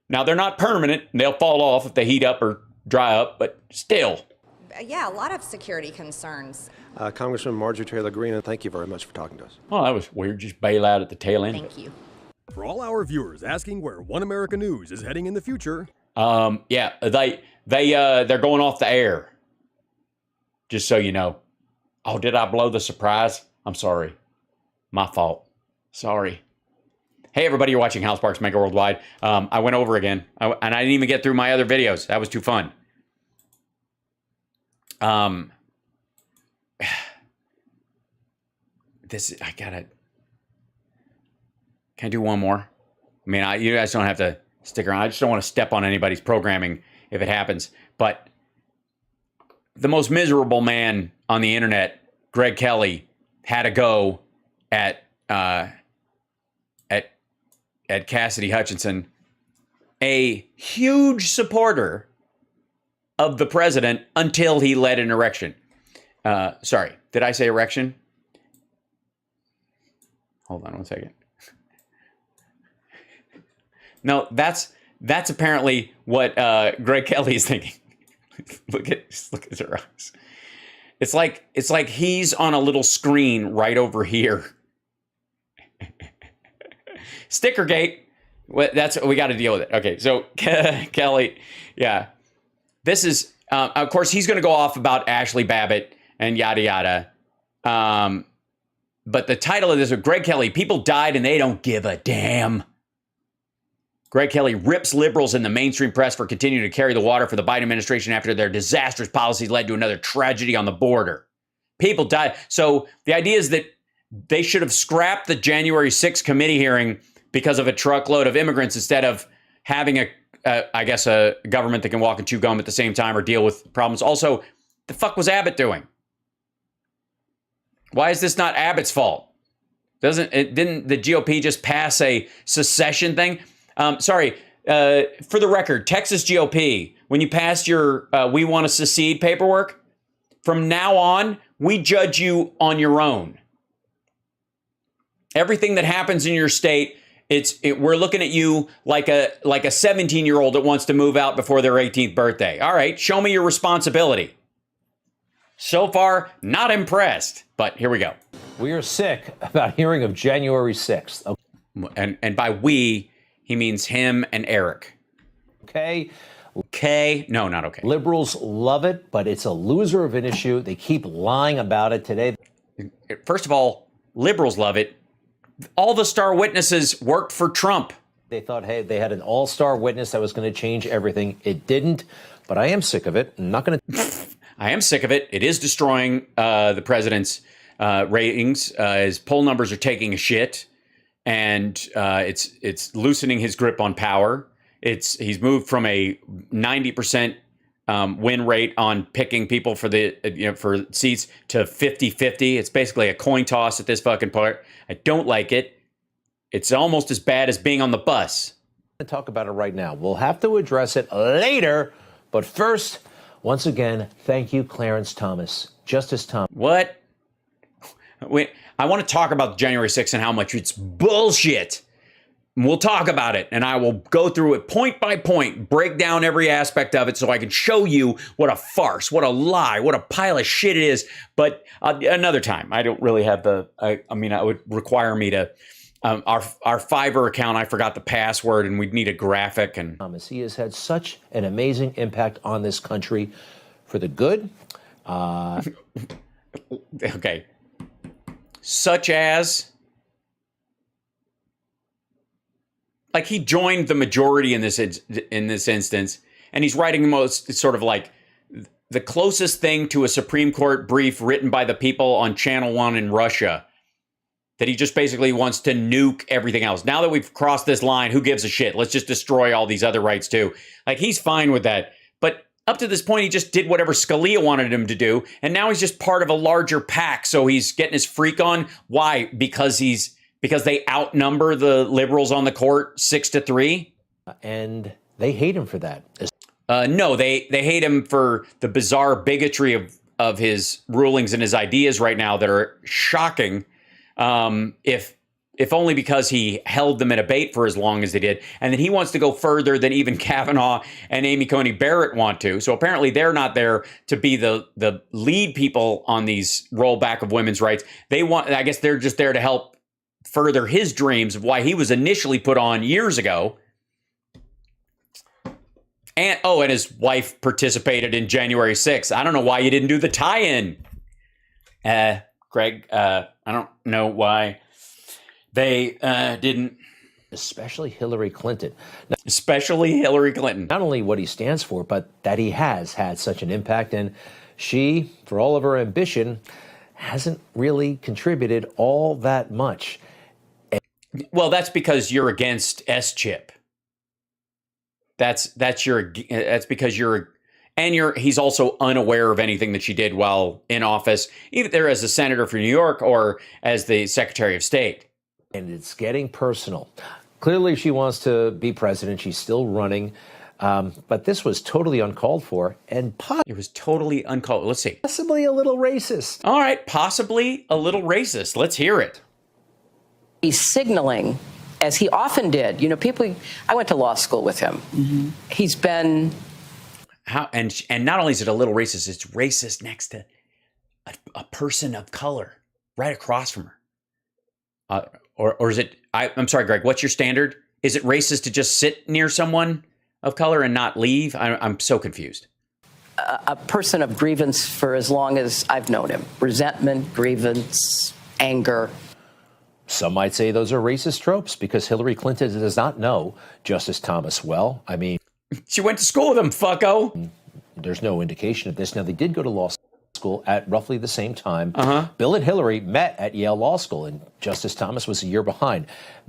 Now, they're not permanent. They'll fall off if they heat up or dry up, but still. Yeah, a lot of security concerns. Congressman Marjorie Taylor Greene, and thank you very much for talking to us. Oh, that was weird. Just bail out at the tail end. Thank you. For all our viewers asking where One America News is heading in the future. Yeah, they're going off the air. Just so you know. Oh, did I blow the surprise? I'm sorry. My fault. Sorry. Hey, everybody, you're watching HAL, SPARKS, Mega Worldwide. I went over again, and I didn't even get through my other videos. That was too fun. I gotta... Can I do one more? I mean, you guys don't have to stick around. I just don't want to step on anybody's programming if it happens. But the most miserable man on the internet, Greg Kelly, had a go at Cassidy Hutchinson, a huge supporter of the president until he led an erection. Sorry, did I say erection? Hold on one second. No, that's apparently what Greg Kelly is thinking. look at her eyes. It's like he's on a little screen right over here. Stickergate. That's what we got to deal with it. Okay, so Kelly, yeah, this is of course he's going to go off about Ashley Babbitt and yada yada. But the title of this is Greg Kelly: People died and they don't give a damn. Greg Kelly rips liberals in the mainstream press for continuing to carry the water for the Biden administration after their disastrous policies led to another tragedy on the border. People died. So the idea is that they should have scrapped the January 6th committee hearing because of a truckload of immigrants instead of having a government that can walk and chew gum at the same time or deal with problems. Also, the fuck was Abbott doing? Why is this not Abbott's fault? Didn't the GOP just pass a secession thing? Sorry, for the record, Texas GOP, when you passed your We Want to Secede paperwork, from now on, we judge you on your own. Everything that happens in your state, we're looking at you like a 17-year-old that wants to move out before their 18th birthday. All right, show me your responsibility. So far, not impressed. But here we go. We are sick about hearing of January 6th. And by we, he means him and Eric. Okay. Okay. No, not okay. Liberals love it, but it's a loser of an issue. They keep lying about it today. First of all, liberals love it. All the star witnesses worked for Trump. They thought, hey, they had an all-star witness that was going to change everything. It didn't, but I am sick of it. I'm not going to. I am sick of it. It is destroying the president's ratings. His poll numbers are taking a shit, and it's loosening his grip on power. He's moved from a 90% win rate on picking people for for seats to 50-50. It's basically a coin toss at this fucking part. I don't like it. It's almost as bad as being on the bus. I'm going to talk about it right now. We'll have to address it later, but first, once again, thank you, Clarence Thomas, Justice Thomas. What? Wait, I want to talk about January 6th and how much it's bullshit. We'll talk about it, and I will go through it point by point, break down every aspect of it so I can show you what a farce, what a lie, what a pile of shit it is. But another time. I don't really have I mean, it would require me to... our Fiverr account, I forgot the password, and we'd need a graphic. And Thomas, he has had such an amazing impact on this country for the good. Okay. Such as... Like, he joined the majority in this instance, and he's writing the most sort of like the closest thing to a Supreme Court brief written by the people on Channel 1 in Russia, that he just basically wants to nuke everything else. Now that we've crossed this line, who gives a shit? Let's just destroy all these other rights too. Like, he's fine with that. But up to this point, he just did whatever Scalia wanted him to do, and now he's just part of a larger pack, so he's getting his freak on. Why? Because they outnumber the liberals on the court 6-3? And they hate him for that. No, they hate him for the bizarre bigotry of his rulings and his ideas right now that are shocking, if only because he held them at a bait for as long as they did. And then he wants to go further than even Kavanaugh and Amy Coney Barrett want to. So apparently they're not there to be the lead people on these rollback of women's rights. I guess they're just there to help further his dreams of why he was initially put on years ago. And his wife participated in January 6th. I don't know why you didn't do the tie-in. Greg, I don't know why they didn't. Especially Hillary Clinton. Especially Hillary Clinton. Not only what he stands for, but that he has had such an impact. And she, for all of her ambition, hasn't really contributed all that much. Well, that's because you're against S-chip. That's because he's also unaware of anything that she did while in office, either as a senator for New York or as the Secretary of State. And it's getting personal. Clearly, she wants to be president. She's still running. But this was totally uncalled for. And it was totally uncalled. Let's see. Possibly a little racist. All right. Possibly a little racist. Let's hear it. He's signaling, as he often did. You know, I went to law school with him. Mm-hmm. He's been... And not only is it a little racist, it's racist next to a person of color right across from her. Or is it... I'm sorry, Greg, what's your standard? Is it racist to just sit near someone of color and not leave? I'm so confused. A person of grievance for as long as I've known him. Resentment, grievance, anger. Some might say those are racist tropes because Hillary Clinton does not know Justice Thomas well. I mean... She went to school with him, fucko. There's no indication of this. Now, they did go to law school at roughly the same time. Bill and Hillary met at Yale Law School, and Justice Thomas was a year behind.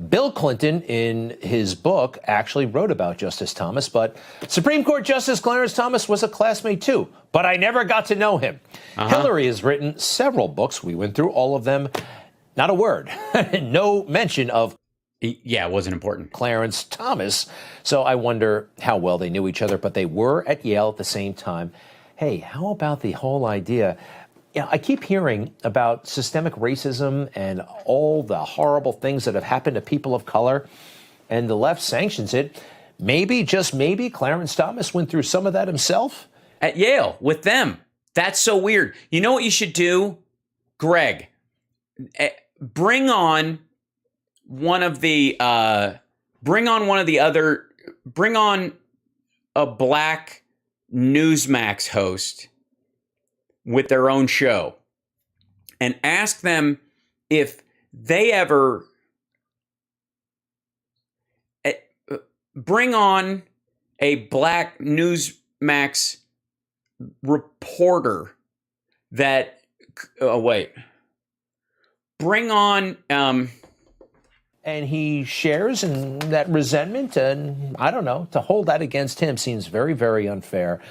Bill Clinton, in his book, actually wrote about Justice Thomas, but Supreme Court Justice Clarence Thomas was a classmate too, but I never got to know him. Hillary has written several books. We went through all of them. Not a word. No mention of... Yeah, it wasn't important. Clarence Thomas. So I wonder how well they knew each other, but they were at Yale at the same time. Hey, how about the whole idea? You know, I keep hearing about systemic racism and all the horrible things that have happened to people of color, and the left sanctions it. Maybe, just maybe, Clarence Thomas went through some of that himself? At Yale, with them. That's so weird. You know what you should do, Greg? Bring on one of the bring on a black Newsmax host with their own show and ask them if they ever bring on a black Newsmax reporter that bring on and he shares in that resentment, and I don't know, to hold that against him seems very, very unfair.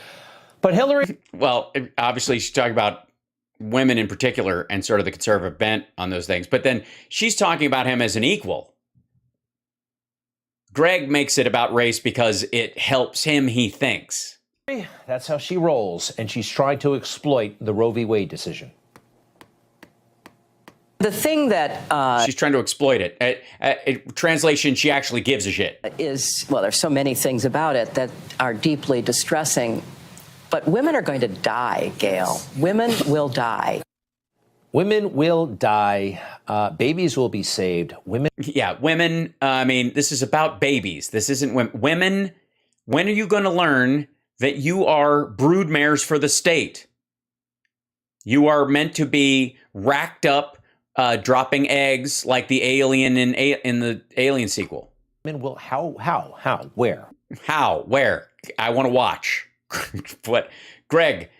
But Hillary, well, obviously she's talking about women in particular and sort of the conservative bent on those things, but then she's talking about him as an equal. Greg makes it about race because it helps him, he thinks. That's how she rolls, and she's trying to exploit the Roe v. Wade decision. The thing that she's trying to exploit it. Translation, she actually gives a shit. Well, there's so many things about it that are deeply distressing. But women are going to die, Gail. Women will die. Women will die. Babies will be saved. Women. Yeah, women. I mean, this is about babies. This isn't women. Women, when are you going to learn that you are broodmares for the state? You are meant to be racked up, dropping eggs like the alien in the Alien sequel. Women will. How? Where? How? Where? I want to watch. But Greg,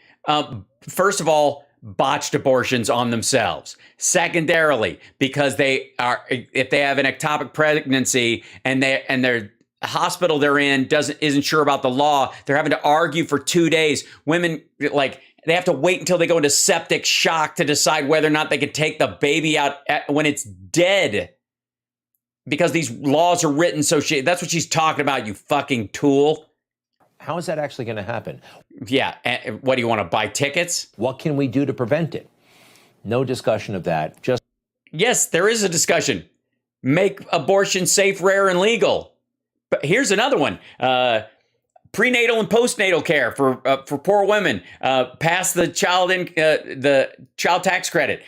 first of all, botched abortions on themselves. Secondarily, because if they have an ectopic pregnancy and their hospital they're in isn't sure about the law, they're having to argue for 2 days. Women, like, they have to wait until they go into septic shock to decide whether or not they can take the baby out when it's dead. Because these laws are written so that's what she's talking about, you fucking tool. How is that actually going to happen? Yeah. What do you want to buy tickets? What can we do to prevent it? No discussion of that. Yes, there is a discussion. Make abortion safe, rare, and legal. But here's another one. Prenatal and postnatal care for poor women. Pass the child tax credit.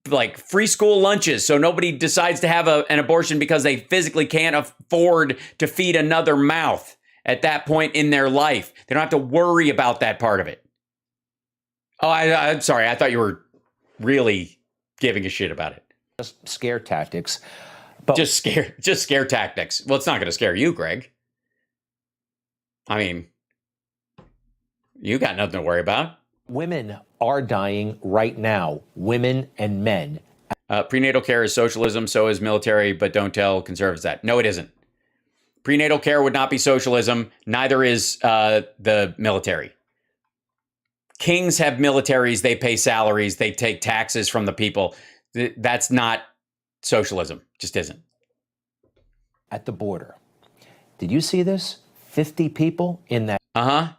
Like free school lunches, so nobody decides to have an abortion because they physically can't afford to feed another mouth at that point in their life. They don't have to worry about that part of it. Oh, I'm sorry. I thought you were really giving a shit about it. Just scare tactics. Just scare tactics. Well, it's not going to scare you, Greg. I mean, you got nothing to worry about. Women are dying right now. Women and men. Prenatal care is socialism. So is military, but don't tell conservatives that. No, it isn't. Prenatal care would not be socialism. Neither is the military. Kings have militaries. They pay salaries. They take taxes from the people. That's not socialism. Just isn't. At the border. Did you see this? 50 people in that.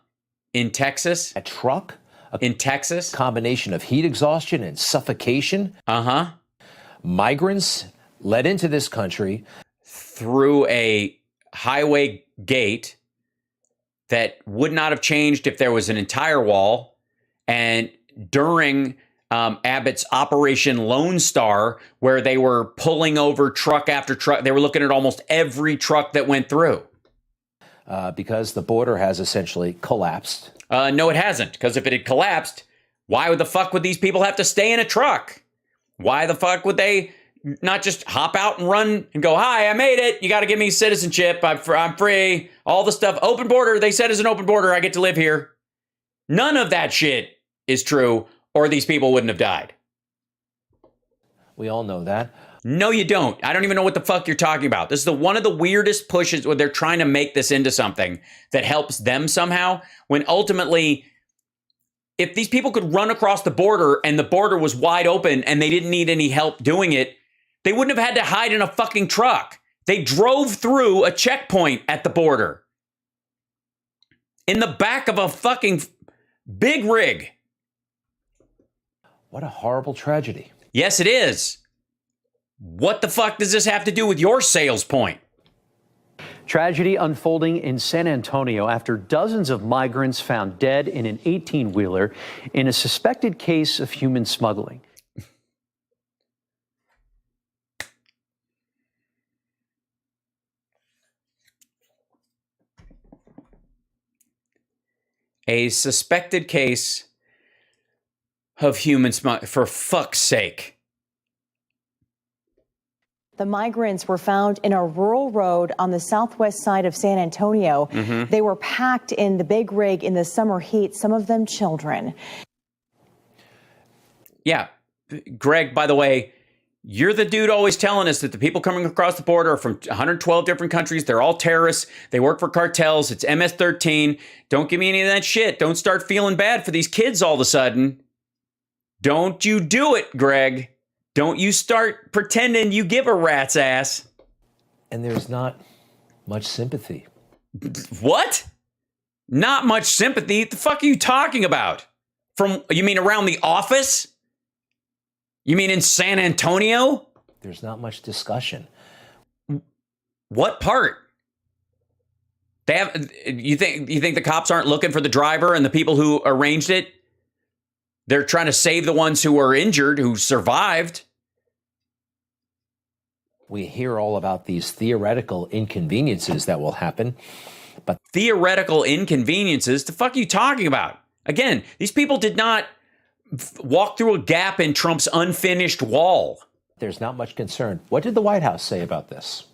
In Texas. A truck. In Texas. Combination of heat exhaustion and suffocation. Migrants led into this country. Through a highway gate that would not have changed if there was an entire wall. And during Abbott's Operation Lone Star, where they were pulling over truck after truck, they were looking at almost every truck that went through. Because the border has essentially collapsed. No, it hasn't. Because if it had collapsed, why the fuck would these people have to stay in a truck? Why the fuck would they not just hop out and run and go, hi, I made it. You got to give me citizenship. I'm free. All the stuff. Open border. They said it's an open border. I get to live here. None of that shit is true, or these people wouldn't have died. We all know that. No, you don't. I don't even know what the fuck you're talking about. This is one of the weirdest pushes where they're trying to make this into something that helps them somehow, when ultimately, if these people could run across the border and the border was wide open and they didn't need any help doing it, they wouldn't have had to hide in a fucking truck. They drove through a checkpoint at the border in the back of a fucking big rig. What a horrible tragedy. Yes, it is. What the fuck does this have to do with your sales point? Tragedy unfolding in San Antonio after dozens of migrants found dead in an 18-wheeler in a suspected case of human smuggling. A suspected case of human smuggling. For fuck's sake. The migrants were found in a rural road on the southwest side of San Antonio. They were packed in the big rig in the summer heat, some of them children. Yeah. Greg, by the way, you're the dude always telling us that the people coming across the border are from 112 different countries. They're all terrorists. They work for cartels. It's MS-13. Don't give me any of that shit. Don't start feeling bad for these kids all of a sudden. Don't you do it, Greg. Don't you start pretending you give a rat's ass. And there's not much sympathy. What? Not much sympathy? What the fuck are you talking about? You mean around the office? You mean in San Antonio? There's not much discussion. What part? You think the cops aren't looking for the driver and the people who arranged it? They're trying to save the ones who were injured, who survived. We hear all about these theoretical inconveniences that will happen, but theoretical inconveniences? The fuck are you talking about? Again, these people did not walk through a gap in Trump's unfinished wall. There's not much concern. What did the White House say about this?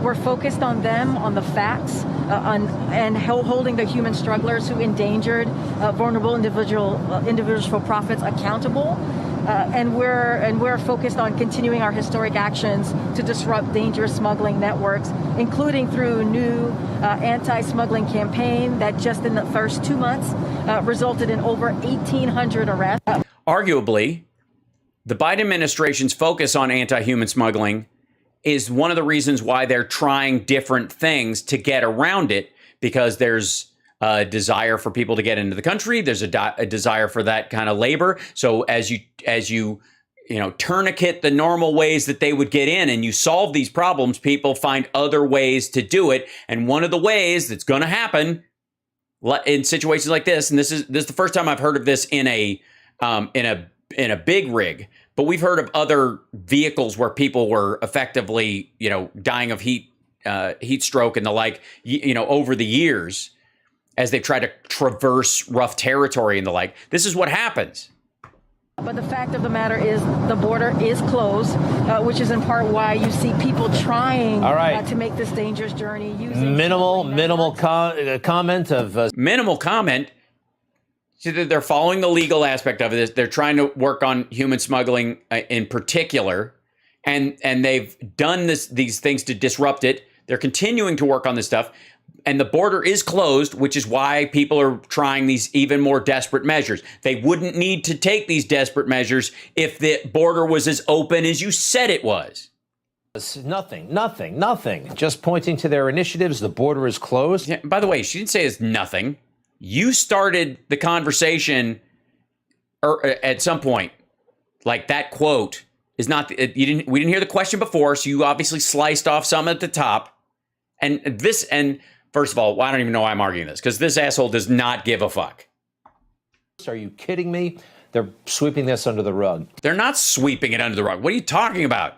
We're focused on them, on the facts, and holding the human strugglers who endangered vulnerable individuals for profits accountable. And we're focused on continuing our historic actions to disrupt dangerous smuggling networks, including through a new anti-smuggling campaign that just in the first 2 months resulted in over 1,800 arrests. Arguably, the Biden administration's focus on anti-human smuggling is one of the reasons why they're trying different things to get around it, because there's a desire for people to get into the country. There's a desire for that kind of labor. So as you tourniquet the normal ways that they would get in and you solve these problems, people find other ways to do it. And one of the ways that's going to happen in situations like this, and this is the first time I've heard of this in a big rig, but we've heard of other vehicles where people were effectively, dying of heat stroke and the like, over the years as they try to traverse rough territory and the like. This is what happens. But the fact of the matter is the border is closed, which is in part why you see people trying to make this dangerous journey. Minimal comment of... Minimal comment? So they're following the legal aspect of it. They're trying to work on human smuggling in particular, and they've done these things to disrupt it. They're continuing to work on this stuff, and the border is closed, which is why people are trying these even more desperate measures. They wouldn't need to take these desperate measures if the border was as open as you said it was. Nothing. Just pointing to their initiatives. The border is closed. Yeah, by the way, she didn't say it's nothing. You started the conversation at some point. Like, that quote is not. We didn't hear the question before, so you obviously sliced off some at the top. And first of all, I don't even know why I'm arguing this, because this asshole does not give a fuck. Are you kidding me? They're sweeping this under the rug. They're not sweeping it under the rug. What are you talking about?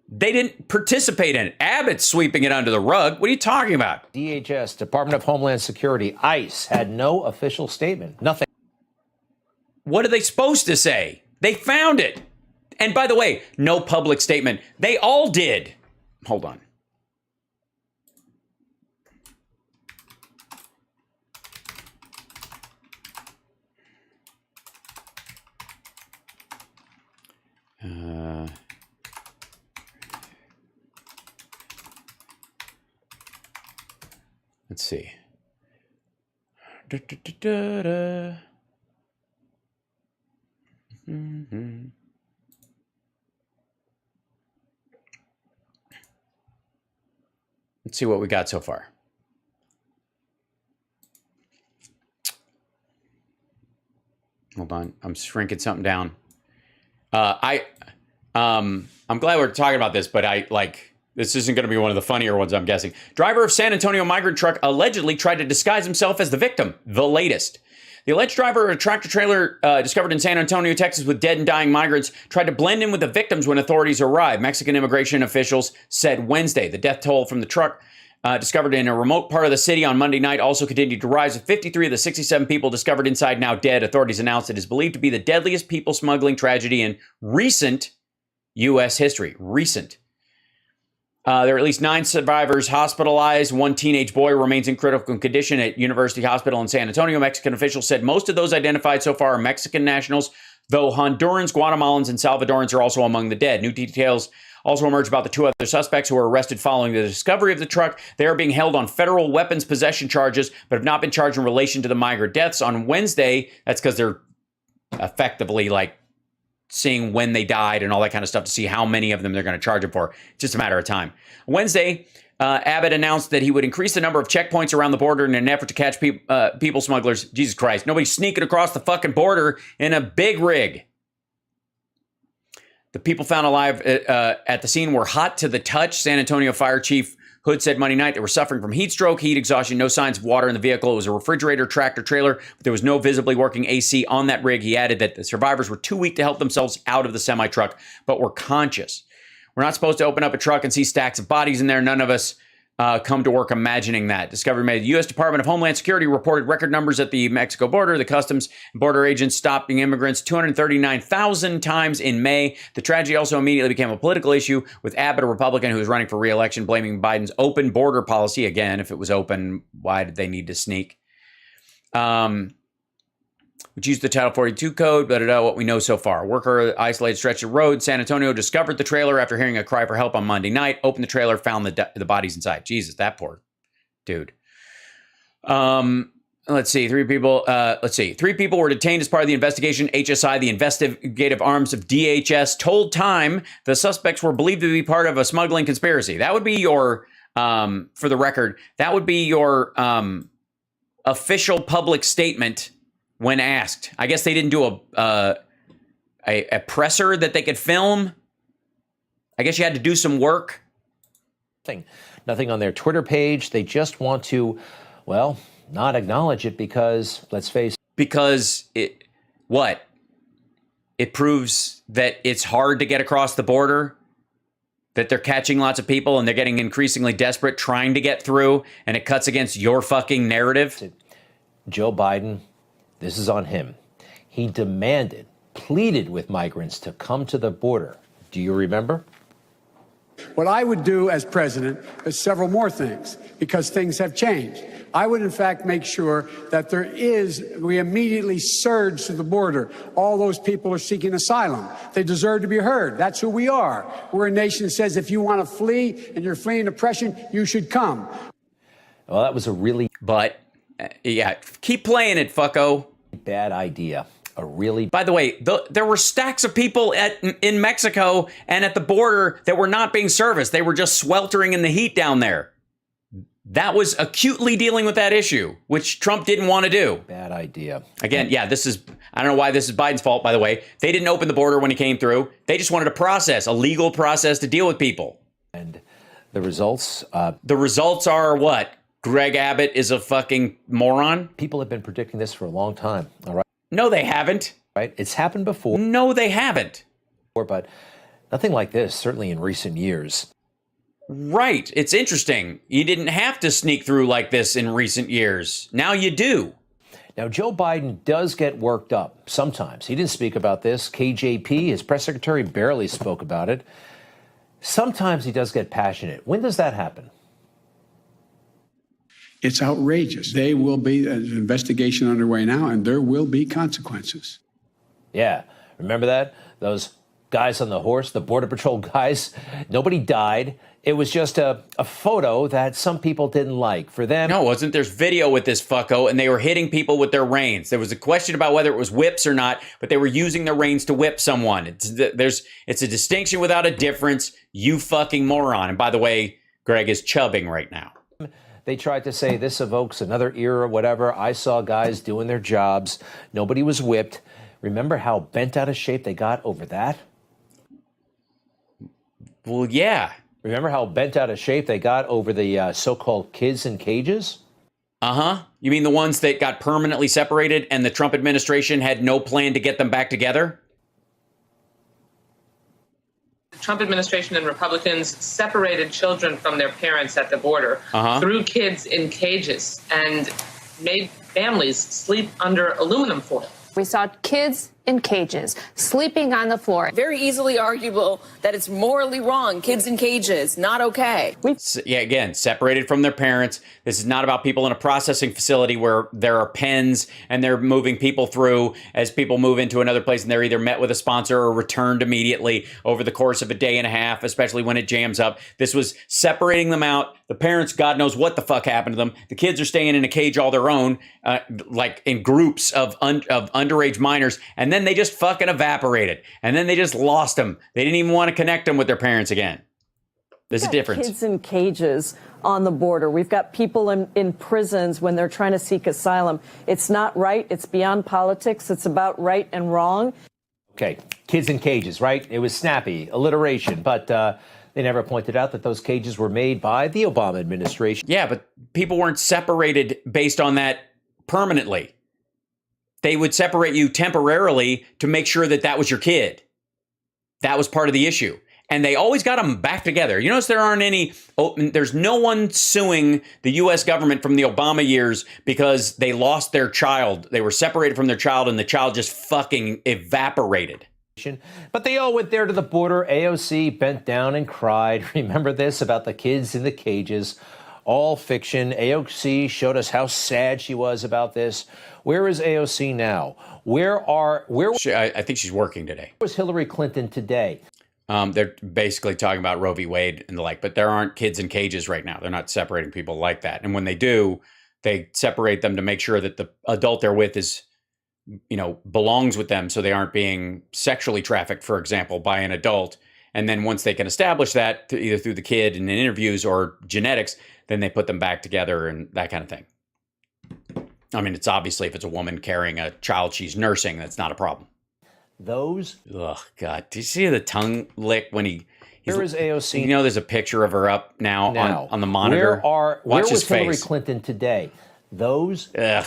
They didn't participate in it. Abbott's sweeping it under the rug. What are you talking about? DHS, Department of Homeland Security, ICE had no official statement. Nothing. What are they supposed to say? They found it. And by the way, no public statement. They all did. Hold on. Let's see. Let's see what we got so far. Hold on, I'm shrinking something down. I'm glad we're talking about this, but This isn't going to be one of the funnier ones, I'm guessing. Driver of San Antonio migrant truck allegedly tried to disguise himself as the victim. The latest. The alleged driver of a tractor trailer discovered in San Antonio, Texas, with dead and dying migrants tried to blend in with the victims when authorities arrived. Mexican immigration officials said Wednesday. The death toll from the truck discovered in a remote part of the city on Monday night also continued to rise, with 53 of the 67 people discovered inside now dead. Authorities announced it is believed to be the deadliest people smuggling tragedy in recent U.S. history. There are at least 9 survivors hospitalized. One teenage boy remains in critical condition at University Hospital in San Antonio. Mexican officials said most of those identified so far are Mexican nationals, though Hondurans, Guatemalans, and Salvadorans are also among the dead. New details also emerged about the 2 other suspects who were arrested following the discovery of the truck. They are being held on federal weapons possession charges, but have not been charged in relation to the migrant deaths. On Wednesday, that's because they're effectively like seeing when they died and all that kind of stuff to see how many of them they're going to charge them for. It's just a matter of time. Wednesday, Abbott announced that he would increase the number of checkpoints around the border in an effort to catch people smugglers. Jesus Christ. Nobody's sneaking across the fucking border in a big rig. The people found alive at the scene were hot to the touch. San Antonio Fire Chief Hood said Monday night they were suffering from heat stroke, heat exhaustion, no signs of water in the vehicle. It was a refrigerator tractor trailer, but there was no visibly working AC on that rig. He added that the survivors were too weak to help themselves out of the semi-truck, but were conscious. We're not supposed to open up a truck and see stacks of bodies in there. None of us come to work imagining that. Discovery made. The U.S. Department of Homeland Security reported record numbers at the Mexico border. The Customs and Border agents stopping immigrants 239,000 times in May. The tragedy also immediately became a political issue, with Abbott, a Republican who is running for re-election, blaming Biden's open border policy. Again, if it was open, why did they need to sneak? Which used the Title 42 code, but what we know so far. A worker isolated stretch of road, San Antonio, discovered the trailer after hearing a cry for help on Monday night, opened the trailer, found the bodies inside. Jesus, that poor dude. Let's see. 3 people were detained as part of the investigation. HSI, the investigative arms of DHS, told Time the suspects were believed to be part of a smuggling conspiracy. That would be your, for the record, that would be your official public statement when asked. I guess they didn't do a presser that they could film. I guess you had to do some work. Nothing on their Twitter page. They just want to, well, not acknowledge it because, let's face it. Because it proves that it's hard to get across the border, that they're catching lots of people and they're getting increasingly desperate trying to get through, and it cuts against your fucking narrative. Joe Biden, this is on him. He pleaded with migrants to come to the border. Do you remember? What I would do as president is several more things, because things have changed. I would, in fact, make sure that we immediately surge to the border. All those people are seeking asylum. They deserve to be heard. That's who we are. We're a nation that says if you want to flee and you're fleeing oppression, you should come. Well, that was a really... But, yeah, keep playing it, fucko. Bad idea. By the way, there were stacks of people in Mexico and at the border that were not being serviced. They were just sweltering in the heat down there. That was acutely dealing with that issue, which Trump didn't want to do. Bad idea. Again, yeah, I don't know why this is Biden's fault, by the way. They didn't open the border when he came through. They just wanted a legal process to deal with people. And the results? The results are what? Greg Abbott is a fucking moron? People have been predicting this for a long time, all right? No, they haven't. Right? It's happened before. No, they haven't. But nothing like this, certainly in recent years. Right. It's interesting. You didn't have to sneak through like this in recent years. Now you do. Now, Joe Biden does get worked up sometimes. He didn't speak about this. KJP, his press secretary, barely spoke about it. Sometimes he does get passionate. When does that happen? It's outrageous. There will be an investigation underway now, and there will be consequences. Yeah. Remember that? Those guys on the horse, the Border Patrol guys, nobody died. It was just a photo that some people didn't like. For them... No, it wasn't. There's video with this fucko, and they were hitting people with their reins. There was a question about whether it was whips or not, but they were using their reins to whip someone. It's a distinction without a difference, you fucking moron. And by the way, Greg is chubbing right now. They tried to say this evokes another era, whatever. I saw guys doing their jobs. Nobody was whipped. Remember how bent out of shape they got over that? Well, yeah. Remember how bent out of shape they got over the so-called kids in cages? Uh-huh. You mean the ones that got permanently separated and the Trump administration had no plan to get them back together? The Trump administration and Republicans separated children from their parents at the border, threw kids in cages, and made families sleep under aluminum foil. We saw kids in cages, sleeping on the floor. Very easily arguable that it's morally wrong. Kids in cages, not okay. Yeah, again, separated from their parents. This is not about people in a processing facility where there are pens and they're moving people through as people move into another place, and they're either met with a sponsor or returned immediately over the course of a day and a half, especially when it jams up. This was separating them out. The parents, God knows what the fuck happened to them. The kids are staying in a cage all their own, like in groups of underage minors, and then they just fucking evaporated. And then they just lost them. They didn't even want to connect them with their parents again. There's a difference. Kids in cages on the border. We've got people in prisons when they're trying to seek asylum. It's not right. It's beyond politics. It's about right and wrong. Okay, kids in cages, right? It was snappy, alliteration, but they never pointed out that those cages were made by the Obama administration. Yeah, but people weren't separated based on that permanently. They would separate you temporarily to make sure that that was your kid. That was part of the issue. And they always got them back together. You notice there's no one suing the U.S. government from the Obama years because they lost their child. They were separated from their child and the child just fucking evaporated. But they all went there to the border. AOC bent down and cried. Remember this about the kids in the cages? All fiction. AOC showed us how sad she was about this. Where is AOC now? I think she's working today. Where was Hillary Clinton today? They're basically talking about Roe v. Wade and the like, but there aren't kids in cages right now. They're not separating people like that. And when they do, they separate them to make sure that the adult they're with is, belongs with them, so they aren't being sexually trafficked, for example, by an adult. And then once they can establish that, either through the kid in interviews or genetics, then they put them back together and that kind of thing. I mean, it's obviously if it's a woman carrying a child she's nursing, that's not a problem. Oh, God. Do you see the tongue lick when he's... Where is AOC? There's a picture of her up now. On the monitor. Where Watch his was face. Hillary Clinton today? Ugh.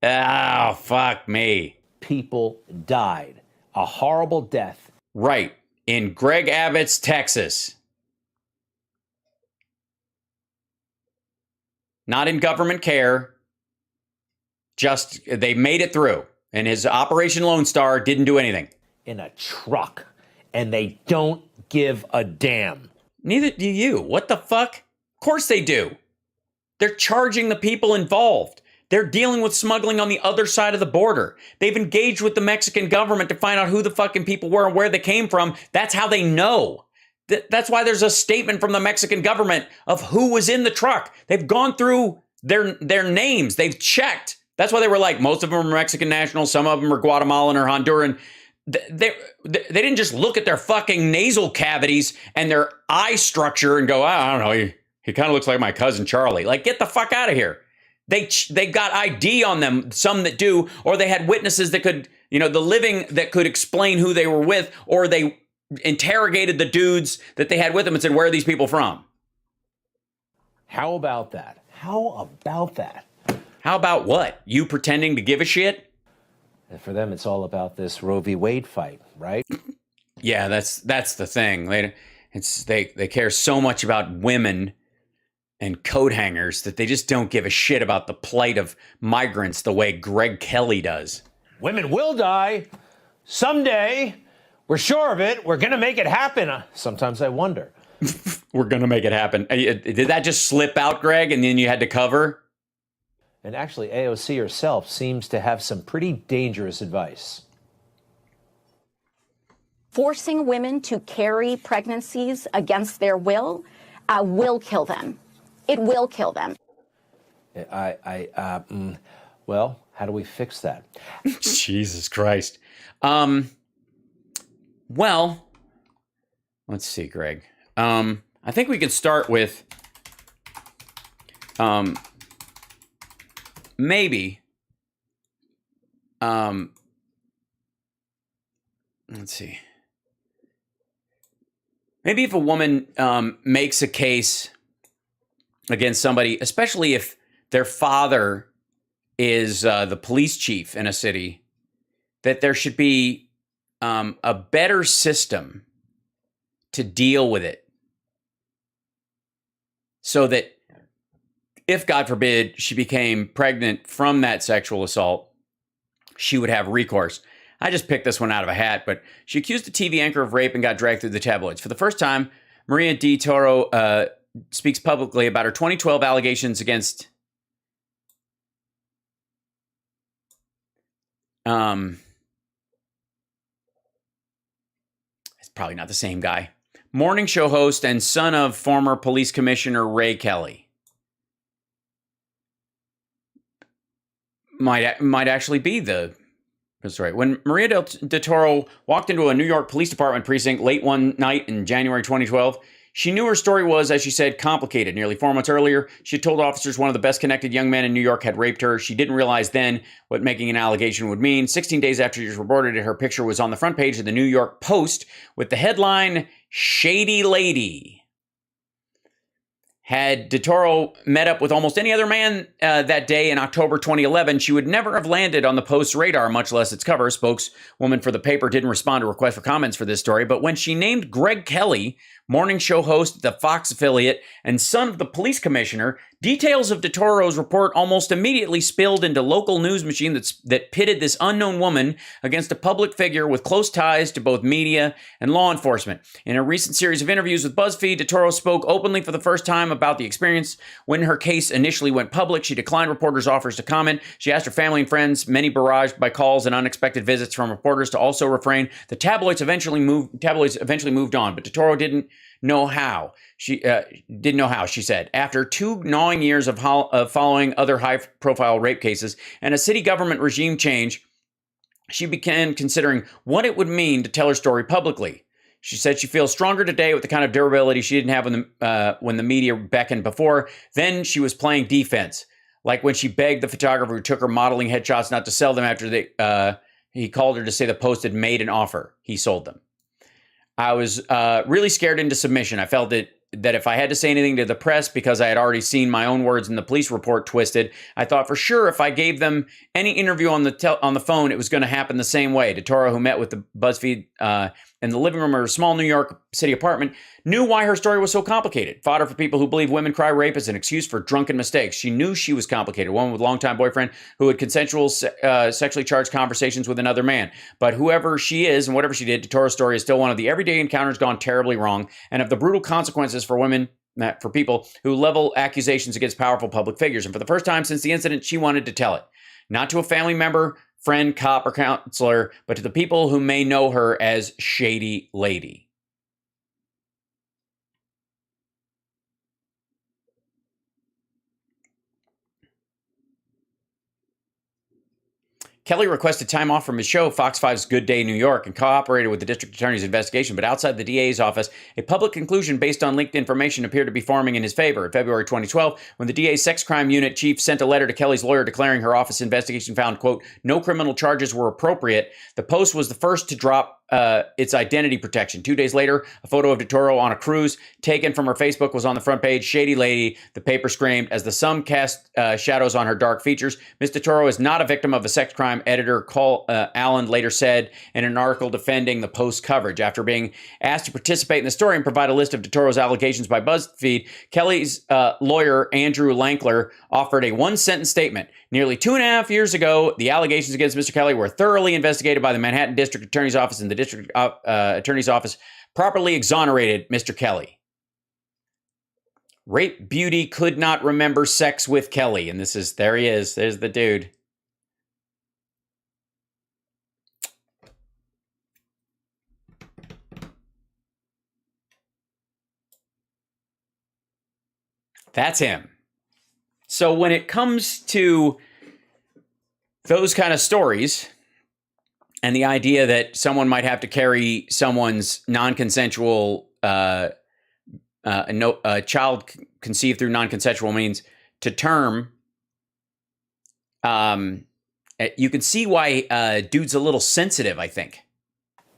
Oh, fuck me. People died. A horrible death. Right. In Greg Abbott's Texas. Not in government care. Just, they made it through. And his Operation Lone Star didn't do anything. In a truck. And they don't give a damn. Neither do you. What the fuck? Of course they do. They're charging the people involved. They're dealing with smuggling on the other side of the border. They've engaged with the Mexican government to find out who the fucking people were and where they came from. That's how they know. That's why there's a statement from the Mexican government of who was in the truck. They've gone through their names. They've checked. That's why they were like, most of them are Mexican nationals. Some of them are Guatemalan or Honduran. They didn't just look at their fucking nasal cavities and their eye structure and go, I don't know, he kind of looks like my cousin Charlie. Like, get the fuck out of here. They got ID on them, some that do, or they had witnesses that could, the living that could explain who they were with, or they interrogated the dudes that they had with them and said, where are these people from? How about that? How about that? How about what? You pretending to give a shit? And for them, it's all about this Roe v. Wade fight, right? Yeah, that's the thing. They care so much about women and coat hangers that they just don't give a shit about the plight of migrants the way Greg Kelly does. Women will die someday. We're sure of it. We're going to make it happen. Sometimes I wonder. We're going to make it happen. Did that just slip out, Greg, and then you had to cover? And actually, AOC herself seems to have some pretty dangerous advice. Forcing women to carry pregnancies against their will kill them. It will kill them. Well, how do we fix that? Jesus Christ. Well, let's see, Greg. I think we can start with maybe let's see. Maybe if a woman makes a case against somebody, especially if their father is the police chief in a city, that there should be a better system to deal with it. So that if, God forbid, she became pregnant from that sexual assault, she would have recourse. I just picked this one out of a hat, but she accused a TV anchor of rape and got dragged through the tabloids. For the first time, Maria Di Toro speaks publicly about her 2012 allegations against it's probably not the same guy. Morning show host and son of former police commissioner Ray Kelly. Might actually be the story. When Maria Di Toro walked into a New York Police Department precinct late one night in January 2012, she knew her story was, as she said, complicated. Nearly 4 months earlier, she had told officers one of the best-connected young men in New York had raped her. She didn't realize then what making an allegation would mean. 16 days after she reported it, her picture was on the front page of the New York Post with the headline, "Shady Lady." Had Di Toro met up with almost any other man that day in October 2011, she would never have landed on the Post's radar, much less its cover. Spokeswoman for the paper didn't respond to requests for comments for this story, but when she named Greg Kelly, morning show host at the Fox affiliate and son of the police commissioner, details of Di Toro's report almost immediately spilled into local news machine that pitted this unknown woman against a public figure with close ties to both media and law enforcement. In a recent series of interviews with BuzzFeed, Di Toro spoke openly for the first time about the experience. When her case initially went public, she declined reporters' offers to comment. She asked her family and friends, many barraged by calls and unexpected visits from reporters, to also refrain. The tabloids eventually moved on, but Di Toro didn't know how. She didn't know how, she said. After 2 gnawing years of following other high-profile rape cases and a city government regime change, she began considering what it would mean to tell her story publicly. She said she feels stronger today with the kind of durability she didn't have when the media beckoned before. Then she was playing defense, like when she begged the photographer who took her modeling headshots not to sell them after he called her to say the Post had made an offer. He sold them. I was really scared into submission. I felt that if I had to say anything to the press because I had already seen my own words in the police report twisted, I thought for sure if I gave them any interview on the phone, it was going to happen the same way. Di Toro, who met with the BuzzFeed in the living room of her small New York City apartment, knew why her story was so complicated. Fodder for people who believe women cry rape as an excuse for drunken mistakes. She knew she was complicated. One with a longtime boyfriend who had consensual sexually charged conversations with another man. But whoever she is and whatever she did, Di Toro's story is still one of the everyday encounters gone terribly wrong and of the brutal consequences for women, for people who level accusations against powerful public figures. And for the first time since the incident, she wanted to tell it. Not to a family member, friend, cop, or counselor, but to the people who may know her as Shady Lady. Kelly requested time off from his show, Fox 5's Good Day New York, and cooperated with the district attorney's investigation. But outside the DA's office, a public conclusion based on leaked information appeared to be forming in his favor. In February 2012, when the DA's sex crime unit chief sent a letter to Kelly's lawyer declaring her office investigation found, quote, no criminal charges were appropriate, the Post was the first to drop its identity protection. 2 days later, a photo of Di Toro on a cruise taken from her Facebook was on the front page. Shady Lady, the paper screamed, as the sun cast shadows on her dark features. Ms. Di Toro is not a victim of a sex crime, editor Cole Allen later said in an article defending the Post coverage. After being asked to participate in the story and provide a list of Di Toro's allegations by BuzzFeed, Kelly's lawyer, Andrew Lankler, offered a one-sentence statement. Nearly 2.5 years ago, the allegations against Mr. Kelly were thoroughly investigated by the Manhattan District Attorney's Office, and the District Attorney's Office properly exonerated Mr. Kelly. Rape beauty could not remember sex with Kelly. And there he is. There's the dude. That's him. So when it comes to those kind of stories and the idea that someone might have to carry someone's non-consensual child conceived through non-consensual means to term, you can see why dude's a little sensitive, I think.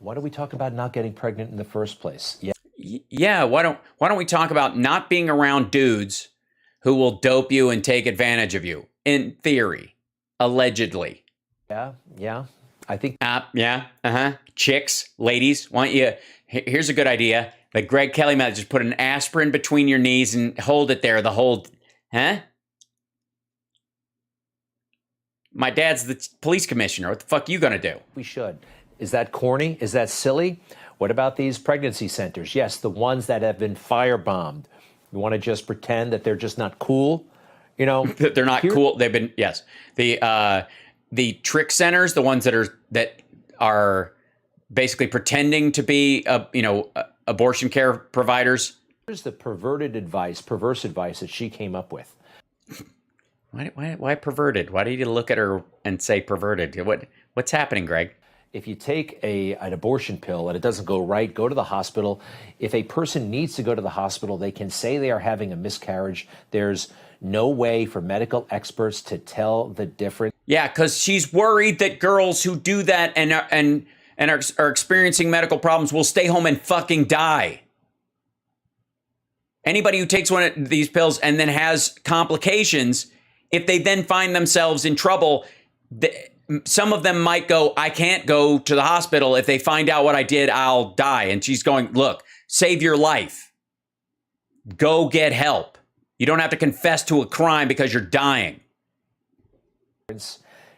Why do we talk about not getting pregnant in the first place? Yeah, why don't we talk about not being around dudes who will dope you and take advantage of you? In theory, allegedly. Yeah. I think. Chicks, ladies, why don't you? Here's a good idea. Like Greg Kelly might just put an aspirin between your knees and hold it there the whole. My dad's the police commissioner. What the fuck are you gonna do? We should. Is that corny? Is that silly? What about these pregnancy centers? Yes, the ones that have been firebombed. You want to just pretend that they're just not cool? You know, they're not cool. They've been the trick centers, the ones that are basically pretending to be abortion care providers. Here's the perverse advice that she came up with. Why perverted? Why did you look at her and say perverted? What's happening, Greg? If you take an abortion pill and it doesn't go right, go to the hospital. If a person needs to go to the hospital, they can say they are having a miscarriage. There's no way for medical experts to tell the difference. Yeah, because she's worried that girls who do that and are experiencing medical problems will stay home and fucking die. Anybody who takes one of these pills and then has complications, if they then find themselves in trouble, some of them might go, I can't go to the hospital. If they find out what I did, I'll die. And she's going, look, save your life. Go get help. You don't have to confess to a crime because you're dying.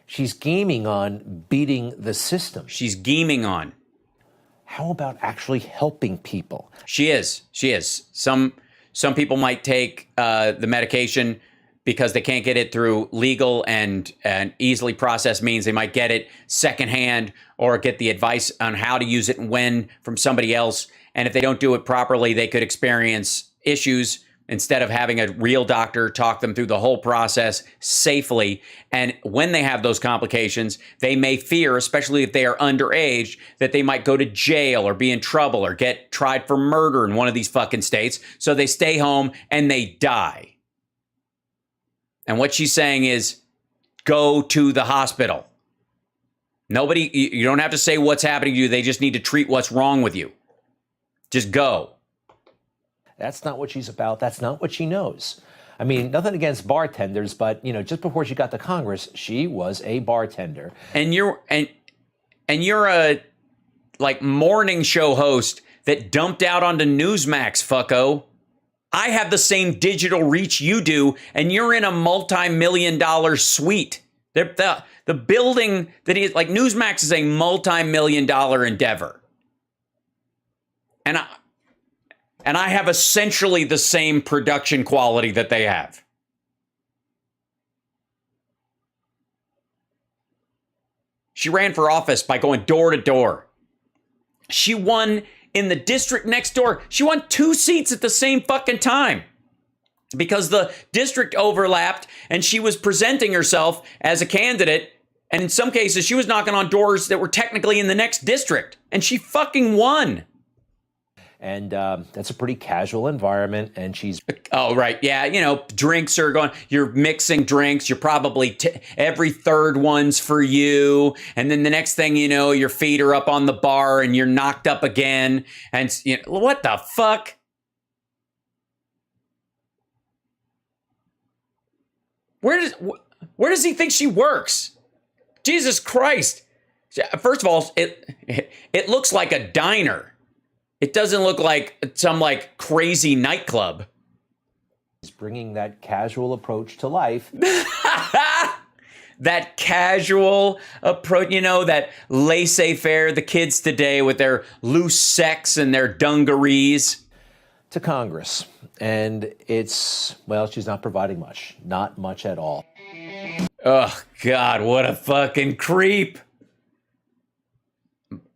She's gaming on beating the system. She's gaming on. How about actually helping people? She is. Some people might take the medication because they can't get it through legal and easily processed means. They might get it secondhand or get the advice on how to use it and when from somebody else. And if they don't do it properly, they could experience issues instead of having a real doctor talk them through the whole process safely. And when they have those complications, they may fear, especially if they are underage, that they might go to jail or be in trouble or get tried for murder in one of these fucking states. So they stay home and they die. And what she's saying is, go to the hospital. You don't have to say what's happening to you. They just need to treat what's wrong with you. Just go. That's not what she's about. That's not what she knows. I mean, nothing against bartenders, but, just before she got to Congress, she was a bartender. And you're a morning show host that dumped out onto Newsmax, fucko. I have the same digital reach you do, and you're in a multi-million-dollar suite. The building that is like Newsmax is a multi-million-dollar endeavor. And I have essentially the same production quality that they have. She ran for office by going door to door. She won in the district next door. She won 2 seats at the same fucking time because the district overlapped and she was presenting herself as a candidate. And in some cases, she was knocking on doors that were technically in the next district. And she fucking won. And that's a pretty casual environment. And she's... Oh, right. Yeah. Drinks are going... You're mixing drinks. You're probably... every third one's for you. And then the next thing you know, your feet are up on the bar and you're knocked up again. And what the fuck? Where does he think she works? Jesus Christ. First of all, it looks like a diner. It doesn't look like some crazy nightclub. He's bringing that casual approach to life. That casual approach, that laissez-faire, the kids today with their loose sex and their dungarees. To Congress. And she's not providing much. Not much at all. Oh, God, what a fucking creep.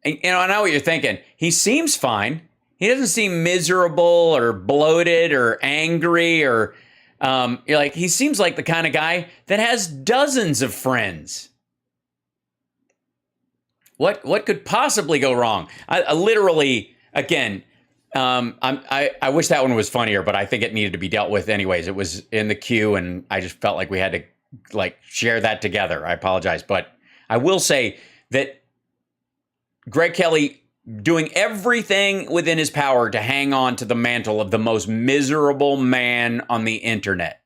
I know what you're thinking. He seems fine. He doesn't seem miserable or bloated or angry or he seems like the kind of guy that has dozens of friends. What could possibly go wrong? I literally, again, I wish that one was funnier, but I think it needed to be dealt with anyways. It was in the queue, and I just felt like we had to share that together. I apologize, but I will say that Greg Kelly doing everything within his power to hang on to the mantle of the most miserable man on the internet.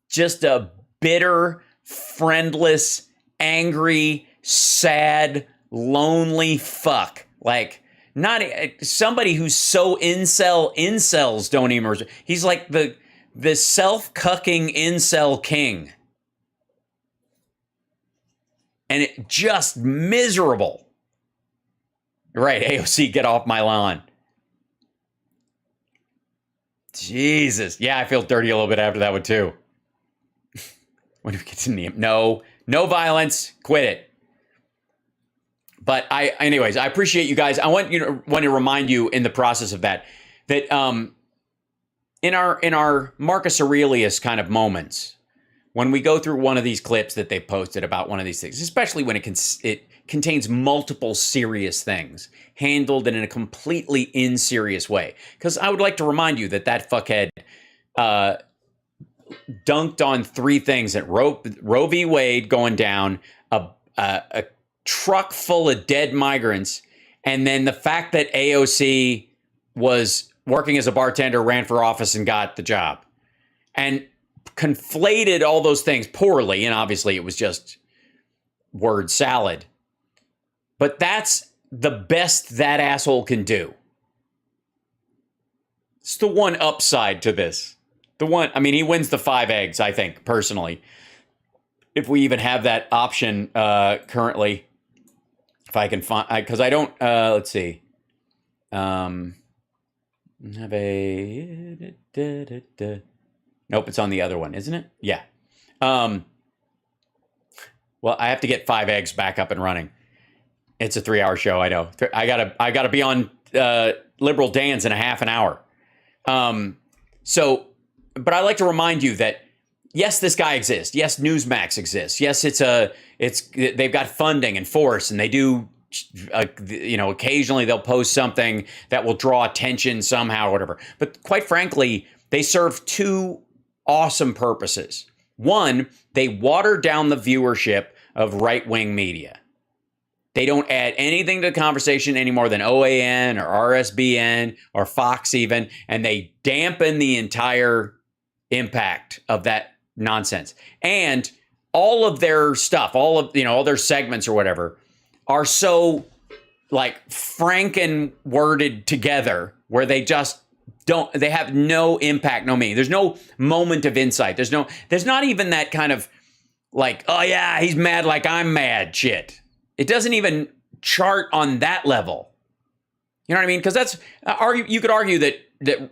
Just a bitter, friendless, angry, sad, lonely fuck. Like, not somebody who's so incels don't even. He's like the self-cucking incel king. And it just miserable. Right, AOC, get off my lawn. Jesus. Yeah, I feel dirty a little bit after that one, too. When do we get to name? No violence. Quit it. But anyways, I appreciate you guys. I want to remind you in the process of that in our Marcus Aurelius kind of moments, when we go through one of these clips that they posted about one of these things, especially when it contains multiple serious things handled in a completely unserious way. Because I would like to remind you that fuckhead dunked on three things: at Roe v. Wade going down, a truck full of dead migrants, and then the fact that AOC was working as a bartender, ran for office, and got the job. And conflated all those things poorly, and obviously it was just word salad. But that's the best that asshole can do. It's the one upside to this. He wins the 5 eggs, I think, personally. If we even have that option currently. If I can find, because I don't, let's see. Have a, nope, it's on the other one, isn't it? Yeah. Well, I have to get 5 eggs back up and running. It's a 3-hour show, I know. I gotta be on Liberal Dan's in a half an hour. But I like to remind you that yes, this guy exists. Yes, Newsmax exists. Yes, they've got funding and force, and they do. Occasionally they'll post something that will draw attention somehow or whatever. But quite frankly, they serve 2 awesome purposes. One, they water down the viewership of right-wing media. They don't add anything to the conversation any more than OAN or RSBN or Fox even, and they dampen the entire impact of that nonsense. And all of their stuff, all their segments or whatever, are so like franken worded together where they just they have no impact, no meaning. There's no moment of insight. There's not even that kind of like, oh yeah, he's mad like I'm mad shit. It doesn't even chart on that level. You know what I mean? Because that's you could argue that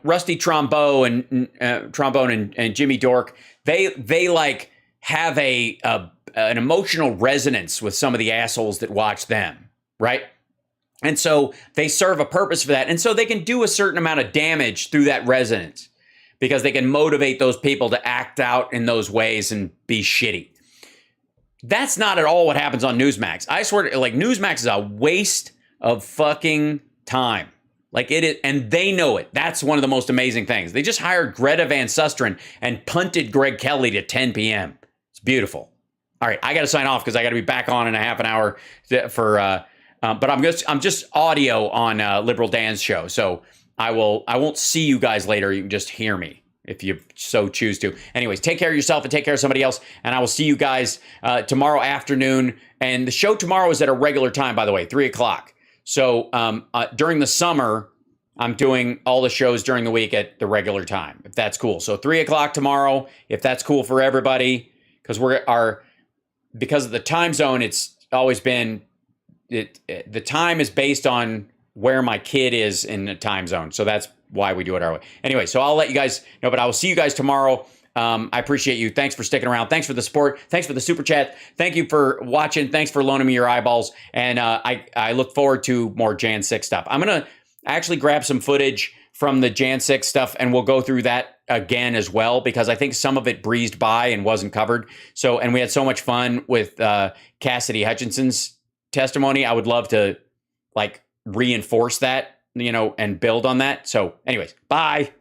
Rusty Trombone and Jimmy Dork, they like have an emotional resonance with some of the assholes that watch them, right? And so they serve a purpose for that. And so they can do a certain amount of damage through that resonance because they can motivate those people to act out in those ways and be shitty. That's not at all what happens on Newsmax. I swear, Newsmax is a waste of fucking time. Like it is, and they know it. That's one of the most amazing things. They just hired Greta Van Susteren and punted Greg Kelly to 10 p.m. It's beautiful. All right, I got to sign off because I got to be back on in a half an hour for. But I'm just audio on Liberal Dan's show, so I won't see you guys later. You can just hear me if you so choose to. Anyways, take care of yourself and take care of somebody else, and I will see you guys tomorrow afternoon. And the show tomorrow is at a regular time, by the way, 3:00. So during the summer, I'm doing all the shows during the week at the regular time, if that's cool. So 3:00 tomorrow, if that's cool for everybody, because because of the time zone, it's always been the time is based on where my kid is in the time zone. So that's why we do it our way. Anyway, so I'll let you guys know, but I will see you guys tomorrow. I appreciate you. Thanks for sticking around. Thanks for the support. Thanks for the super chat. Thank you for watching. Thanks for loaning me your eyeballs. And I look forward to more Jan 6 stuff. I'm going to actually grab some footage from the Jan 6 stuff, and we'll go through that again as well, because I think some of it breezed by and wasn't covered. So, and we had so much fun with Cassidy Hutchinson's testimony. I would love to reinforce that, and build on that. So anyways, bye.